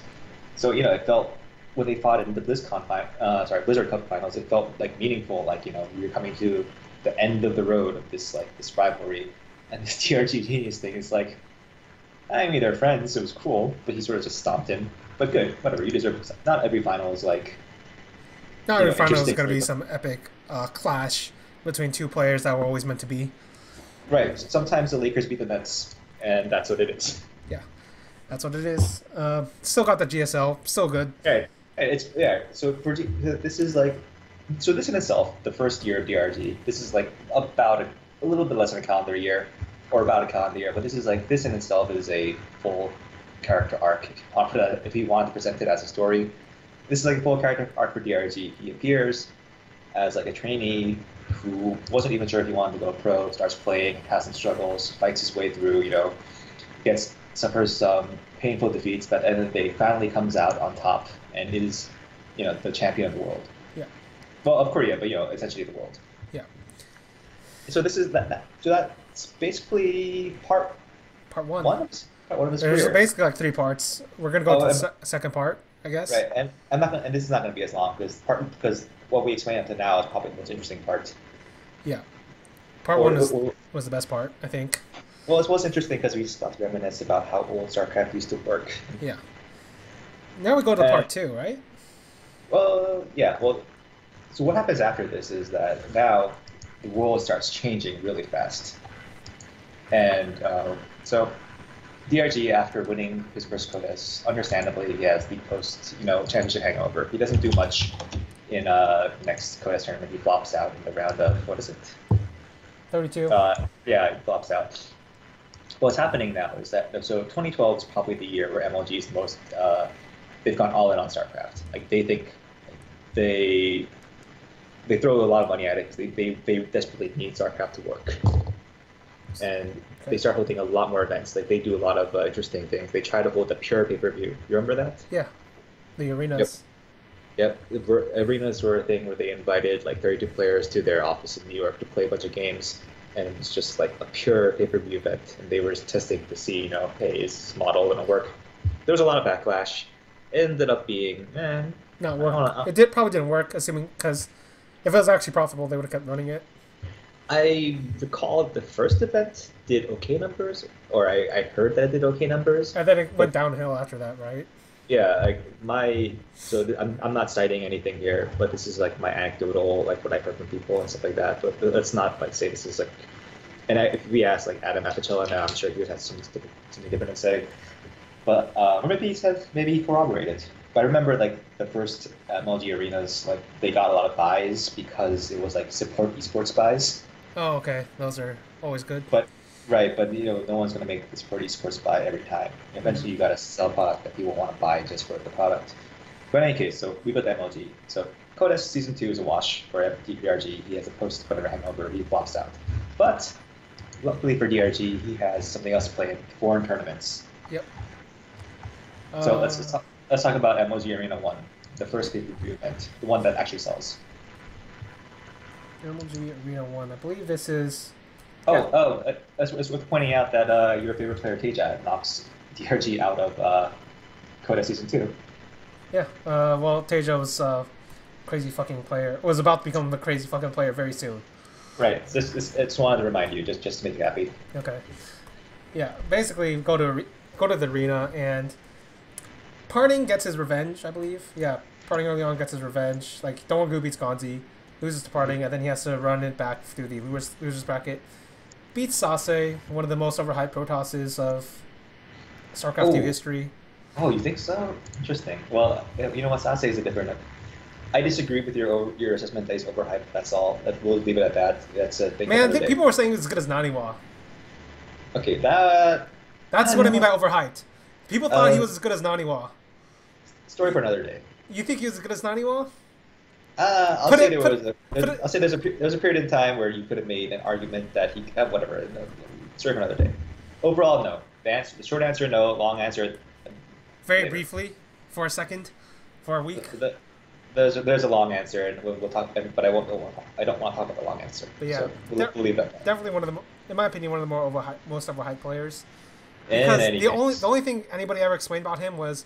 So it felt when they fought in the Blizzard Cup finals, it felt like meaningful. Like we were coming to the end of the road of this rivalry, and this TRG Genius thing is like, I mean, they're friends, so it was cool, but he sort of just stomped him. But good, whatever. You deserve it. Not every final is like. Not every final is going to be some epic clash between two players that were always meant to be. Right. Sometimes the Lakers beat the Nets, and that's what it is. Yeah, that's what it is. Still got the GSL, still good. Right. So this is like, so this in itself, the first year of DRG, this is like about a little bit less than a calendar year, or about a calendar year. But this in itself is a full character arc. If you wanted to present it as a story, this is like a full character arc for DRG. He appears as like a trainee who wasn't even sure if he wanted to go pro, starts playing, has some struggles, fights his way through, suffers some painful defeats, but at the end of the day, finally comes out on top and is, the champion of the world. Yeah. Well, of Korea, but essentially the world. Yeah. So this is that. So that's basically part one. Part one of his There's career. basically like three parts. We're gonna go to the second part, I guess. Right, and this is not gonna be as long because what we explained up to now is probably the most interesting part. Yeah. Part one was the best part, I think. Well, it's most interesting because we just got to reminisce about how old StarCraft used to work. Yeah. Now we go to And part two, right? well, yeah. Well, so what happens after this is that now the world starts changing really fast, and so DRG, after winning his first CODIS, understandably, he has the championship hangover. He doesn't do much in next CODIS tournament. He flops out in the round of, what is it? 32. Yeah, he flops out. What's happening now is that, so 2012 is probably the year where MLG is the most, they've gone all in on StarCraft. Like, they think they they throw a lot of money at it because they desperately need StarCraft to work. And they start holding a lot more events. Like they do a lot of interesting things. They try to hold a pure pay-per-view. You remember that? Yeah. The arenas. Yep. Arenas were a thing where they invited like 32 players to their office in New York to play a bunch of games. And it was just like a pure pay-per-view event. And they were testing to see, hey, is this model going to work? There was a lot of backlash. It ended up being, Not work. It probably didn't work, assuming, because if it was actually profitable, they would have kept running it. I recall the first event did okay numbers, or I heard that it did okay numbers. And then it went downhill after that, right? Yeah, I'm not citing anything here, but this is like my anecdotal, like what I heard from people and stuff like that. But let's not like say this is like, if we ask like Adam Apicella now, I'm sure he would have something different to say. But or maybe he corroborated. But I remember like the first MLG arenas, like they got a lot of buys because it was like support esports buys. Oh, okay. Those are always good. But no one's gonna make this support esports buy every time. Eventually, you gotta sell product that people want to buy just for the product. But in any case, so we got MLG. So CODIS Season 2 is a wash for DRG. He has a post-CODIS hangover. He flops out. But luckily for DRG, he has something else to play in foreign tournaments. Yep. So let's talk about MLG Arena 1, the first pay-per-view event, the one that actually sells. MLG Arena 1. I believe this is... It's worth pointing out that your favorite player, Teja, knocks DRG out of CODIS Season 2. Yeah, well, Teja was a crazy fucking player. Was about to become a crazy fucking player very soon. Right. I just wanted to remind you, just to make you happy. Okay. Yeah, basically, go to the arena, and Parting gets his revenge, I believe. Yeah, Parting early on gets his revenge. Like, Dongu beats Gonzi, loses to Parting, and then he has to run it back through the losers bracket. Beats Sase, one of the most overhyped Protosses of StarCraft 2 history. Oh, you think so? Interesting. Well, you know what? Sase is a different... I disagree with your assessment that he's overhyped. That's all. We'll leave it at that. That's a thing. Man, people were saying he's as good as Naniwa. Okay, that's what I mean by overhyped. People thought he was as good as Naniwa. Story for another day. You think he was as good as Naniwa? I'll say there's a period in time where you could have made an argument that he whatever. Story for another day. Overall, no. The short answer, no. Long answer. Very briefly, for a second, for a week. There's a long answer, and we'll talk. But I don't want to talk about the long answer. But yeah, so we'll leave that. Definitely one of the, in my opinion, one of the most overhyped players. Because the only thing anybody ever explained about him was,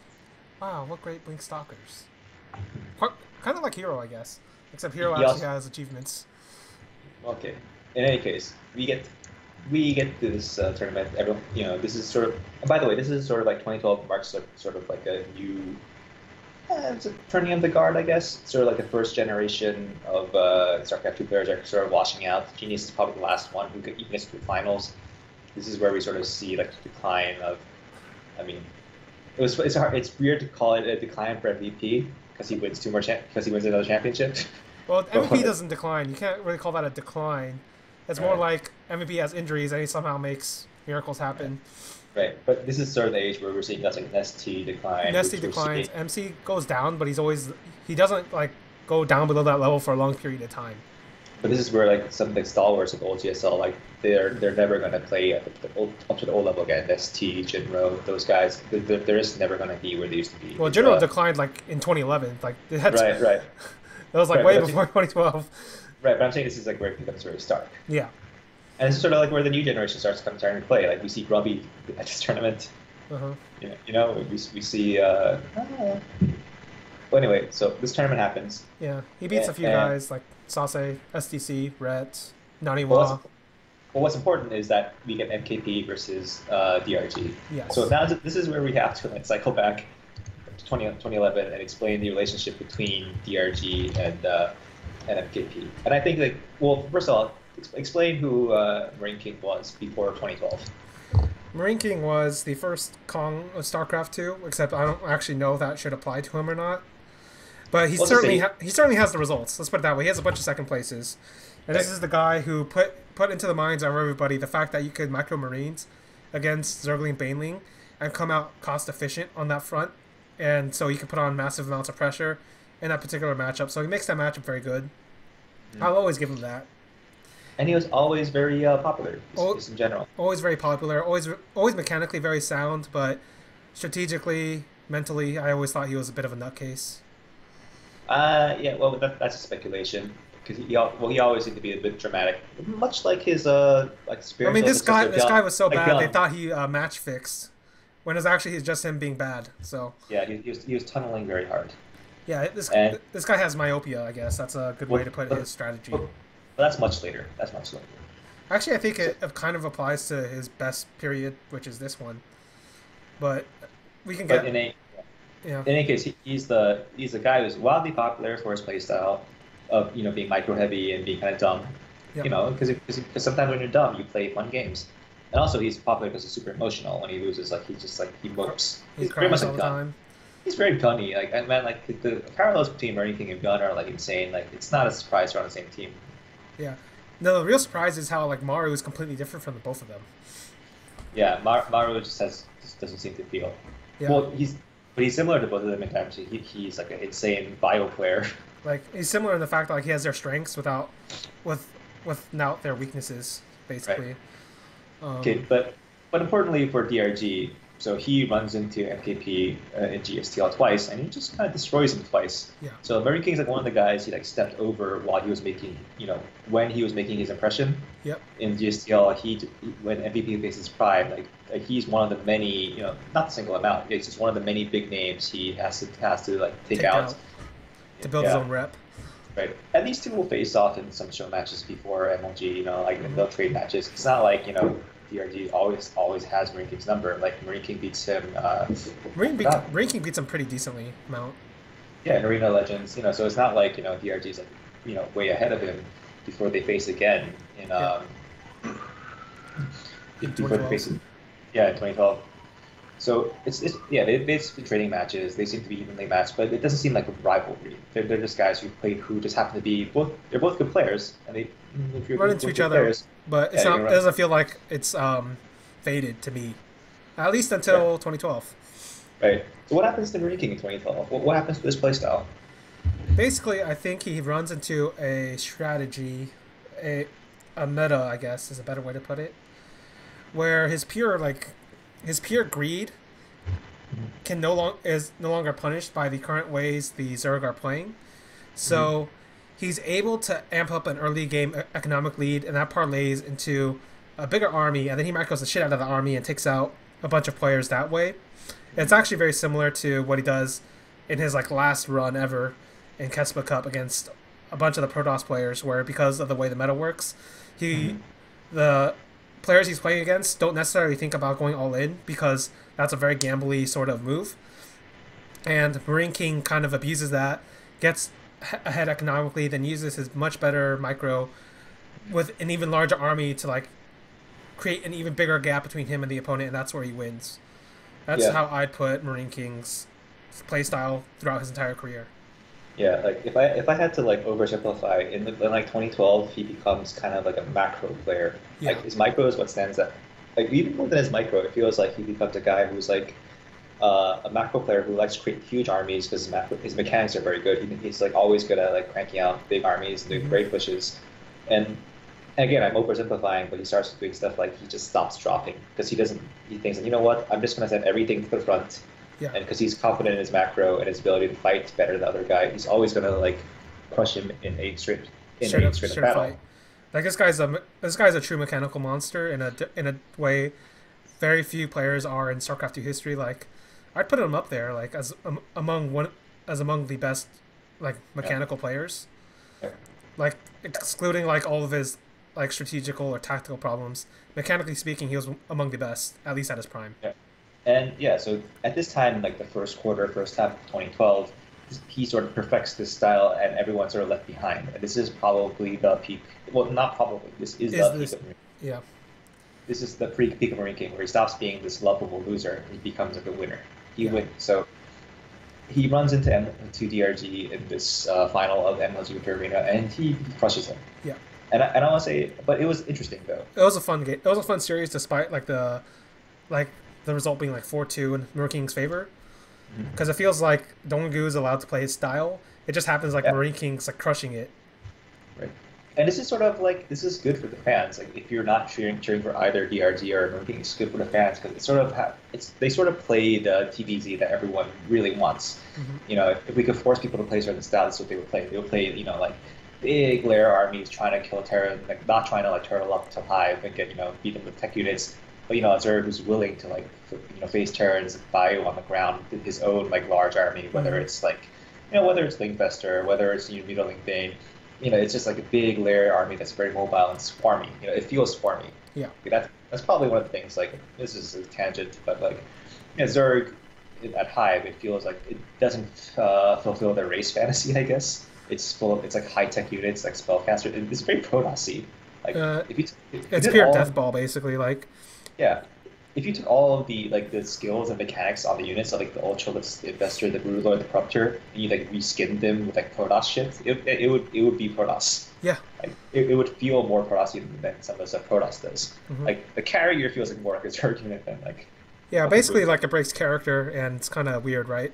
wow, what great Blink Stalkers. Kind of like Hero, I guess, except Hero actually has achievements. Okay. In any case, we get to this tournament. Everyone, this is sort of. And by the way, this is sort of like 2012 marks sort of like a new. It's a turning of the guard, I guess. Sort of like the first generation of StarCraft 2 players are sort of washing out. Genius is probably the last one who could even get to the finals. This is where we sort of see like the decline of. I mean, it's hard. It's weird to call it a decline for MVP because he wins because he wins another championship. Well, MVP doesn't decline. You can't really call that a decline. It's more like MVP has injuries and he somehow makes miracles happen. Right, but this is sort of the age where we're seeing that's like Nesty decline. Nesty declines. MC goes down, but he doesn't like go down below that level for a long period of time. But this is where like some of the stalwarts of old GSL, like they're never gonna play up to the old level again. Nesty, Jinro, those guys, they're just never gonna be where they used to be. Well, Jinro declined like in 2011. Like right. That was like way before 2012. Right, but I'm saying this is like where it becomes very stark. Yeah. And this is sort of like where the new generation starting to play. Like we see Grubby at this tournament. Uh-huh. We see. Well, anyway, so this tournament happens. Yeah, he beats a few guys like Sase, SDC, Rhett, Naniwa. But what's important is that we get MKP versus DRG. So Yes. now this is where we have to like cycle back to 2011 and explain the relationship between DRG and MKP. And I think like, well, first of all, explain who Marine King was before 2012. Marine King was the first Kong of StarCraft 2, except I don't actually know if that should apply to him or not. But he certainly has the results. Let's put it that way. He has a bunch of second places, and this is the guy who put into the minds of everybody the fact that you could micro Marines against Zergling Baneling and come out cost efficient on that front, and so he could put on massive amounts of pressure in that particular matchup. So he makes that matchup very good. I'll always give him that. And he was always very popular, Oh, just in general. always very popular. Always mechanically very sound, but strategically, mentally, I always thought he was a bit of a nutcase. Yeah, well, that's a speculation because he always seemed to be a bit dramatic, much like his like I mean, spiritual successor, this guy was so like bad they Gun. thought he match fixed, when it's actually just him being bad. So Yeah, he was tunneling very hard, yeah, and this guy has myopia. I guess that's a good way to put his strategy. but that's much later. That's much later. Actually, I think it kind of applies to his best period, which is this one. But we can But get yeah, in any case, he's the guy who's wildly popular for his playstyle of being micro heavy and being kind of dumb. yeah. Because sometimes when you're dumb, you play fun games. And also, he's popular because he's super emotional. When he loses, like he mopes. He He's very cries much all like the Gun. time. He's very gunny. Like, and man, like the parallels between Marine King and Gun are like insane. Like, it's not a surprise they're on the same team. Yeah. No, the real surprise is how like Maru is completely different from the both of them. Yeah, Maru just doesn't seem to feel. Yeah. Well, he's similar to both of them in terms. He's like an insane bio player. Like he's similar in the fact that like he has their strengths with without their weaknesses, basically. Right. Okay, but importantly for DRG, so he runs into MKP in GSTL twice, and he just kind of destroys him twice. Yeah. So Murray King's like one of the guys he like stepped over while he was making, when he was making his impression. Yep. In GSTL, when MVP faces Prime, like he's one of the many, not a single amount. It's just one of the many big names he has to like take out to build his own rep. Right. And these two will face off in some show matches before MLG, like they'll trade matches. It's not like, DRG always has Marine King's number. Like Marine King beats him. Marine King beats him pretty decently, Mount. Yeah, in Arena Legends, so it's not like, DRG's like, way ahead of him before they face again in before they face, yeah, in 2012. So it's they've been trading matches. They seem to be evenly matched, but it doesn't seem like a rivalry. They're just guys who just happen to be both. They're both good players, and if you're run into each other, players, but it's not. It doesn't feel like it's faded to me, at least until 2012. Right. So what happens to Marine King in 2012? What happens to his playstyle? Basically, I think he runs into a strategy, a meta, I guess is a better way to put it, where his pure greed is no longer punished by the current ways the Zerg are playing. So he's able to amp up an early game economic lead, and that parlays into a bigger army, and then he macros the shit out of the army and takes out a bunch of players that way. It's actually very similar to what he does in his last run ever in Kespa Cup against a bunch of the Protoss players, where because of the way the meta works, the players he's playing against don't necessarily think about going all in because that's a very gambly sort of move. And Marine King kind of abuses that, gets ahead economically, then uses his much better micro with an even larger army to create an even bigger gap between him and the opponent, and that's where he wins. That's how I'd put Marine King's playstyle throughout his entire career. Yeah, like if I had to oversimplify, in 2012 he becomes kind of like a macro player. Yeah. Like his micro is what stands out. Like even more than his micro, it feels like he becomes a guy who's like a macro player who likes to create huge armies because his mechanics are very good. He's always good at cranking out big armies and doing great pushes. And again, I'm oversimplifying, but he starts doing stuff like he just stops dropping because he thinks, you know what, I'm just gonna send everything to the front. Yeah. And because he's confident in his macro and his ability to fight better than the other guy, he's always gonna crush him in a straight battle. Fight. This guy's a true mechanical monster in a way very few players are in StarCraft 2 history. I'd put him up there as among the best mechanical players. Yeah. Excluding all of his like strategical or tactical problems. Mechanically speaking, he was among the best, at least at his prime. Yeah. And yeah, so at this time, like the first half of 2012, he sort of perfects this style, and everyone's sort of left behind. And this is probably the peak. Well, not probably. This is Is the peak this? of Marine. Yeah. This is the peak of Marine King, where he stops being this lovable loser and he becomes like a winner. He Yeah. wins. So he runs into DRG in this final of MLG Winter Arena, and he crushes him. Yeah. And I want to say, but it was interesting though. It was a fun game. It was a fun series, despite like the result being like 4-2 in Marine King's favor. Because it feels like Donggu is allowed to play his style. It just happens like Yeah. Marine King's like crushing it. Right. And this is sort of like, this is good for the fans. Like if you're not cheering for either DRG or Marine King, it's good for the fans because it sort of they sort of play the TVZ that everyone really wants. You know, if we could force people to play certain styles, that's what they would play. They would play, you know, like big layer armies trying to kill Terran, like not trying to like turtle up to Hive and get, you know, beat them with tech units. But you know, a Zerg who's willing to like, you know, face Terrans, bio on the ground with his own like large army, whether it's like, you know, whether it's Lingfester, whether it's, you know, Needling Bane, you know, it's just like a big layer army that's very mobile and swarmy. You know, it feels swarmy. Yeah. That's probably one of the things. Like this is a tangent, but like, you know, Zerg at Hive, it feels like it doesn't fulfill their race fantasy. I guess it's like high tech units, like spellcaster. It's very Protoss-y. Like if it's you pure death ball basically. Like yeah, if you took all of the like the skills and mechanics on the units, so like the Ultralisk, the Investor, the Broodlord, the Corruptor, and you like reskinned them with like Protoss shit, it would be Protoss. yeah. Like it would feel more Protoss than some of the stuff Protoss does. Like the carrier feels like more like a Zerg unit than like. Yeah, basically like it breaks character and it's kind of weird, right?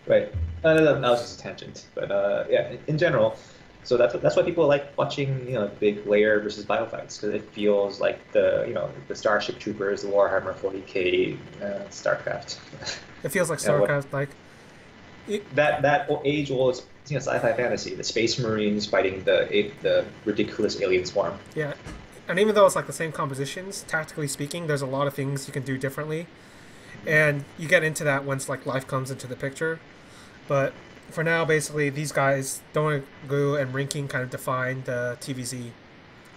Right. That was just a tangent, but yeah, in general. So that's why people like watching, you know, big layer versus bio fights, because it feels like the, you know, the Starship Troopers, the Warhammer 40K, StarCraft. It feels like You know, StarCraft, like that age-old, you know, sci-fi fantasy, the Space Marines fighting the ridiculous alien swarm. yeah. And even though it's like the same compositions, tactically speaking, there's a lot of things you can do differently, and you get into that once like life comes into the picture. But for now, basically, these guys, Donggu and Marine King, kind of define the TVZ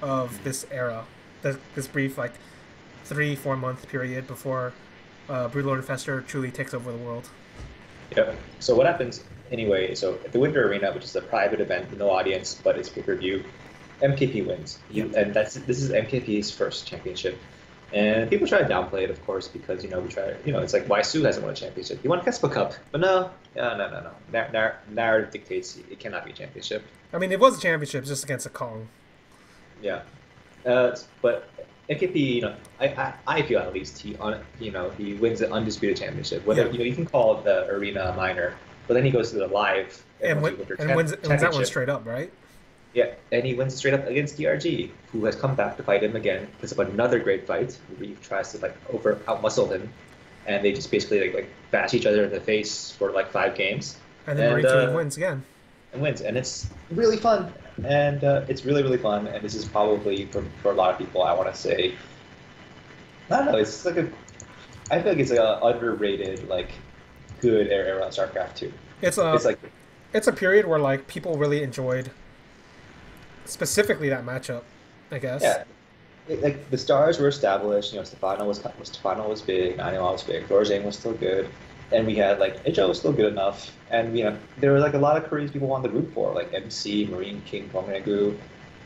of this era, this brief like 3-4 month period before Broodlord Infestor truly takes over the world. Yep. So what happens anyway? So at the Winter Arena, which is a private event, no audience, but it's pay-per-view, MKP wins. And this is MKP's first championship. And people try to downplay it, of course, because, you know, it's like, why Su hasn't won a championship? He won a Kespa Cup. But no. Narrative dictates it cannot be a championship. I mean, it was a championship just against a Kong. Yeah. But MKP, you know, I feel at least he wins an undisputed championship. Whether you know, you can call the arena minor, but then he goes to the live and wins that one straight up, right? Yeah, and he wins straight up against DRG, who has come back to fight him again because of another great fight where he tries to like outmuscle him, and they just basically like bash each other in the face for like 5 games. And then Marine King wins again. And wins, and it's really fun, and it's really fun, and this is probably for a lot of people, I want to say, I don't know, it's like I feel like it's like an underrated, like good era of StarCraft 2. It's a period where like people really enjoyed specifically that matchup, I guess. Yeah, like the stars were established. You know, Stefano was big, Naniwa was big, Dorjang was still good, and we had like Ijo was still good enough, and you know there were like a lot of Koreans people wanted to root for, like MC, Marine King, Gongnaegu.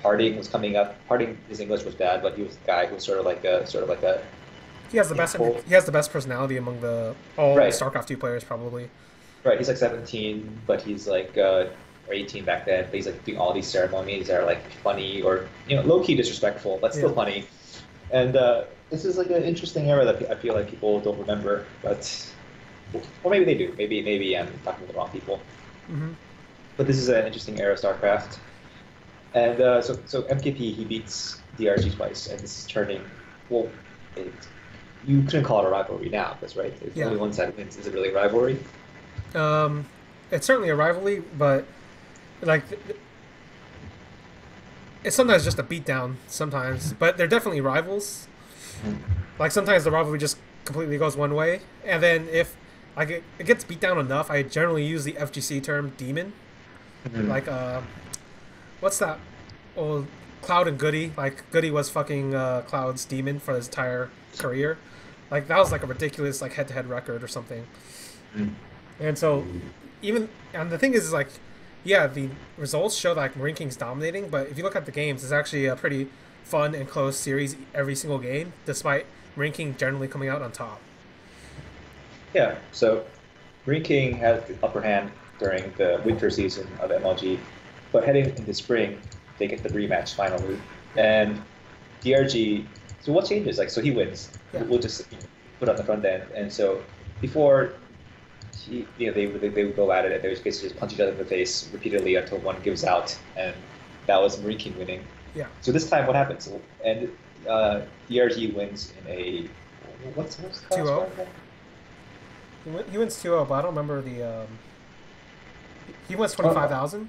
Harding was coming up. Harding, his English was bad, but he was the guy who was sort of like a. He has the best. He has the best personality among all StarCraft 2 players, probably. Right, he's like 17, but he's like or 18 back then. But he's like doing all these ceremonies that are like funny or, you know, low key disrespectful, but still funny. And this is like an interesting era that I feel like people don't remember, but or maybe they do. Maybe I'm talking to the wrong people. But this is an interesting era of StarCraft. And so MKP, he beats DRG twice, and this is turning. Well, you couldn't call it a rivalry now, because right, if only one side wins, is it really a rivalry? It's certainly a rivalry, but like it's sometimes just a beatdown. Sometimes, but they're definitely rivals. Like sometimes the rivalry just completely goes one way, and then if like it gets beat down enough, I generally use the FGC term demon. Like what's that old Cloud and Goody. Like Goody was fucking Cloud's demon for his entire career. Like that was like a ridiculous like head-to-head record or something. Mm. And so even and the thing is like yeah, the results show that like Marine King's dominating, but if you look at the games, it's actually a pretty fun and close series every single game, despite Marine King generally coming out on top. Yeah, so Marine King has the upper hand during the winter season of MLG, but heading into spring, they get the rematch finally, and DRG. So what changes? Like, so he wins. Yeah. We'll just put on the front end, and so before, they would go at it, and they would basically just punch each other in the face repeatedly until one gives out, and that was Marine King winning. Yeah. So this time, what happens? And DRG wins in a what's the class 2-0. again? He wins 2-0, but I don't remember the. He wins 25,000.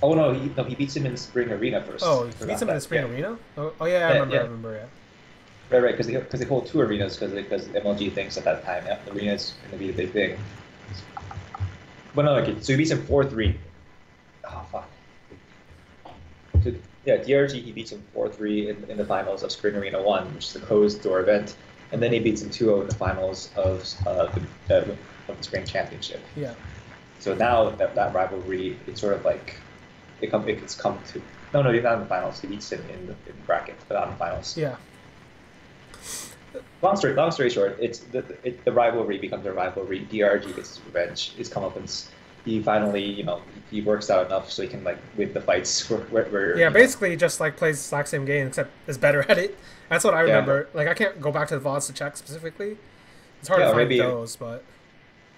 Oh no, he beats him in the spring arena first. Oh, he beats him in the spring arena. Oh yeah, I remember. Yeah. Right, because they hold two arenas because MLG thinks at that time the arena is going to be the big thing. But no, okay, so he beats him 4-3. Oh fuck. So, yeah, DRG he beats him 4-3 in the finals of Spring Arena 1, which is the closed door event, and then he beats him 2-0 in the finals of the Spring Championship. Yeah. So now that rivalry, it's sort of like it's come to no, not in the finals. He beats him in the bracket, but not in the finals. Yeah. Long story short, it's the rivalry becomes a rivalry. DRG gets his revenge. His comeuppance. He finally, he works out enough so he can like win the fights. Where basically just like plays the exact same game except is better at it. That's what I remember. Yeah. Like I can't go back to the VODs to check specifically. It's hard to find those, but.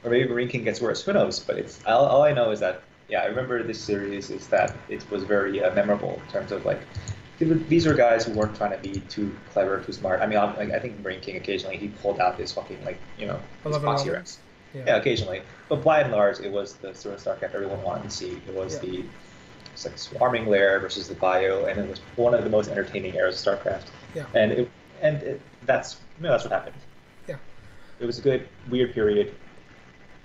Or maybe Marine King gets worse. Who knows? But it's all I know is that I remember this series is that it was very memorable in terms of like these were guys who weren't trying to be too clever, too smart. I mean, I think Marine King occasionally he pulled out this fucking his boxy reps. Yeah, occasionally. But by and large, it was the sort of StarCraft everyone wanted to see. It was it's like swarming lair versus the bio, and it was one of the most entertaining eras of StarCraft. Yeah. And that's what happened. Yeah. It was a good weird period.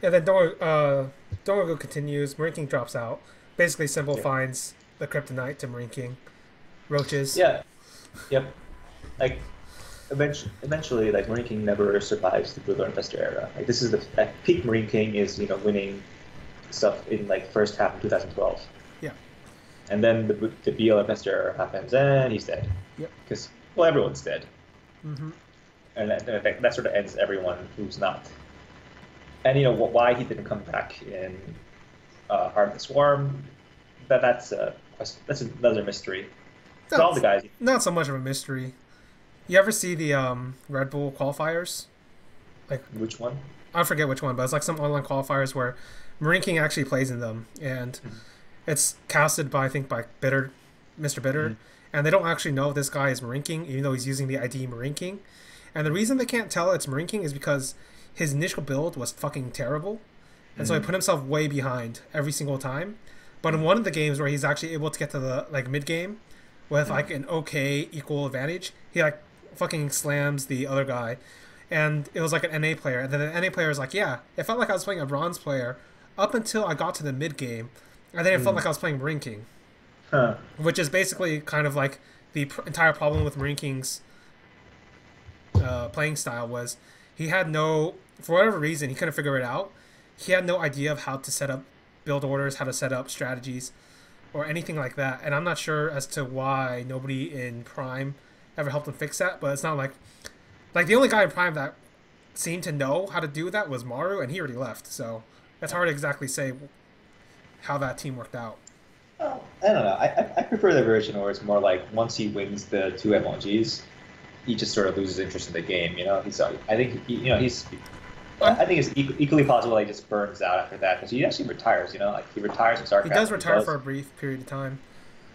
Yeah, then Dorogo continues. Marine King drops out. Basically, Simple finds the kryptonite to Marine King. Roaches. Yeah. Yep. Like, eventually, like, Marine King never survives the Broodlord Infestor era. Like, this is the peak Marine King is, winning stuff in, like, first half of 2012. Yeah. And then the BL Infestor era happens, and he's dead. Yep. Because, well, everyone's dead. Mm-hmm. And that sort of ends everyone who's not. And why he didn't come back in Heart of the Swarm, that's another mystery. All the guys. Not so much of a mystery. You ever see the Red Bull qualifiers? Like which one? I forget which one, but it's like some online qualifiers where Marine King actually plays in them, and it's casted by Mr. Bitter, and they don't actually know if this guy is Marine King, even though he's using the ID Marine King. And the reason they can't tell it's Marine King is because his initial build was fucking terrible, and so he put himself way behind every single time. But in one of the games where he's actually able to get to the mid game with like an okay equal advantage, he like fucking slams the other guy, and it was like an NA player. And then the NA player was like, "Yeah, it felt like I was playing a bronze player up until I got to the mid game, and then it felt like I was playing Marine King," which is basically kind of like the entire problem with Marine King's playing style was. He had for whatever reason, he couldn't figure it out. He had no idea of how to set up build orders, how to set up strategies, or anything like that. And I'm not sure as to why nobody in Prime ever helped him fix that. But it's not like the only guy in Prime that seemed to know how to do that was Maru, and he already left. So it's hard to exactly say how that team worked out. Oh, I don't know. I prefer the version where it's more like once he wins the two MLGs, he just sort of loses interest in the game. I think it's equally possible he just burns out after that because he actually retires. He retires from StarCraft. He does retire for a brief period of time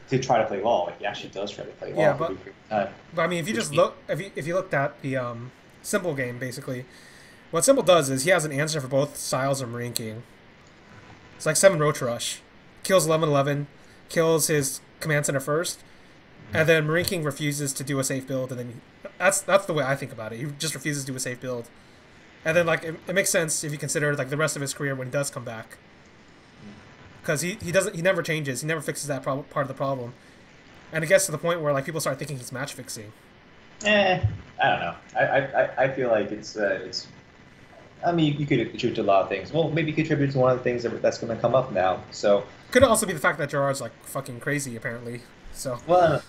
to try to play LoL. Like he actually does try to play LoL. Yeah, for a brief period of time. But I mean, if you looked at the Simple game, basically, what Simple does is he has an answer for both styles of Marine King. It's like 7 Roach Rush, kills 11-11, kills his command center first, and then Marine King refuses to do a safe build, and then that's the way I think about it. He just refuses to do a safe build, and then like it makes sense if you consider like the rest of his career when he does come back, because he never changes, he never fixes that part of the problem. And it gets to the point where like people start thinking he's match fixing. I don't know. I feel like it's. I mean, you could attribute to a lot of things. Well, maybe contribute to one of the things that's going to come up now. So, Could also be the fact that Gerard's like fucking crazy apparently. So no.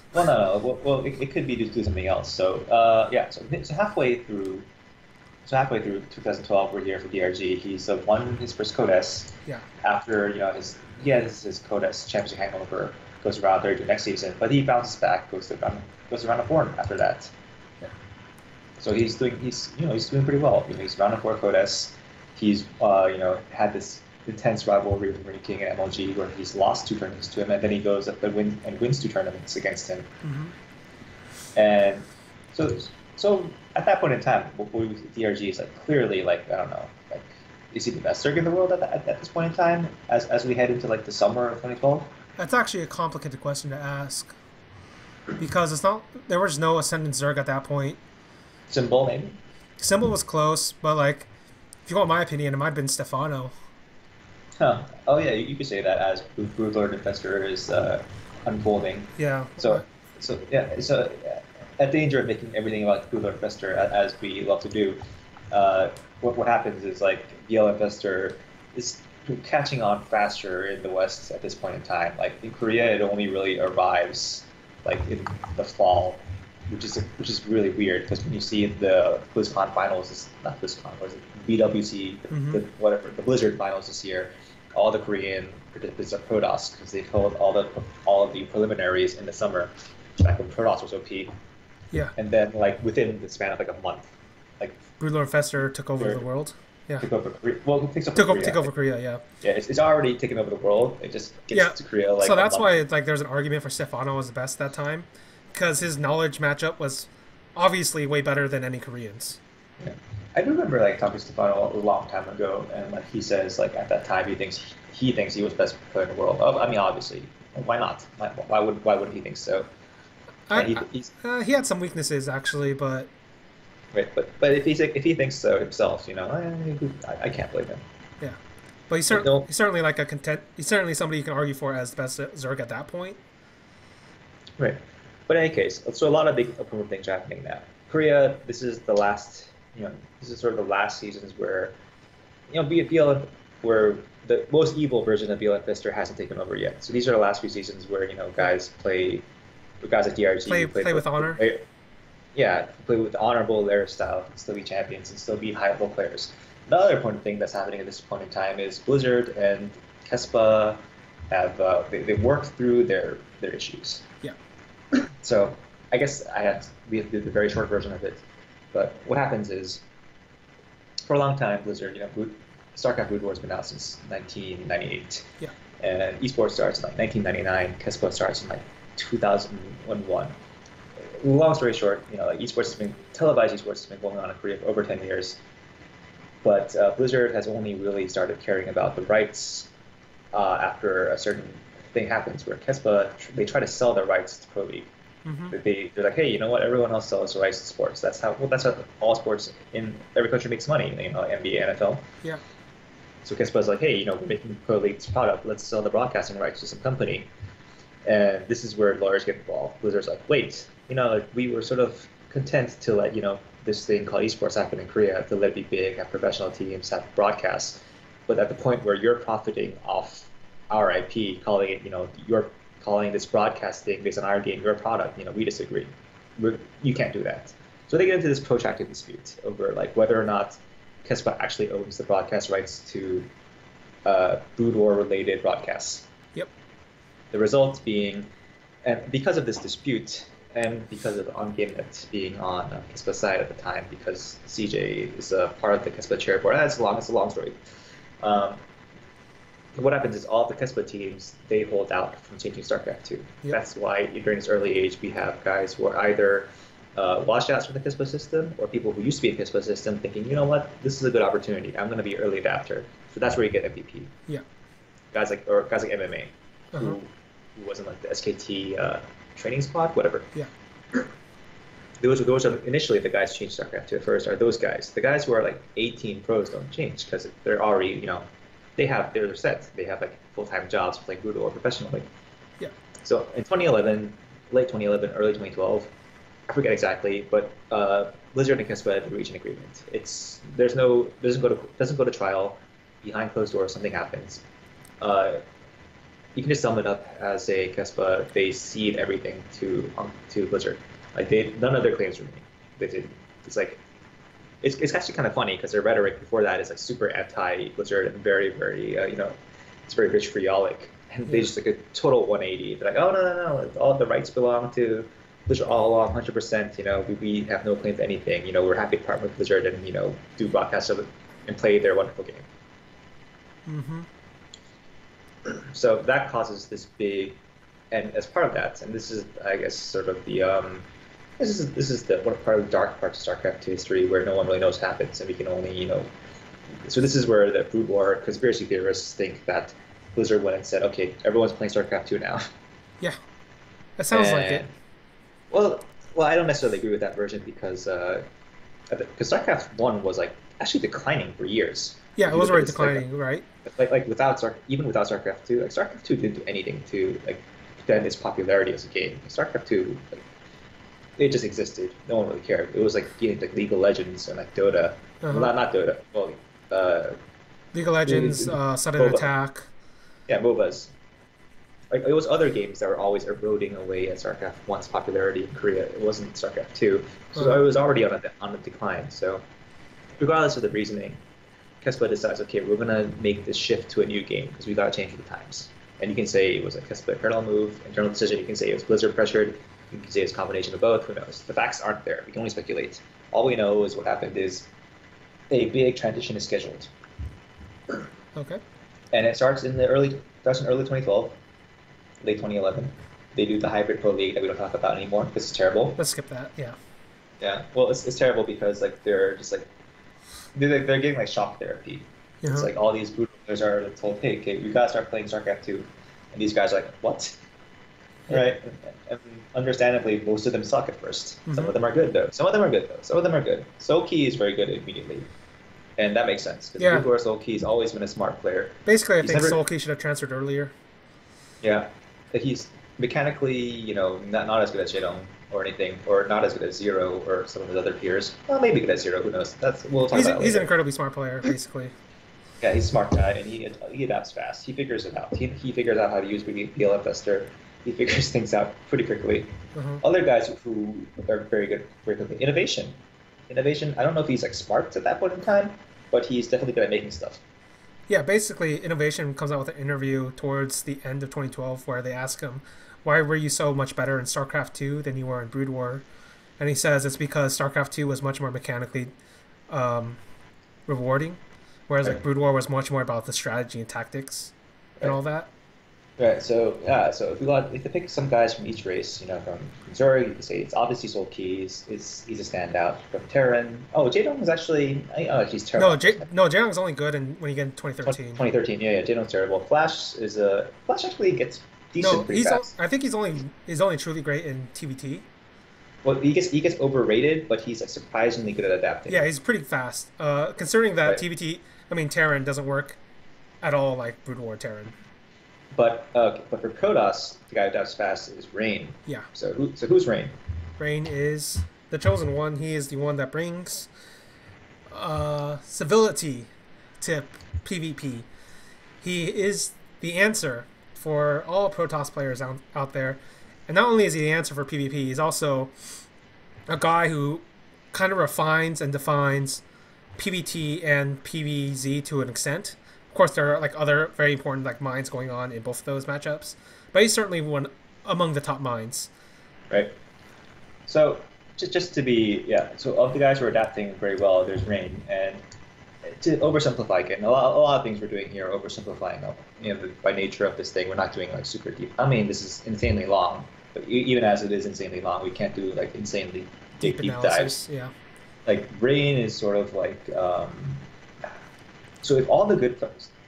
Well, it could be due to something else. So, yeah. So halfway through. So halfway through 2012, we're here for DRG. He's won his first Code S yeah, after he has his Code S championship hangover, goes around 32 next season, but he bounces back, goes around a horn after that. yeah. So he's doing pretty well. He's round of 4 Code S. He's had this intense rivalry with Marine King and MLG where he's lost 2 tournaments to him, and then he goes up and wins 2 tournaments against him. And so at that point in time, DRG is like clearly like I don't know, like is he the best circuit in the world at this point in time as we head into like the summer of 2012? That's actually a complicated question to ask because it's not there was no Ascendant Zerg at that point. Symbol maybe. Symbol was close, but like if you want my opinion, it might have been Stefano. Huh. Oh yeah, you could say that as Broodlord Infestor is unfolding. Yeah. So yeah. So at danger of making everything about Broodlord Infestor as we love to do, what happens is like BL Infestor is catching on faster in the West at this point in time. Like in Korea, it only really arrives like in the fall, which is really weird because when you see the BlizzCon finals, it's not BlizzCon, was it BWC, the Blizzard finals this year, all the Korean participants are Protoss because they held all of the preliminaries in the summer back when Protoss was OP. Yeah. And then like within the span of like a month, like Broodlord Infestor took over the world. Yeah. Took over Korea. Well, it takes over Took Korea. over Korea, yeah. Yeah, it's already taken over the world. It just gets to Korea like. So that's why like there's an argument for Stefano was the best that time, because his knowledge matchup was obviously way better than any Koreans. Yeah. I do remember like talking to Stefano a long time ago, and like he says like at that time he thinks he was the best player in the world. I mean, obviously, why not? Why would he think so? He had some weaknesses actually, but. Right, but if he thinks so himself, I can't blame him. Yeah, but he's certainly like he's certainly somebody you can argue for as the best Zerg at that point. Right, but in any case, so a lot of big improvement things are happening now. Korea, this is the last, this is sort of the last seasons where, BL where the most evil version of BL Fister hasn't taken over yet. So these are the last few seasons where guys at DRG play with honor. Yeah, play with honorable layer style, and still be champions, and still be high-level players. The other important thing that's happening at this point in time is Blizzard and Kespa have they worked through their issues. Yeah. So I guess we have to do the very short version of it. But what happens is, for a long time, Blizzard, StarCraft Brood War has been out since 1998. Yeah. And esports starts in like 1999. Kespa starts in like 2001. Long story short, televised esports has been going on in Korea for over 10 years. But Blizzard has only really started caring about the rights after a certain thing happens where Kespa, they try to sell their rights to Pro League. They're like, hey, you know what? Everyone else sells rights to sports. That's how all sports in every country makes money. NBA, NFL. Yeah. So Kespa's like, hey, we're making Pro League's product. Let's sell the broadcasting rights to some company. And this is where lawyers get involved. Blizzard's like, wait, we were sort of content to let, this thing called esports happen in Korea, to let it be big, have professional teams, have broadcasts. But at the point where you're profiting off our IP, calling it, you're calling this broadcasting based on our game your product, we disagree. You can't do that. So they get into this protracted dispute over like whether or not Kespa actually owns the broadcast rights to Brood War related broadcasts. Yep. The result being, and because of this dispute, and because of OnGameNet being on Kespa's side at the time, because CJ is a part of the Kespa chair board, it's a long story. What happens is all the Kespa teams, they hold out from changing StarCraft 2. Yep. That's why during this early age, we have guys who are either washouts from the Kespa system, or people who used to be in the Kespa system thinking, you know what, this is a good opportunity. I'm going to be an early adapter. So that's where you get MVP. Yeah. Guys like MMA, who wasn't like the SKT training squad, whatever. Yeah. Those are initially the guys changed StarCraft 2 at first, are those guys. The guys who are like 18 pros don't change because they're already, they're set. They have like full-time jobs playing Brood or professionally. Yeah. So in 2011, late 2011, early 2012. I forget exactly, but Blizzard and Kispet reach an agreement. It's there's no doesn't go to trial. Behind closed doors, something happens. Uh, you can just sum it up as a Kespa. They cede everything to Blizzard. Like they none of their claims remain. They did. It's like it's actually kind of funny because their rhetoric before that is like super anti Blizzard and very very it's very vitriolic. And they just like a total 180. They're like, oh no, all the rights belong to Blizzard all along, 100%. We have no claim to anything. We're happy to partner with Blizzard and do broadcasts of it and play their wonderful game. Mm-hmm. So that causes this big, and as part of that, and this is I guess sort of the this is the one part of the dark parts of StarCraft 2 history where no one really knows what happens, and we can only So this is where the Brood War conspiracy theorists think that Blizzard went and said, okay, everyone's playing StarCraft 2 now. Yeah, that sounds like it. Well, I don't necessarily agree with that version because StarCraft 1 was like actually declining for years. Yeah, it was already declining, right? Like even without StarCraft 2, like StarCraft 2 didn't do anything to like defend its popularity as a game. StarCraft 2, like, it just existed. No one really cared. It was like games like League of Legends and like Dota. Well, not Dota. Well, League of Legends, Sudden MOBA. Attack. Yeah, MOBAs. Like it was other games that were always eroding away at StarCraft 1's popularity in Korea. It wasn't StarCraft 2, so it was already on a decline. So, regardless of the reasoning, Kespa decides, okay, we're gonna make this shift to a new game because we gotta change with the times. And you can say it was a Kespa internal move, internal decision. You can say it was Blizzard pressured. You can say it's a combination of both. Who knows? The facts aren't there. We can only speculate. All we know is what happened is a big transition is scheduled. Okay. And it starts in early 2012, late 2011. They do the hybrid pro league that we don't talk about anymore because it's terrible. Let's skip that. Yeah. Yeah. Well, it's terrible because like they're just like they're getting like shock therapy. It's like all these boot players are told, hey, okay, we gotta start playing StarCraft 2, and these guys are like, what? Yeah. Right? And understandably, most of them suck at first. Some of them are good though. Some of them are good. Soulkey is very good immediately. And that makes sense. Because Soulkey's always been a smart player. Basically, I think Soulkey should have transferred earlier. Yeah. But he's mechanically, not as good as Jedong or anything, or not as good as Zero or some of his other peers. Well, maybe good as Zero, who knows? We'll talk about that later. He's an incredibly smart player, basically. Yeah, he's a smart guy, and he adapts fast. He figures it out. He figures out how to use BLF Duster. He figures things out pretty quickly. Other guys who are very good quickly. Innovation, I don't know if he's like smart at that point in time, but he's definitely good at making stuff. Yeah, basically, Innovation comes out with an interview towards the end of 2012 where they ask him, why were you so much better in StarCraft 2 than you were in Brood War? And he says it's because StarCraft 2 was much more mechanically rewarding, whereas like Brood War was much more about the strategy and tactics and all that. Right. So if you pick some guys from each race, from Zuri, you can say it's obviously Soulkey. He's a standout. From Terran, Jedong is actually he's terrible. No, Jedong's only good when you get in 2013. 2013, yeah, Jedong's terrible. Flash actually gets decent pretty fast. I think he's only truly great in TVT. Well, he gets overrated, but he's like surprisingly good at adapting. Yeah, he's pretty fast. Considering that TVT, Terran doesn't work at all like Brood War Terran. But for Protoss, the guy who adapts fast is Rain. Yeah. So who's Rain? Rain is the chosen one. He is the one that brings civility to PvP. He is the answer for all Protoss players out there. And not only is he the answer for PvP, he's also a guy who kind of refines and defines PvT and PvZ to an extent. Of course, there are like other very important like mines going on in both of those matchups, but he's certainly one among the top mines. Right. So just to be so of the guys who are adapting very well, there's Rain, and to oversimplify it, and a lot of things we're doing here are oversimplifying. By nature of this thing, we're not doing like super deep. I mean, this is insanely long, but even as it is insanely long, we can't do like insanely deep dives. Yeah. Like Rain is sort of like. So if all the good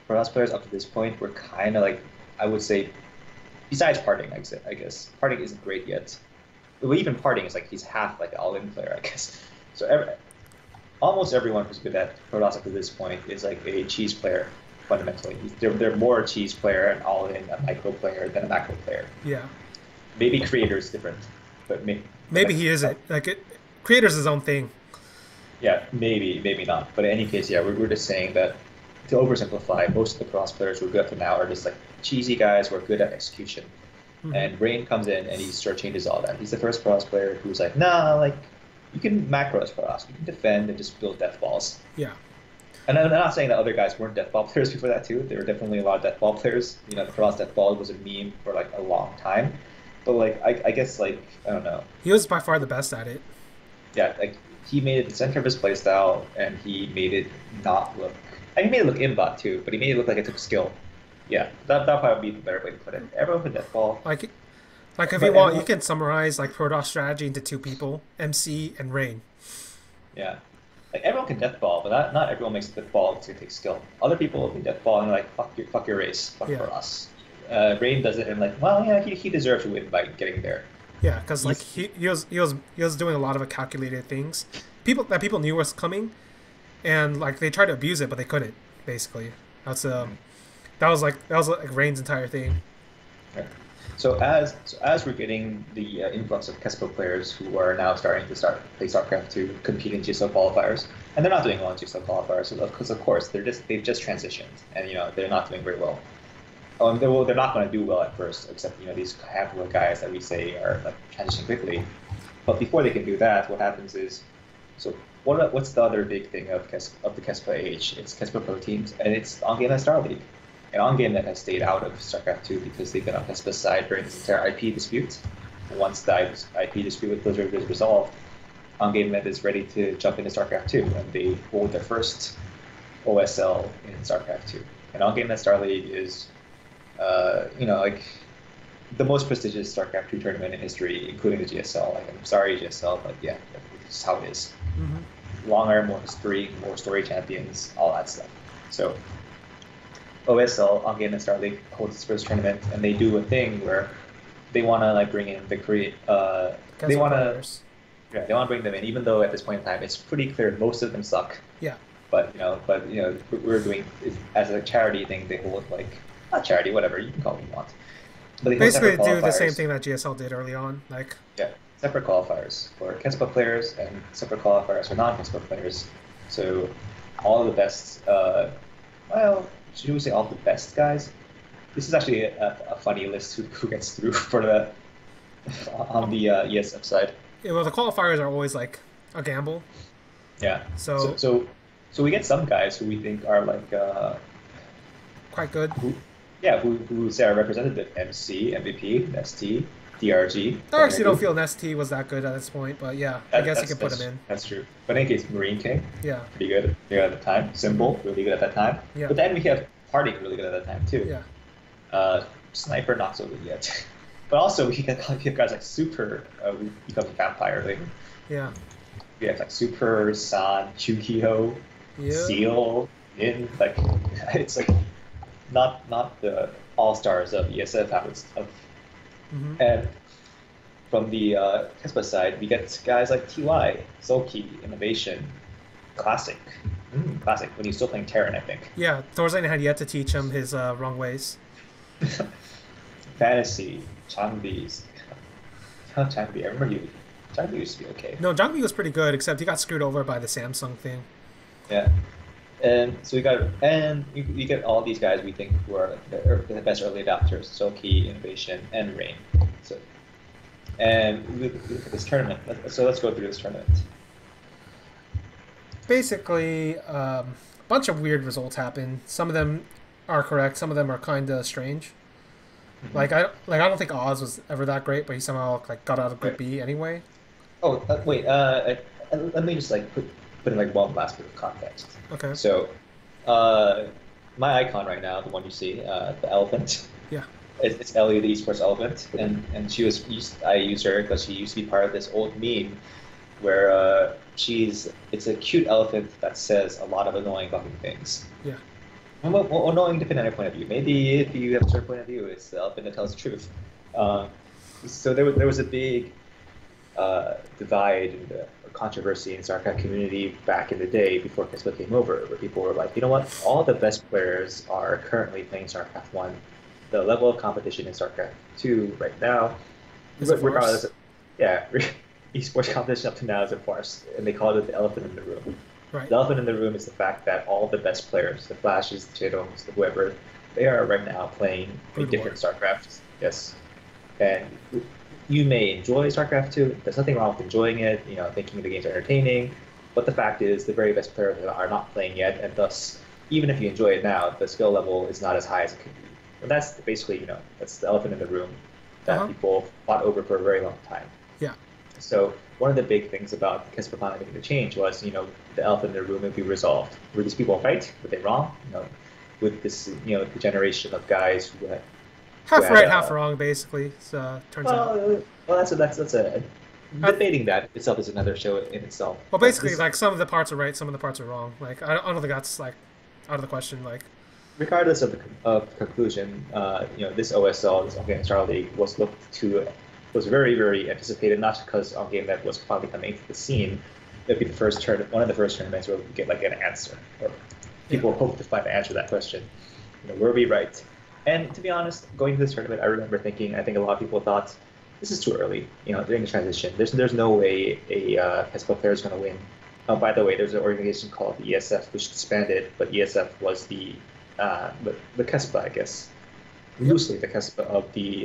Protoss players up to this point were kind of like, I would say, besides Parting, I guess. Parting isn't great yet. But even Parting is like, he's half like an all-in player, I guess. So almost everyone who's good at Protoss up to this point is like a cheese player, fundamentally. They're more a cheese player, an all-in, a micro player than a macro player. Yeah. Maybe creator is different, but Maybe he isn't. Like creator's his own thing. yeah, maybe not. But in any case, yeah, we're just saying that to oversimplify, most of the cross players we're good up to now are just like cheesy guys who are good at execution. Hmm. And Rain comes in and he sort of changes all that. He's the first cross player who's like, nah, like you can macros for us, you can defend and just build death balls. Yeah. And I'm not saying that other guys weren't death ball players before that too. There were definitely a lot of death ball players. You know, the cross death ball was a meme for like a long time. But like I guess like I don't know. He was by far the best at it. Yeah, like he made it the center of his playstyle, and he made it not look. And he made it look imbot too, but he made it look like it took skill. Yeah, that probably be the better way to put it. Everyone can death ball, Like, like if but you want, you everyone, can summarize like Protoss strategy into two people: MC and Rain. yeah, like everyone can death ball, but not everyone makes death ball to take skill. Other people can death ball and they're like fuck your race, fuck Yeah. for us. Rain does it and like, well, yeah, he deserves to win by getting there. Yeah, because like He's he was doing a lot of calculated things. People knew was coming, and like they tried to abuse it, but they couldn't. Basically, that was like Rain's entire thing. yeah. So as we're getting the influx of Kespo players who are now starting to play StarCraft to compete in GSL qualifiers, and they're not doing well in GSL qualifiers because of course they've just transitioned and they're not doing very well. They're not going to do well at first, except these handful of guys that we say are like transitioning quickly. But before they can do that, what happens is, so what's the other big thing of the Kespo age? It's Kespo Pro teams, and it's OnGameNet Star League. And OnGameNet has stayed out of StarCraft 2 because they've been on Kespo's side during this entire IP dispute. Once the IP dispute with Blizzard is resolved, OnGameNet is ready to jump into StarCraft 2, and they hold their first OSL in StarCraft 2. And OnGameNet Star League is like the most prestigious StarCraft 2 tournament in history, including the GSL. Like, I'm sorry, GSL, but yeah, that's how it is. Hmm. Longer, more history, more story champions, all that stuff. So, OSL, OnGameNet Star League, holds its first tournament, and they do a thing where they want to like bring in the they want to bring them in, even though at this point in time it's pretty clear most of them suck. Yeah. But we're doing as a charity thing. They hold like not charity, whatever you can call it what you want. But they hold Basically, separate do the same qualifiers. thing that GSL did early on. Like, Yeah, separate qualifiers for Kespo players and separate qualifiers for non-Kespo players. So all of the best, well, should we say all the best guys? This is actually a funny list who gets through for the on the ESF side. yeah, well, the qualifiers are always like a gamble. Yeah. So So we get some guys who we think are like quite good. who say are representative: MC, MVP, ST, DRG. I actually don't feel Nesty was that good at this point, but yeah, I guess you can put him in. That's true. But in any case, Marine King, Yeah. pretty good at the time. Symbol, really good at that time. Yeah. But then we have Harding, really good at that time too. Yeah. Sniper, not so good yet. But also, we have guys like Super, who becomes a vampire later. Yeah. We have like Super, San, Chukio, Yeah. Seal, In. Like, it's like not the all stars of ESF of. Hmm. And from the Kespa side, we get guys like TY, Sulky, Innovation, Classic. Classic, when he's still playing Terran, I think. Yeah. Thorstein had yet to teach him his wrong ways. Fantasy, Changbi's. Changbi, I remember Changbi used to be okay. No, Jongbi was pretty good, except he got screwed over by the Samsung thing. Yeah. And so we get all these guys we think who are the best early adopters: Sulky, Innovation, and Rain. So, and we look at this tournament. So let's go through this tournament. Basically, a bunch of weird results happen. Some of them are correct. Some of them are kind of strange. Mm-hmm. I don't think Oz was ever that great, but he somehow like got out of Group B anyway. Oh, wait. Let me just like put in like one last bit of context. Okay. So, my icon right now, the one you see, the elephant. Yeah. It's Ellie, the esports elephant, and I used her because she used to be part of this old meme, where it's a cute elephant that says a lot of annoying fucking things. Yeah. Well, annoying depending on your point of view. Maybe if you have a certain point of view, it's the elephant that tells the truth. So there was a big divide and controversy in the StarCraft community back in the day before Kespo came over, where people were like, you know what, all the best players are currently playing StarCraft 1. The level of competition in StarCraft 2 right now Is a regardless, farce. yeah, esports competition up to now is a farce, and they call it the elephant in the room. Right. The elephant in the room is the fact that all the best players, the Flashes, the Jidoms, the whoever, they are right now playing a Brood War. different StarCraft. Yes, and you may enjoy StarCraft 2. There's nothing wrong with enjoying it, thinking the game's entertaining. But the fact is, the very best players are not playing yet, and thus, even if you enjoy it now, the skill level is not as high as it could be. And that's basically, that's the elephant in the room that Uh-huh. people fought over for a very long time. Yeah. So one of the big things about the Casper finally making the change was, the elephant in the room would be resolved. Were these people right? Were they wrong? With this, the generation of guys who Half had right, half wrong, basically. So turns out. well, that's a I, debating that itself is another show in itself. well, But basically, this, like some of the parts are right, some of the parts are wrong. Like I don't think that's like out of the question. Like regardless of the conclusion, this OSL, this On Game Star League, was very, very anticipated, not because On Game Net was finally coming to the scene. It'd be one of the first tournaments where we get like an answer, or people hope to find an answer to that question. Were we right? And to be honest, going to this tournament, I remember thinking, I think a lot of people thought, this is too early, during the transition. There's no way a Hespo player is going to win. By the way, there's an organization called the ESF, which disbanded, but ESF was the Kespa, I guess, loosely the Kespa of the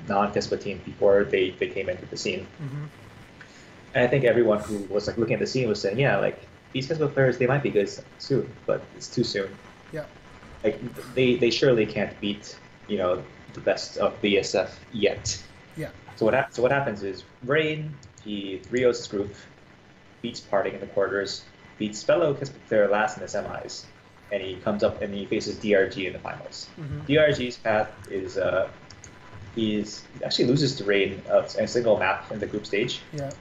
non-Kespa team before they came into the scene. mm-hmm. And I think everyone who was like looking at the scene was saying, yeah, like these Kespa players, they might be good soon, but it's too soon. Yeah. Like they surely can't beat the best of the ESF yet. Yeah. So what happens is Rain, he 3-0s his group, beats Parting in the quarters, beats fellow Kespa player last in the semis, and he comes up and he faces DRG in the finals. Mm-hmm. DRG's path is he actually loses to Rain in a single map in the group stage. Yeah.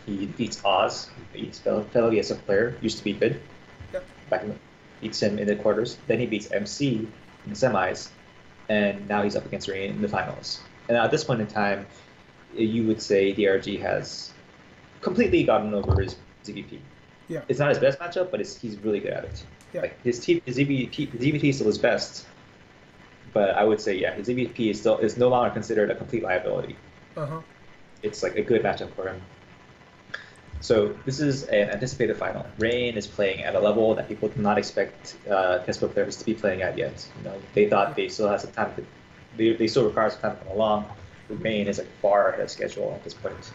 He beats Oz, he beats fellow ESF player, used to be good. Yep. Beats him in the quarters. Then he beats MC in the semis, and now he's up against Rain in the finals. And at this point in time, you would say DRG has completely gotten over his ZVP. Yeah. It's not his best matchup, but he's really good at it. Yeah. Like his ZVP is still his best, but I would say his ZVP is no longer considered a complete liability. Uh-huh. It's like a good matchup for him. So this is an anticipated final. Rain is playing at a level that people did not expect Kespo players to be playing at yet. They thought they still have some time they still require some time to come along. Rain is like far ahead of schedule at this point.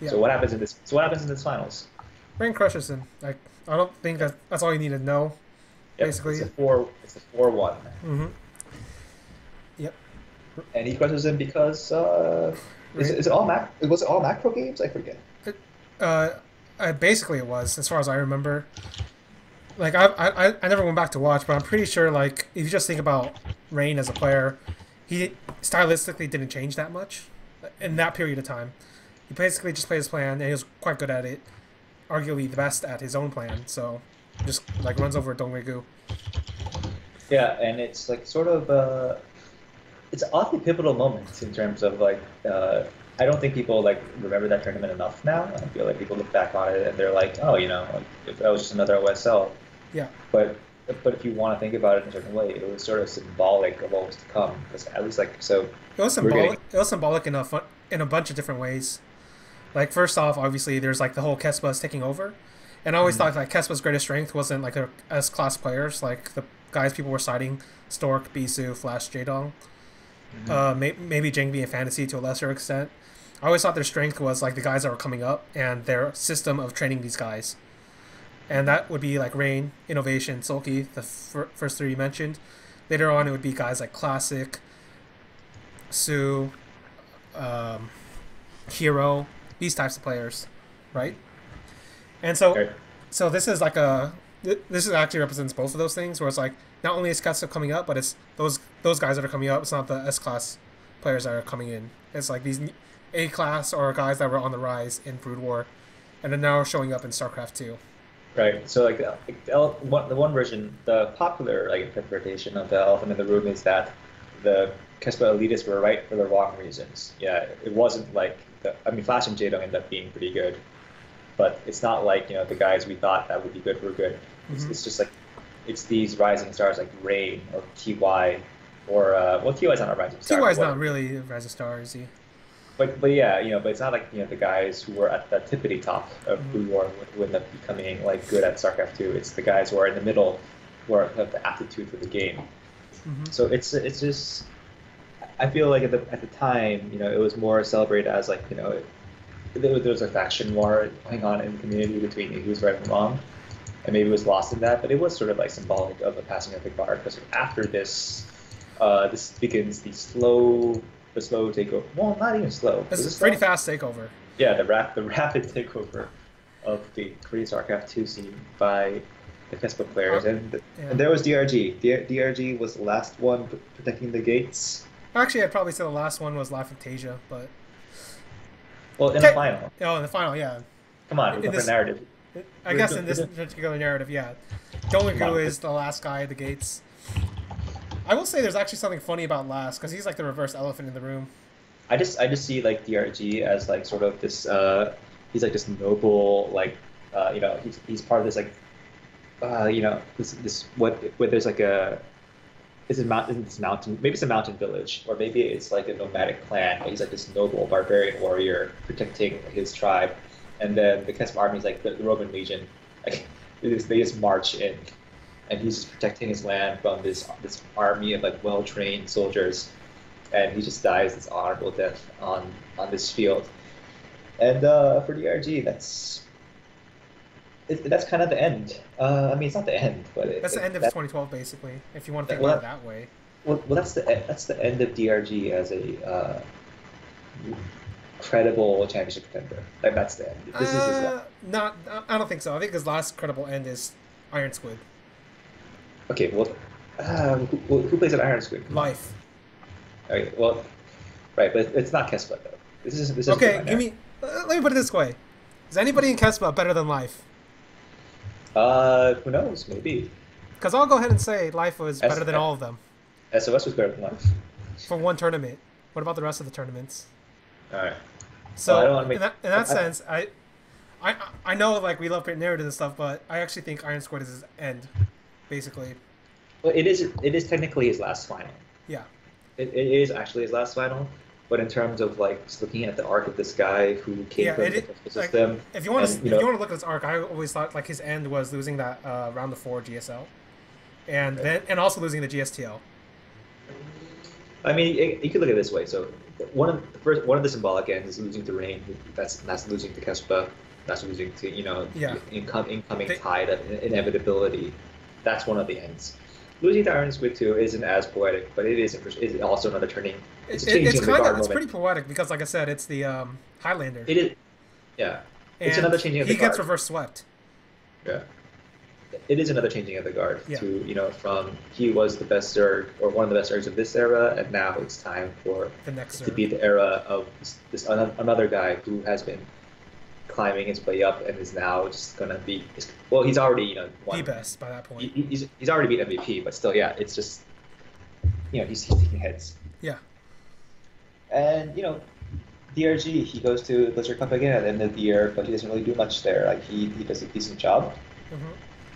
Yeah. So what happens in this finals? Rain crushes him. Like I don't think that's all you need to know. Yep, Basically, it's a 4-1. Mm-hmm. Yep. And he crushes him because was it all macro games? I forget. Basically it was, as far as I remember. Like I never went back to watch, but I'm pretty sure like if you just think about Rain as a player, he stylistically didn't change that much in that period of time. He basically just played his plan, and he was quite good at it. Arguably the best at his own plan, so just like runs over Dongwei-gu. Yeah, and it's like sort of it's an oddly pivotal moment in terms of like I don't think people like remember that tournament enough now. I feel like people look back on it and they're like, oh, like, if that was just another OSL. Yeah. But if you want to think about it in a certain way, it was sort of symbolic of what was to come. Because at least like so. It was symbolic. It was symbolic in a bunch of different ways. Like first off, obviously there's like the whole Kespa's taking over, and I always thought like Kespa's greatest strength wasn't like their S-class players, like the guys people were citing, Stork, Bisu, Flash, Jaedong, maybe Jingbi and Fantasy to a lesser extent. I always thought their strength was like the guys that were coming up and their system of training these guys, and that would be like Rain, Innovation, Sulky, the first three you mentioned. Later on, it would be guys like Classic, Su, Hero, these types of players, right? And so this is like this actually represents both of those things, where it's like not only is Ketsup coming up, but it's those guys that are coming up. It's not the S-class players that are coming in. It's like these A-class or guys that were on the rise in Brood War, and are now showing up in StarCraft 2. Right. So like the one version, the popular like interpretation of the elephant in the room is that the Kespa elitists were right for the wrong reasons. Yeah, it wasn't like Flash and Jaedong ended up being pretty good, but it's not like the guys we thought that would be good were good. It's just like it's these rising stars like Rain or TY or TY is not a rising star. TY is not really a rising star, is he? but yeah, but it's not like the guys who were at the tippity top of Mm-hmm. who would end up becoming like good at StarCraft 2. It's the guys who are in the middle, who have the aptitude for the game. Mm-hmm. So it's just I feel like at the time, it was more celebrated as like there was a faction war going on in the community between who's right and wrong, and maybe it was lost in that, but it was sort of like symbolic of the passing of the guard because after this, this begins the slow takeover. Well, not even slow. It's Was a it pretty slow? fast takeover. Yeah, the rapid takeover of the Korean StarCraft 2 scene by the Kespa Uh, players, yeah. and there was DRG. DRG was the last one protecting the gates. Actually, I'd probably say the last one was Life of Tasia, but Well, in the okay. final, Oh, in the final, yeah. come on, we're In going for this, narrative. I guess in We're this doing, particular narrative, yeah, come Domagu on. is the last guy at the gates. I will say there's actually something funny about Last because he's like the reverse elephant in the room. I just see like DRG as like sort of this he's like this noble like he's part of this like this what where there's like a is it mountain this mountain maybe it's a mountain village or maybe it's like a nomadic clan but he's like this noble barbarian warrior protecting his tribe and then the Kesm army is like the Roman legion like they just march in and he's just protecting his land from this army of like well-trained soldiers and he just dies this honorable death on this field. And for DRG, that's kind of the end. I mean, it's not the end, but That's the end of that 2012, basically, if you want to think about well, it that way. that's the end of DRG as a credible championship contender. Like that's the end. This is his last. Not. I don't think so. I think his last credible end is Iron Squid. Okay, well, who plays an Iron Squid? Come on. Life. Okay, well, right, but it's not Kespa though. This is Okay, give me. Let me put it this way: is anybody in Kespa better than Life? Who knows? Maybe. Because I'll go ahead and say Life was S- better than all of them SOS was better than life. for one tournament. What about the rest of the tournaments? All right. Well, I So don't want to make. in that I, sense, I know like we love narrative and stuff, but I actually think Iron Squid is his end, basically. well, it is technically his last final. Yeah. It is actually his last final, but in terms of like just looking at the arc of this guy who came Yeah, from it, the it Crystal like system, if you want to and look at his arc, I always thought like his end was losing that round of 4 GSL, and then and also losing the GSTL. I mean, you could look at it this way. So one of the symbolic ends is losing to Rain. That's losing to Kespa. That's losing to Yeah, the incoming they, tide of inevitability. That's one of the ends. Losing to Iron Squid 2 isn't as poetic, but it is also another turning. It's a it's changing of the kind of guard it's moment. pretty poetic because like I said, it's the Highlander, It is, yeah. It's and another changing of he the gets guard. reverse swept. Yeah. It is another changing of the guard Yeah, to, from he was the best Zerg or one of the best Zergs of this era, and now it's time for the next it to Zerg. be the era of another guy who has been climbing his way up and is now just gonna be well, he's already The won. best by that point. He's already beat MVP, but still, yeah, it's just he's taking heads. Yeah. And DRG, he goes to Blizzard Cup again at the end of the year, but he doesn't really do much there. Like he does a decent job, Hmm.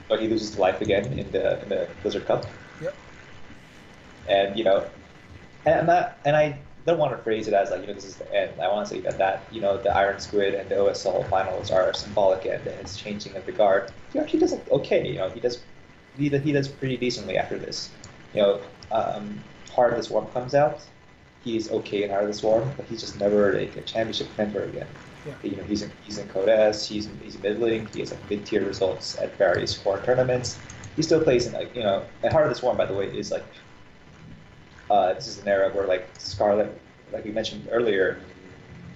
but he loses to life again in the Blizzard Cup. Yep. And and I don't want to phrase it as like this is the end. I want to say that the Iron Squid and the OSL finals are a symbolic end and it's changing of the guard. He actually does okay. He does pretty decently after this. Heart of the Swarm comes out. He's okay in Heart of the Swarm, but he's just never like a championship contender again. Yeah. He's in Code S. He's middling. He has like mid-tier results at various foreign tournaments. He still plays in like and Heart of the Swarm, by the way, is like this is an era where like Scarlet, like we mentioned earlier,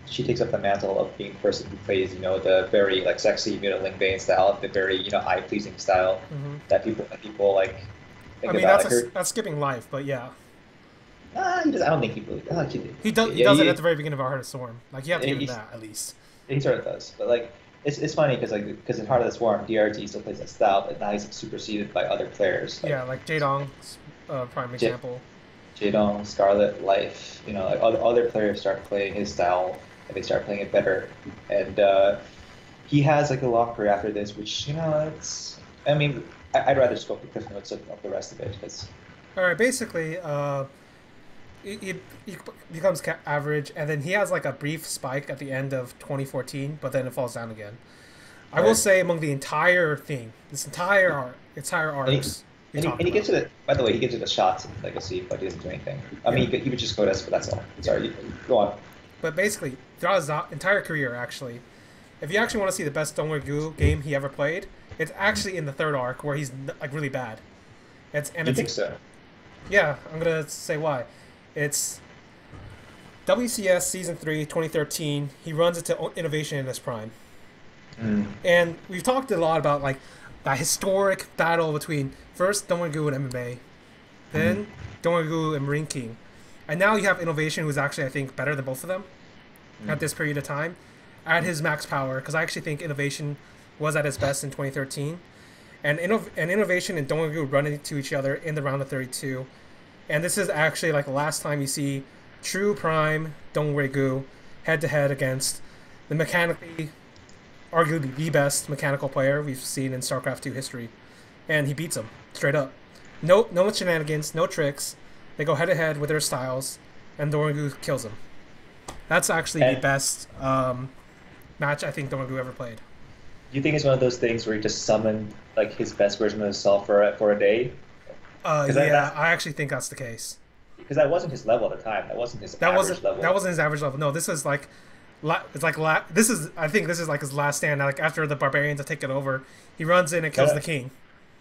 she takes up the mantle of being the person who plays the very like sexy middling Vayne style, the very eye-pleasing style Hmm. that people like I think mean about. Like her, that's skipping Life, but yeah, he does. I don't think he really. he does Yeah, it at the very beginning of Heart of Storm. Like you have to give him that at least. he sort of does, but like it's funny because in Heart of the Swarm, DRG still plays that style, but now he's like, superseded by other players. Yeah, like Jaedong's prime example. Jaedong, Scarlet, Life, like other players start playing his style and they start playing it better. And he has like a long career after this, which it's. I mean, I'd rather just go for cliff notes of the rest of it because. All right, basically, he becomes average, and then he has like a brief spike at the end of 2014, but then it falls down again. I will Right. say among the entire thing, this entire And he, arcs you're and talking he about. gets it. By the way, he gives it a shot in Legacy, but he doesn't do anything. I Yeah, mean, he would just go this, but that's all. yeah. Sorry, go on. But basically, throughout his entire career, actually, if you actually want to see the best Dongwon game he ever played, it's actually in the third arc where he's like really bad. You It's think so? yeah, I'm gonna say why. It's WCS Season 3, 2013. He runs into innovation in his prime. Mm. And we've talked a lot about like that historic battle between first Dongwon and MMA, Mm-hmm. then Dongwon and Marine King. And now you have Innovation, who's actually, I think, better than both of them at this period of time, at his max power, because I actually think Innovation was at his best in 2013. And Innovation and Dongwon run into each other in the round of 32. And this is actually like the last time you see true prime Dongwon head to head against the mechanically, arguably the best mechanical player we've seen in StarCraft 2 history. And he beats him, straight up. No shenanigans, no tricks. They go head to head with their styles, and Dongwon kills him. That's actually the And best match I think Dongwon ever played. do you think it's one of those things where he just summoned like his best version of himself for a day? Because Yeah, I actually think that's the case. that wasn't his level at the time. That wasn't his average level. That wasn't his average level. No, this is like, this is I think this is like his last stand. Like after the barbarians have taken over, he runs in and kills the king.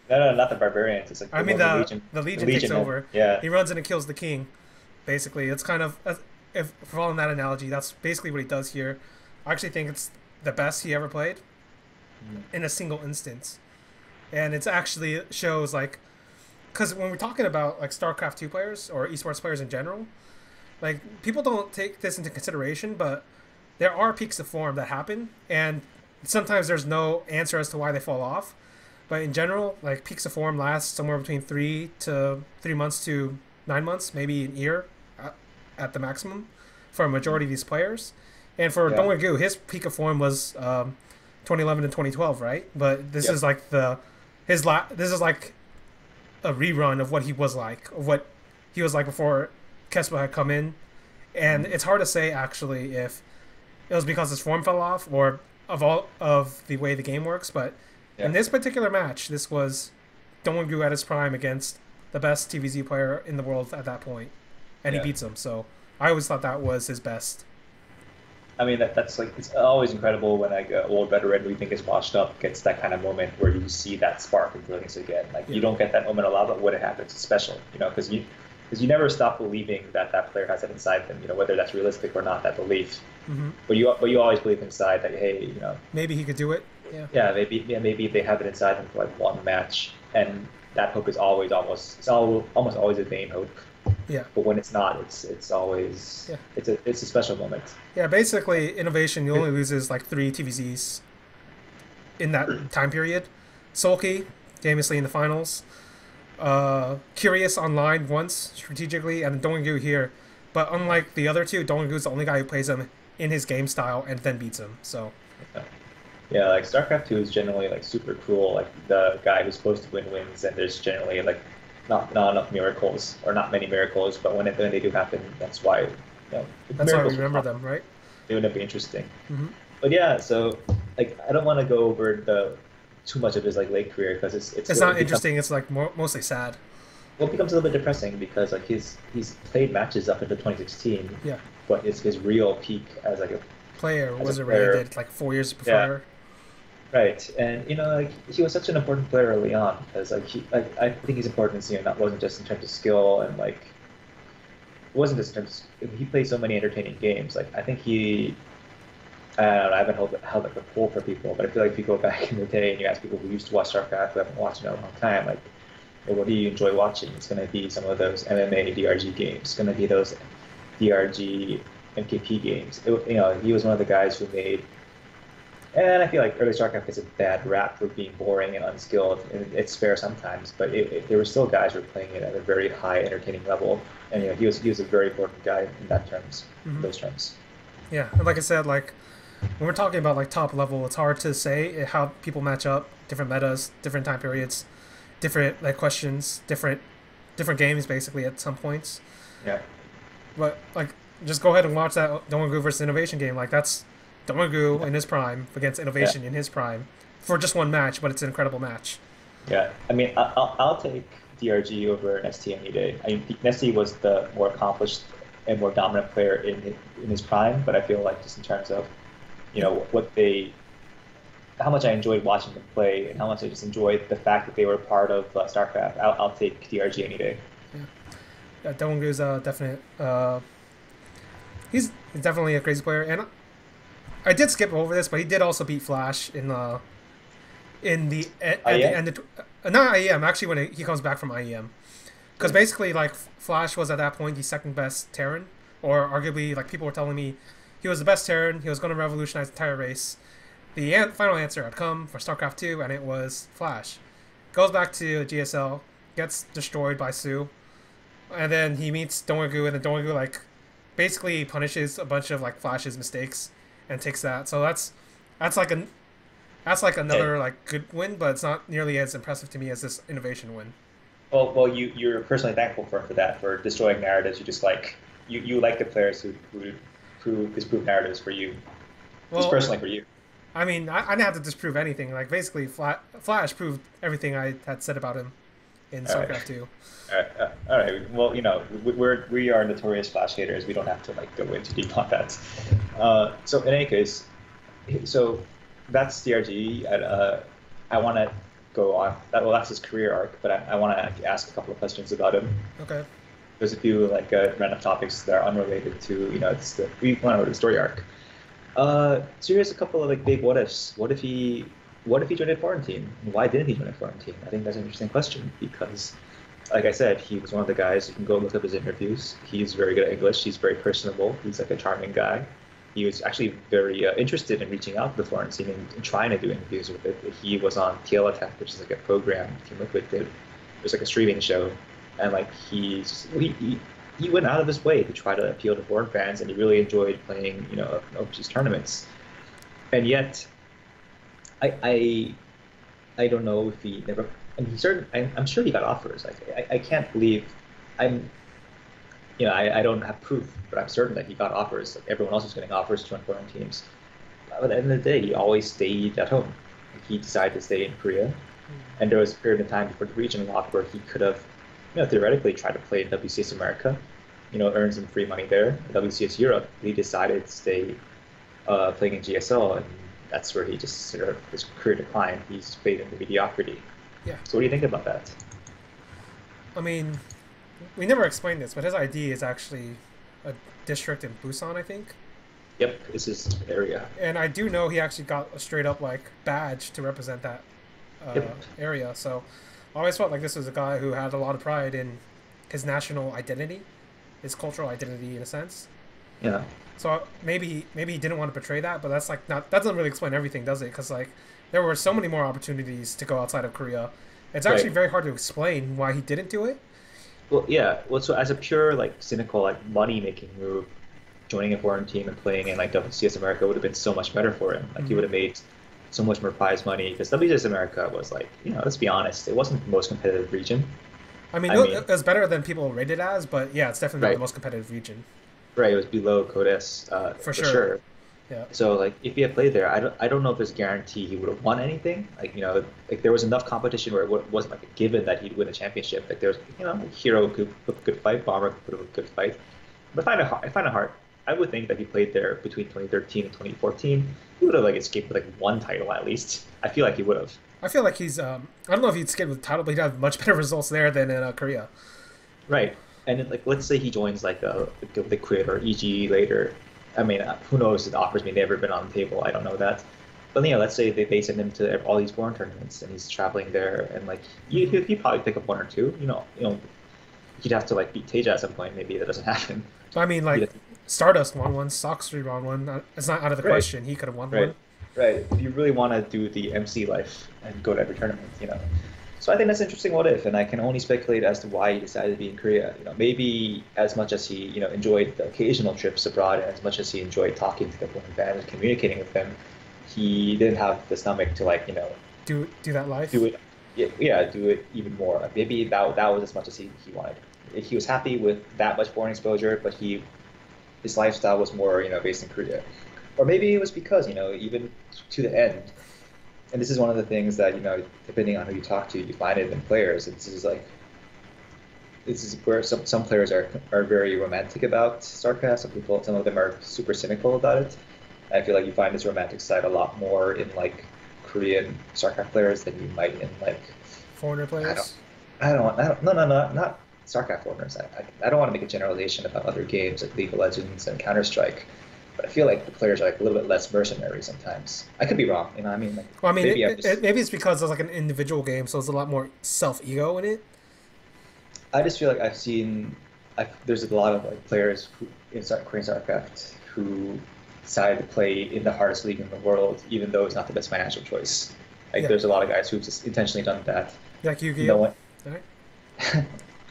No, not the barbarians. It's like I mean the Legion takes over. Yeah. He runs in and kills the king. Basically, it's kind of if following that analogy, that's basically what he does here. I actually think it's the best he ever played in a single instance, and it's actually shows like because when we're talking about like StarCraft 2 players or esports players in general, like people don't take this into consideration, but there are peaks of form that happen, and sometimes there's no answer as to why they fall off. But in general, like peaks of form last somewhere between 3 months to 9 months, maybe an year at the maximum for a majority of these players. And for Yeah. Dongwon, his peak of form was 2011 and 2012, right? But this Yep. is like this is like a rerun of what he was like, of what he was like before Kespa had come in. And it's hard to say actually if it was because his form fell off or of all of the way the game works, but Yeah. in this particular match, this was Dongwon at his prime against the best TVZ player in the world at that point, and Yeah. he beats him. So I always thought that was his best. I mean, that's like it's always incredible when like an old veteran who you think is washed up gets that kind of moment where you see that spark of brilliance again. Like Yeah. you don't get that moment a lot, but when it happens, it's special. Because you never stop believing that that player has it inside them. Whether that's realistic or not, that belief. Hmm. But you always believe inside that hey, Maybe he could do it. Yeah. yeah, maybe they have it inside them for like one match, and that hope is always almost always a vain hope. Yeah. But when it's not, it's always Yeah. it's a special moment. Yeah. Basically, Innovation, you only loses like 3 TVZs in that time period. Sulky, famously in the finals. Curious online once strategically, and Dongwon here. But unlike the other two, Dongwon is the only guy who plays him in his game style and then beats him. So Yeah, like StarCraft 2 is generally like super cruel. Like the guy who's supposed to win wins, and there's generally like not enough miracles or not many miracles. But when they do happen, that's why that's why we miracles remember them, right? they would be interesting. Hmm. But yeah, so like I don't want to go over too much of his like late career because It's not interesting. It's like mostly sad. Well, it becomes a little bit depressing because like he's played matches up until 2016, Yeah. but his real peak as like a Player as was a already player, did like 4 years before. right, and like he was such an important player early on because I think his importance not wasn't just in terms of skill and like it wasn't just in terms he played so many entertaining games. Like I think I don't know, I haven't held up a poll for people, but I feel like if you go back in the day and you ask people who used to watch StarCraft who haven't watched it in a long time, like, well, what do you enjoy watching? It's going to be some of those MMA DRG games. It's going to be those DRG MKP games. He was one of the guys who made, and I feel like early StarCraft gets a bad rap for being boring and unskilled, and it's fair sometimes, but there were still guys who were playing it at a very high entertaining level, and he was a very important guy in that terms, Mhm. those terms. Yeah, and like I said, like when we're talking about like top level, it's hard to say how people match up, different metas, different time periods, different like questions, different games basically at some points. Yeah. But like, just go ahead and watch that Dongwon versus Innovation game. Like that's Dongwon in his prime against Yeah, Innovation in his prime for just one match, but it's an incredible match. yeah. I mean, I'll take DRG over ST any day. I mean, ST was the more accomplished and more dominant player in his prime, but I feel like just in terms of what they how much I enjoyed watching them play and how much I just enjoyed the fact that they were part of StarCraft. I'll take DRG any day. Yeah, Dongwon's definite. He's definitely a crazy player, and I did skip over this, but he did also beat Flash in the Oh at the yeah, end of not IEM actually when he comes back from IEM, because basically like Flash was at that point the second best Terran, or arguably like people were telling me he was the best Terran. He was going to revolutionize the entire race. The final answer had come for StarCraft 2, and it was Flash. Goes back to GSL, gets destroyed by Sue, and then he meets Dongwon, and then Dongwon like basically punishes a bunch of like Flash's mistakes and takes that. So that's like a that's like yeah. another like good win, but it's not nearly as impressive to me as this innovation win. Well, you're personally thankful for that for destroying narratives. You just like you like the players who disprove narratives for you, just Well, personally for you. I mean, I didn't have to disprove anything. Like basically, Flash proved everything I had said about him in All right. StarCraft 2. All right, all right. Well, we are notorious Flash haters. We don't have to like go into deep on that. So in any case, so that's DRG. I want to go on. Well, that's his career arc, but I want to ask a couple of questions about him. Okay. There's a few like random topics that are unrelated to it's the we want to know the story arc. So here's a couple of like big what ifs. What if he joined a foreign team? Why didn't he join a foreign team? I think that's an interesting question because, like I said, he was one of the guys. You can go look up his interviews. He's very good at English. He's very personable. He's like a charming guy. He was actually very interested in reaching out to the foreign team and trying to do interviews with it. He was on TL Attack, which is like a program Team Liquid did. It was like a streaming show, and like he went out of his way to try to appeal to foreign fans, and he really enjoyed playing overseas tournaments. And yet, I I don't know if he never. I mean, I'm sure he got offers. Like I can't believe I'm. I don't have proof, but I'm certain that he got offers. Like everyone else was getting offers to join foreign teams. But at the end of the day, he always stayed at home. He decided to stay in Korea, and there was a period of time before the region lock where he could have, theoretically tried to play in WCS America, earn some free money there. WCS Europe, he decided to stay playing in GSL, and that's where he just sort of his career declined. He's played into mediocrity. Yeah. So what do you think about that? I mean, we never explained this, but his ID is actually a district in Busan, I think. Yep, it's his area. And I do know he actually got a straight up like badge to represent that Yep. area. So I always felt like this was a guy who had a lot of pride in his national identity, his cultural identity in a sense. Yeah. So maybe he didn't want to betray that, but that's like not that doesn't really explain everything, does it? Because like there were so many more opportunities to go outside of Korea. It's actually Right. very hard to explain why he didn't do it. Well, yeah. Well, so as a pure like cynical like money making move, joining a foreign team and playing in like WCS America would have been so much better for him. Like he Mm-hmm. would have made so much more prize money because WCS America was like, let's be honest, it wasn't the most competitive region. I mean, I mean, it was better than people rated as, but yeah, it's definitely not the right, most competitive region right. It was below Codes for for sure. sure. Yeah. So like if he had played there, I don't know if there's guarantee he would have won anything. Like like there was enough competition where it wasn't like a given that he'd win a championship. Like there was Hero could put up a good fight, Bomber could put up a good fight. But I find it hard. I would think that he played there between 2013 and 2014. He would have like escaped with like one title at least. I feel like he would have. I feel like he's I don't know if he'd skip with the title, but he'd have much better results there than in Korea. Right. And then, like let's say he joins like a Liquid or EG later. I mean, who knows? The offers may never been on the table. I don't know that. But let's say they send him to all these foreign tournaments and he's traveling there, and like Mm-hmm. he'd probably pick up one or two. He'd have to like beat Teja at some point. Maybe that doesn't happen. I mean, He'd like have to- Stardust won one, Sox won one. It's not out of the right, question. He could have won right, one. right. If you really want to do the MC life and go to every tournament. So I think that's an interesting what if, and I can only speculate as to why he decided to be in Korea. Maybe as much as he enjoyed the occasional trips abroad, and as much as he enjoyed talking to the foreign fans and communicating with them, he didn't have the stomach to like Do that live. do it. Yeah, do it even more. Maybe that was as much as he wanted. he was happy with that much foreign exposure, but his lifestyle was more, based in Korea. Or maybe it was because, even to the end, and this is one of the things that, depending on who you talk to, you find it in players. This is where some players are very romantic about StarCraft. Some of them are super cynical about it. I feel like you find this romantic side a lot more in like Korean StarCraft players than you might in like Foreigner players. no, not StarCraft foreigners. I don't want to make a generalization about other games like League of Legends and Counter Strike, but I feel like the players are like a little bit less mercenary sometimes. I could be wrong, I mean, like Well, I mean, maybe I'm just maybe it's because it's like an individual game, so there's a lot more self ego in it. I just feel like there's a lot of like players in Korean StarCraft who decided to play in the hardest league in the world, even though it's not the best financial choice. Like Yeah, there's a lot of guys who've just intentionally done that. like No Yu-Gi-Oh. one, Right?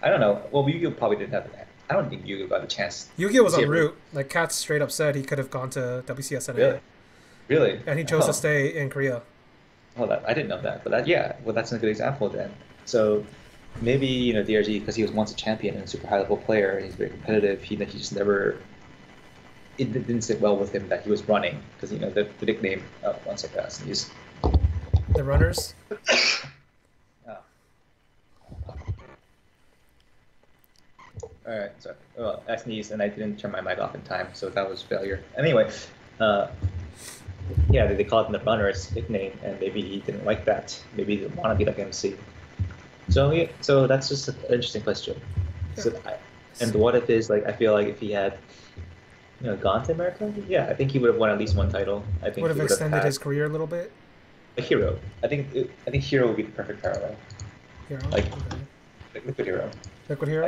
I don't know. Well, Yu-Gi-Oh probably didn't have that. I don't think Yu-Gi-Oh got a chance Yu-Gi-Oh was to en ever. route. Like Katz straight up said he could have gone to WCSNA, Really, really. and he chose to Oh, stay in Korea. I didn't know that. But yeah. Well, that's a good example then. So maybe DRG because he was once a champion and a super high level player. He's very competitive. He just never. It didn't sit well with him that he was running because the nickname. Oh, one second, I sneeze. The runners. Oh. All right, sorry. Well, I sneezed and I didn't turn my mic off in time, so that was failure. Anyway, uh, yeah, they called him the runner's nickname, and maybe he didn't like that. Maybe he didn't want to be like MC. So yeah, so that's just an interesting question. Yeah. And what if is like I feel like if he had gone to America, yeah, I think he would have won at least one title. I think Would have he would have extended had his career a little bit. a hero. I think hero would be the perfect parallel. Hero. Like Okay. like Liquid Hero. Liquid Hero.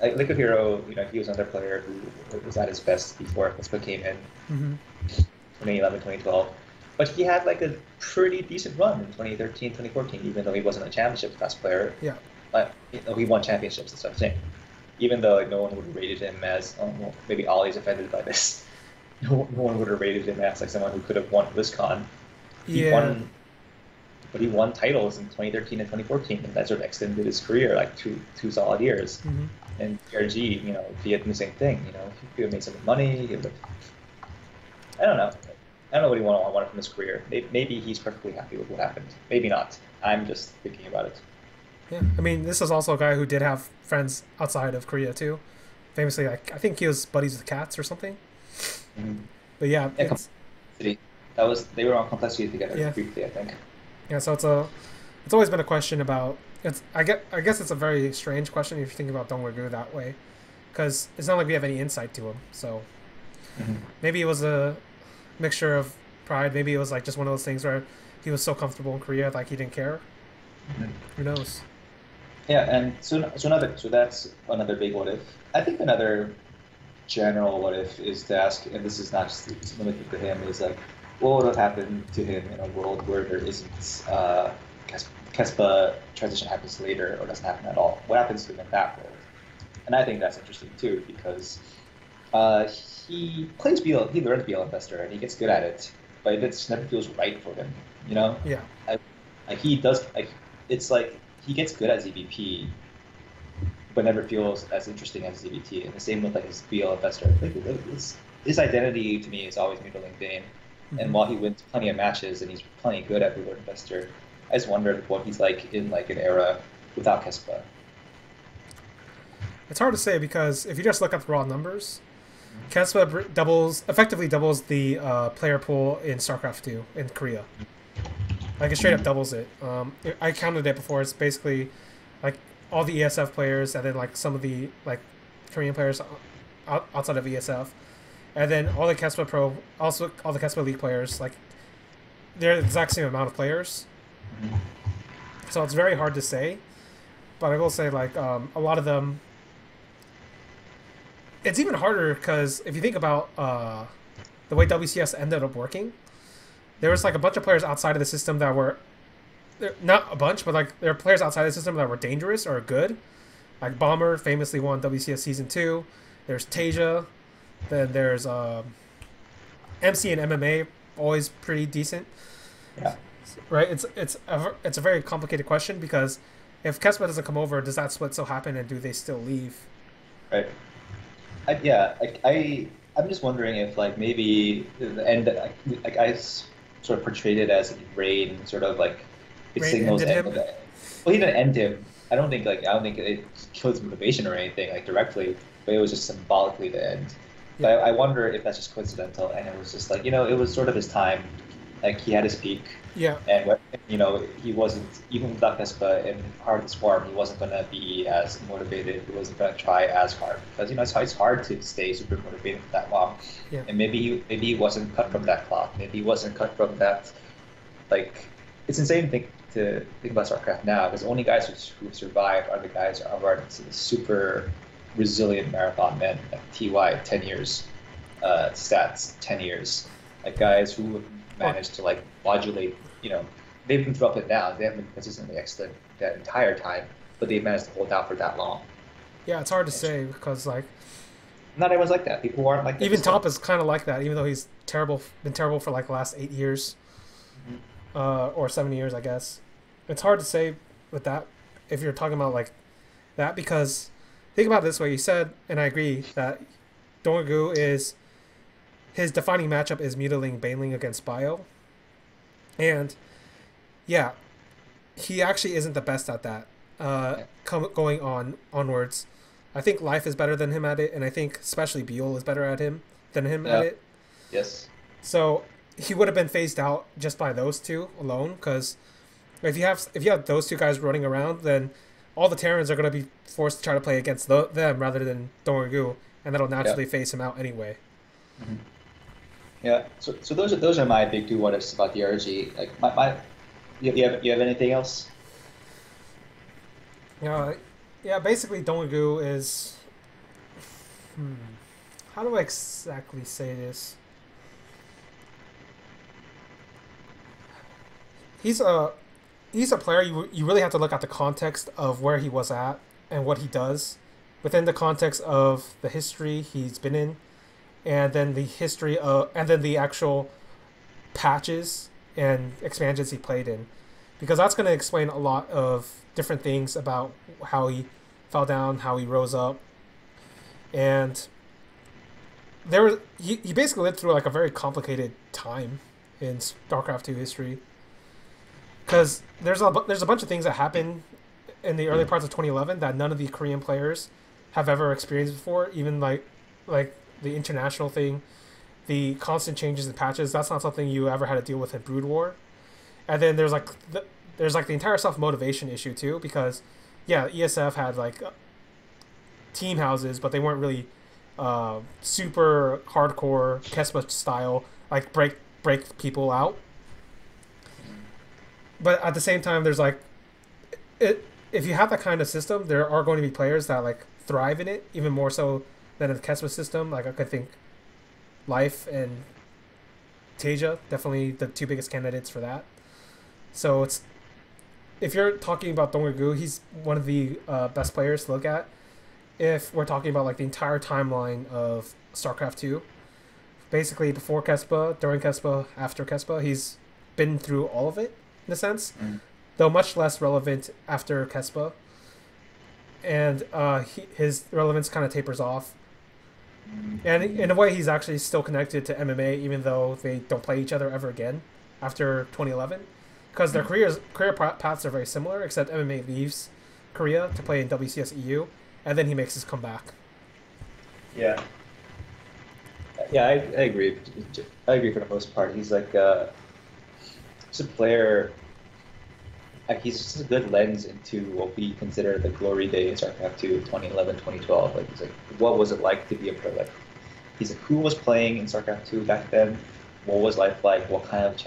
Like Liquid Hero, he was another player who was at his best before Vespa came in Mm-hmm. 2011, 2012. But he had like a pretty decent run in 2013, 2014, even though he wasn't a championship class player. Yeah. But he won championships and stuff. Same. Even though like, no one would have rated him as, well, maybe Ollie's offended by this. No one would have rated him as like someone who could have won BlizzCon. He Yeah. won, but he won titles in 2013 and 2014, and that sort of extended his career like two solid years. Mm-hmm. And DRG, if he had done the same thing, he could have made some money. He would have, I don't know. I don't know what he wanted from his career. Maybe he's perfectly happy with what happened. Maybe not. I'm just thinking about it. Yeah. I mean, this is also a guy who did have friends outside of Korea too. Famously, like I think he was buddies with cats or something. Mm-hmm. But yeah, Yeah, it's Complexity. They were on Complexity together Yeah. briefly, I think. yeah. So it's always been a question about I guess it's a very strange question if you think about Dongwoo that way, because it's not like we have any insight to him. So Mm-hmm. maybe it was a mixture of pride. Maybe it was like just one of those things where he was so comfortable in Korea, like he didn't care. Mm-hmm. Who knows? Yeah, and so that's another big what if. I think another general what if is to ask, and this is not just limited to him, is like, what would have happened to him in a world where there isn't Kespa transition happens later or doesn't happen at all? What happens to him in that world? And I think that's interesting too because he plays BL, he learns BL Investor and he gets good at it, but it just never feels right for him. Yeah. He does it's like he gets good at ZVP, but never feels as interesting as ZVT. And the same with like his BL Investor. Like his identity to me is always middling Vayne. Mm-hmm. And while he wins plenty of matches and he's plenty good at Blue Investor, I just wondered what he's like in like an era without Kespa. It's hard to say because if you just look at the raw numbers, Kespa effectively doubles the player pool in StarCraft 2 in Korea. Like it straight up doubles it. I counted it before. It's basically like all the ESF players and then like some of the like Korean players outside of ESF, and then all the Kespa Pro, also all the Kespa League players. Like they're the exact same amount of players. Mm-hmm. So it's very hard to say. But I will say like a lot of them. It's even harder because if you think about the way WCS ended up working, there was like a bunch of players outside of the system that were not a bunch, but like there are players outside the system that were dangerous or good. Like Bomber famously won WCS Season 2. There's Tasia. Then there's MC and MMA, always pretty decent. Yeah. Right? It's a very complicated question because if Kespa doesn't come over, does that split still happen, and do they still leave? Right. Yeah, I'm just wondering if like maybe the end, sort of portrayed it as rain, sort of like it Rain signals ended end him. of it. Well, he didn't end him. I don't think it killed his motivation or anything like directly, but it was just symbolically the end. Yeah, But I wonder if that's just coincidental, and it was just like it was sort of his time. Like he had his peak, yeah, and what he wasn't even without Vespa in hardest form. He wasn't gonna be as motivated. He wasn't gonna try as hard because it's hard to stay super motivated for that long. yeah. And maybe he wasn't cut from that cloth. Maybe he wasn't cut from that. Like it's insane to think about StarCraft now because the only guys who survived are the guys who are super resilient marathon men like TY 10 years, stats 10 years, like guys who managed to like modulate. They've been through up and down. They haven't been consistently excellent that entire time, but they've managed to hold out for that long. Yeah, it's hard to say because like Not everyone's like that. People aren't like that. even Still. Top is kind of like that, even though he's terrible, been terrible for like the last 8 years, Mhm. or 7 years, I guess. It's hard to say with that if you're talking about like that because think about it this way. You said, and I agree that Dongu is his defining matchup is Mutiling Baneling against Bio, and yeah, he actually isn't the best at that. Yeah. Going on onwards, I think Life is better than him at it, and I think especially Buell is better at him than him at Yeah. it. Yes. So he would have been phased out just by those two alone. Because if you have those two guys running around, then all the Terrans are going to be forced to try to play against them rather than Dongegu, and that'll Yeah. naturally phase him out anyway. Mhm. Yeah. So those are my big two what ifs about the RG. Like you have anything else? Uh, yeah, basically Dongegu is. Hmm, how do I exactly say this? He's a he's a player you really have to look at the context of where he was at and what he does within the context of the history he's been in and then the history of and then the actual patches and expansions he played in because that's going to explain a lot of different things about how he fell down, how he rose up, and he basically lived through like a very complicated time in StarCraft 2 history because there's a bunch of things that happen in the early parts of 2011 that none of the Korean players have ever experienced before. Even like the international thing, the constant changes in patches. That's not something you ever had to deal with in Brood War. And then there's the entire self motivation issue too because yeah, ESF had like team houses, but they weren't really super hardcore Kespa style like break people out. But at the same time, there's like it. If you have that kind of system, there are going to be players that like thrive in it even more so than in the Kespa system. Like I could think Life and Tasia, definitely the two biggest candidates for that. So it's if you're talking about Dongegu, he's one of the best players to look at. If we're talking about like the entire timeline of StarCraft 2, basically before Kespa, during Kespa, after Kespa, he's been through all of it in a sense, Mm. though much less relevant after Kespa. And his relevance kind of tapers off. And in a way, he's actually still connected to MMA, even though they don't play each other ever again after 2011, because their career paths are very similar, except MMA leaves Korea to play in WCS EU, and then he makes his comeback. Yeah. Yeah, I agree. I agree for the most part. He's like he's a player. He's just a good lens into what we consider the glory days of StarCraft 2, 2011, 2012. Like, he's like, what was it like to be a pro? Like, he's like, who was playing in StarCraft 2 back then? What was life like? What kind of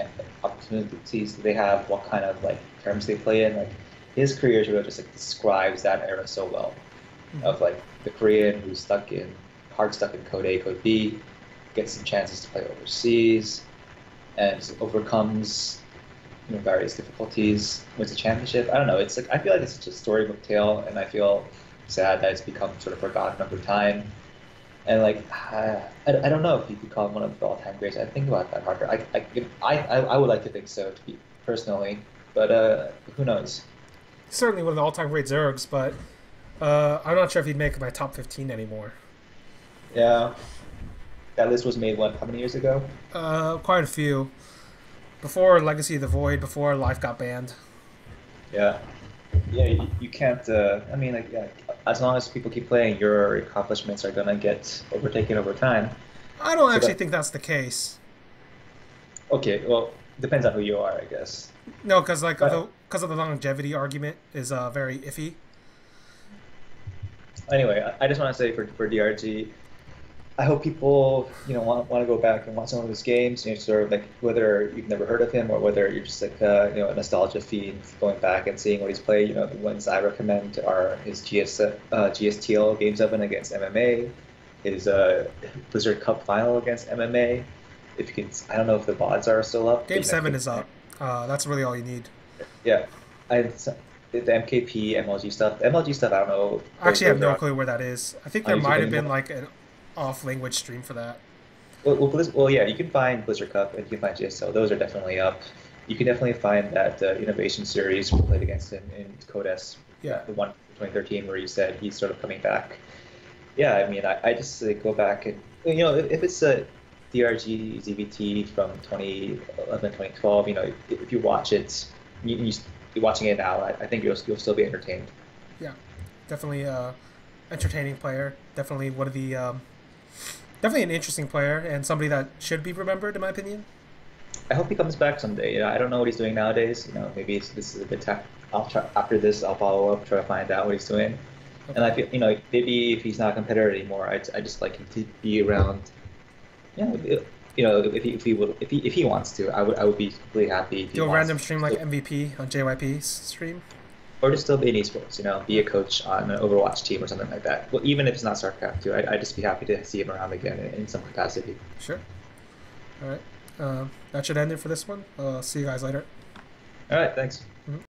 opportunities do they have? What kind of like terms they play in? Like, his career sort of just like describes that era so well. Of like the Korean who's hard stuck in Code A, Code B, gets some chances to play overseas, and just overcomes various difficulties, wins a championship. I don't know. It's like I feel like it's such a storybook tale, and I feel sad that it's become sort of forgotten over time. And like I don't know if he could call him one of the all-time greats. I think about that harder. I would like to think so, to be personally, but who knows? certainly one of the all-time great Zergs, but I'm not sure if he'd make my top 15 anymore. Yeah, that list was made what? How many years ago? Quite a few. Before Legacy of the Void, before Life got banned. Yeah, yeah. You can't. I mean, like, yeah, as long as people keep playing, your accomplishments are gonna get overtaken over time. I don't So actually that think that's the case. okay. Well, depends on who you are, I guess. No, because like But because of the longevity argument is very iffy. anyway, I just want to say for DRG, I hope people, want to go back and watch some of his games. Sort of like whether you've never heard of him or whether you're just like a nostalgia fiend going back and seeing what he's played. The ones I recommend are his GSTL Game 7 against MMA, his Blizzard Cup final against MMA. If you can, I don't know if the VODs are still up. Game 7 is up. That's really all you need. Yeah, I the MKP MLG stuff. The MLG stuff, I don't know. I actually have Those no are clue where that is. I think on there YouTube might have been anymore. like an off-language stream for that. Well, yeah, you can find Blizzard Cup and you can find GSL. Those are definitely up. You can definitely find that Innovation Series we played against him in Codes, Yeah, the one from 2013 where he said he's sort of coming back. Yeah, I mean, I just go back and if it's a DRG ZVT from 2011, 2012, if you watch it, you're watching it now. I think you'll still be entertained. yeah, definitely entertaining player. Definitely one of the definitely an interesting player and somebody that should be remembered in my opinion. I hope he comes back someday. I don't know what he's doing nowadays. Maybe this is a good time. I'll try after this. I'll follow up, try to find out what he's doing. And Okay. I feel, maybe if he's not a competitor anymore, I just like him to be around. If he wants to, I would be completely happy if he Do a wants random to. stream like MVP on JYP's stream. Or just still be in esports. Be a coach on an Overwatch team or something like that. Well, even if it's not StarCraft too, I'd just be happy to see him around again in some capacity. Sure. All right. That should end it for this one. See you guys later. All right, thanks. Mhm.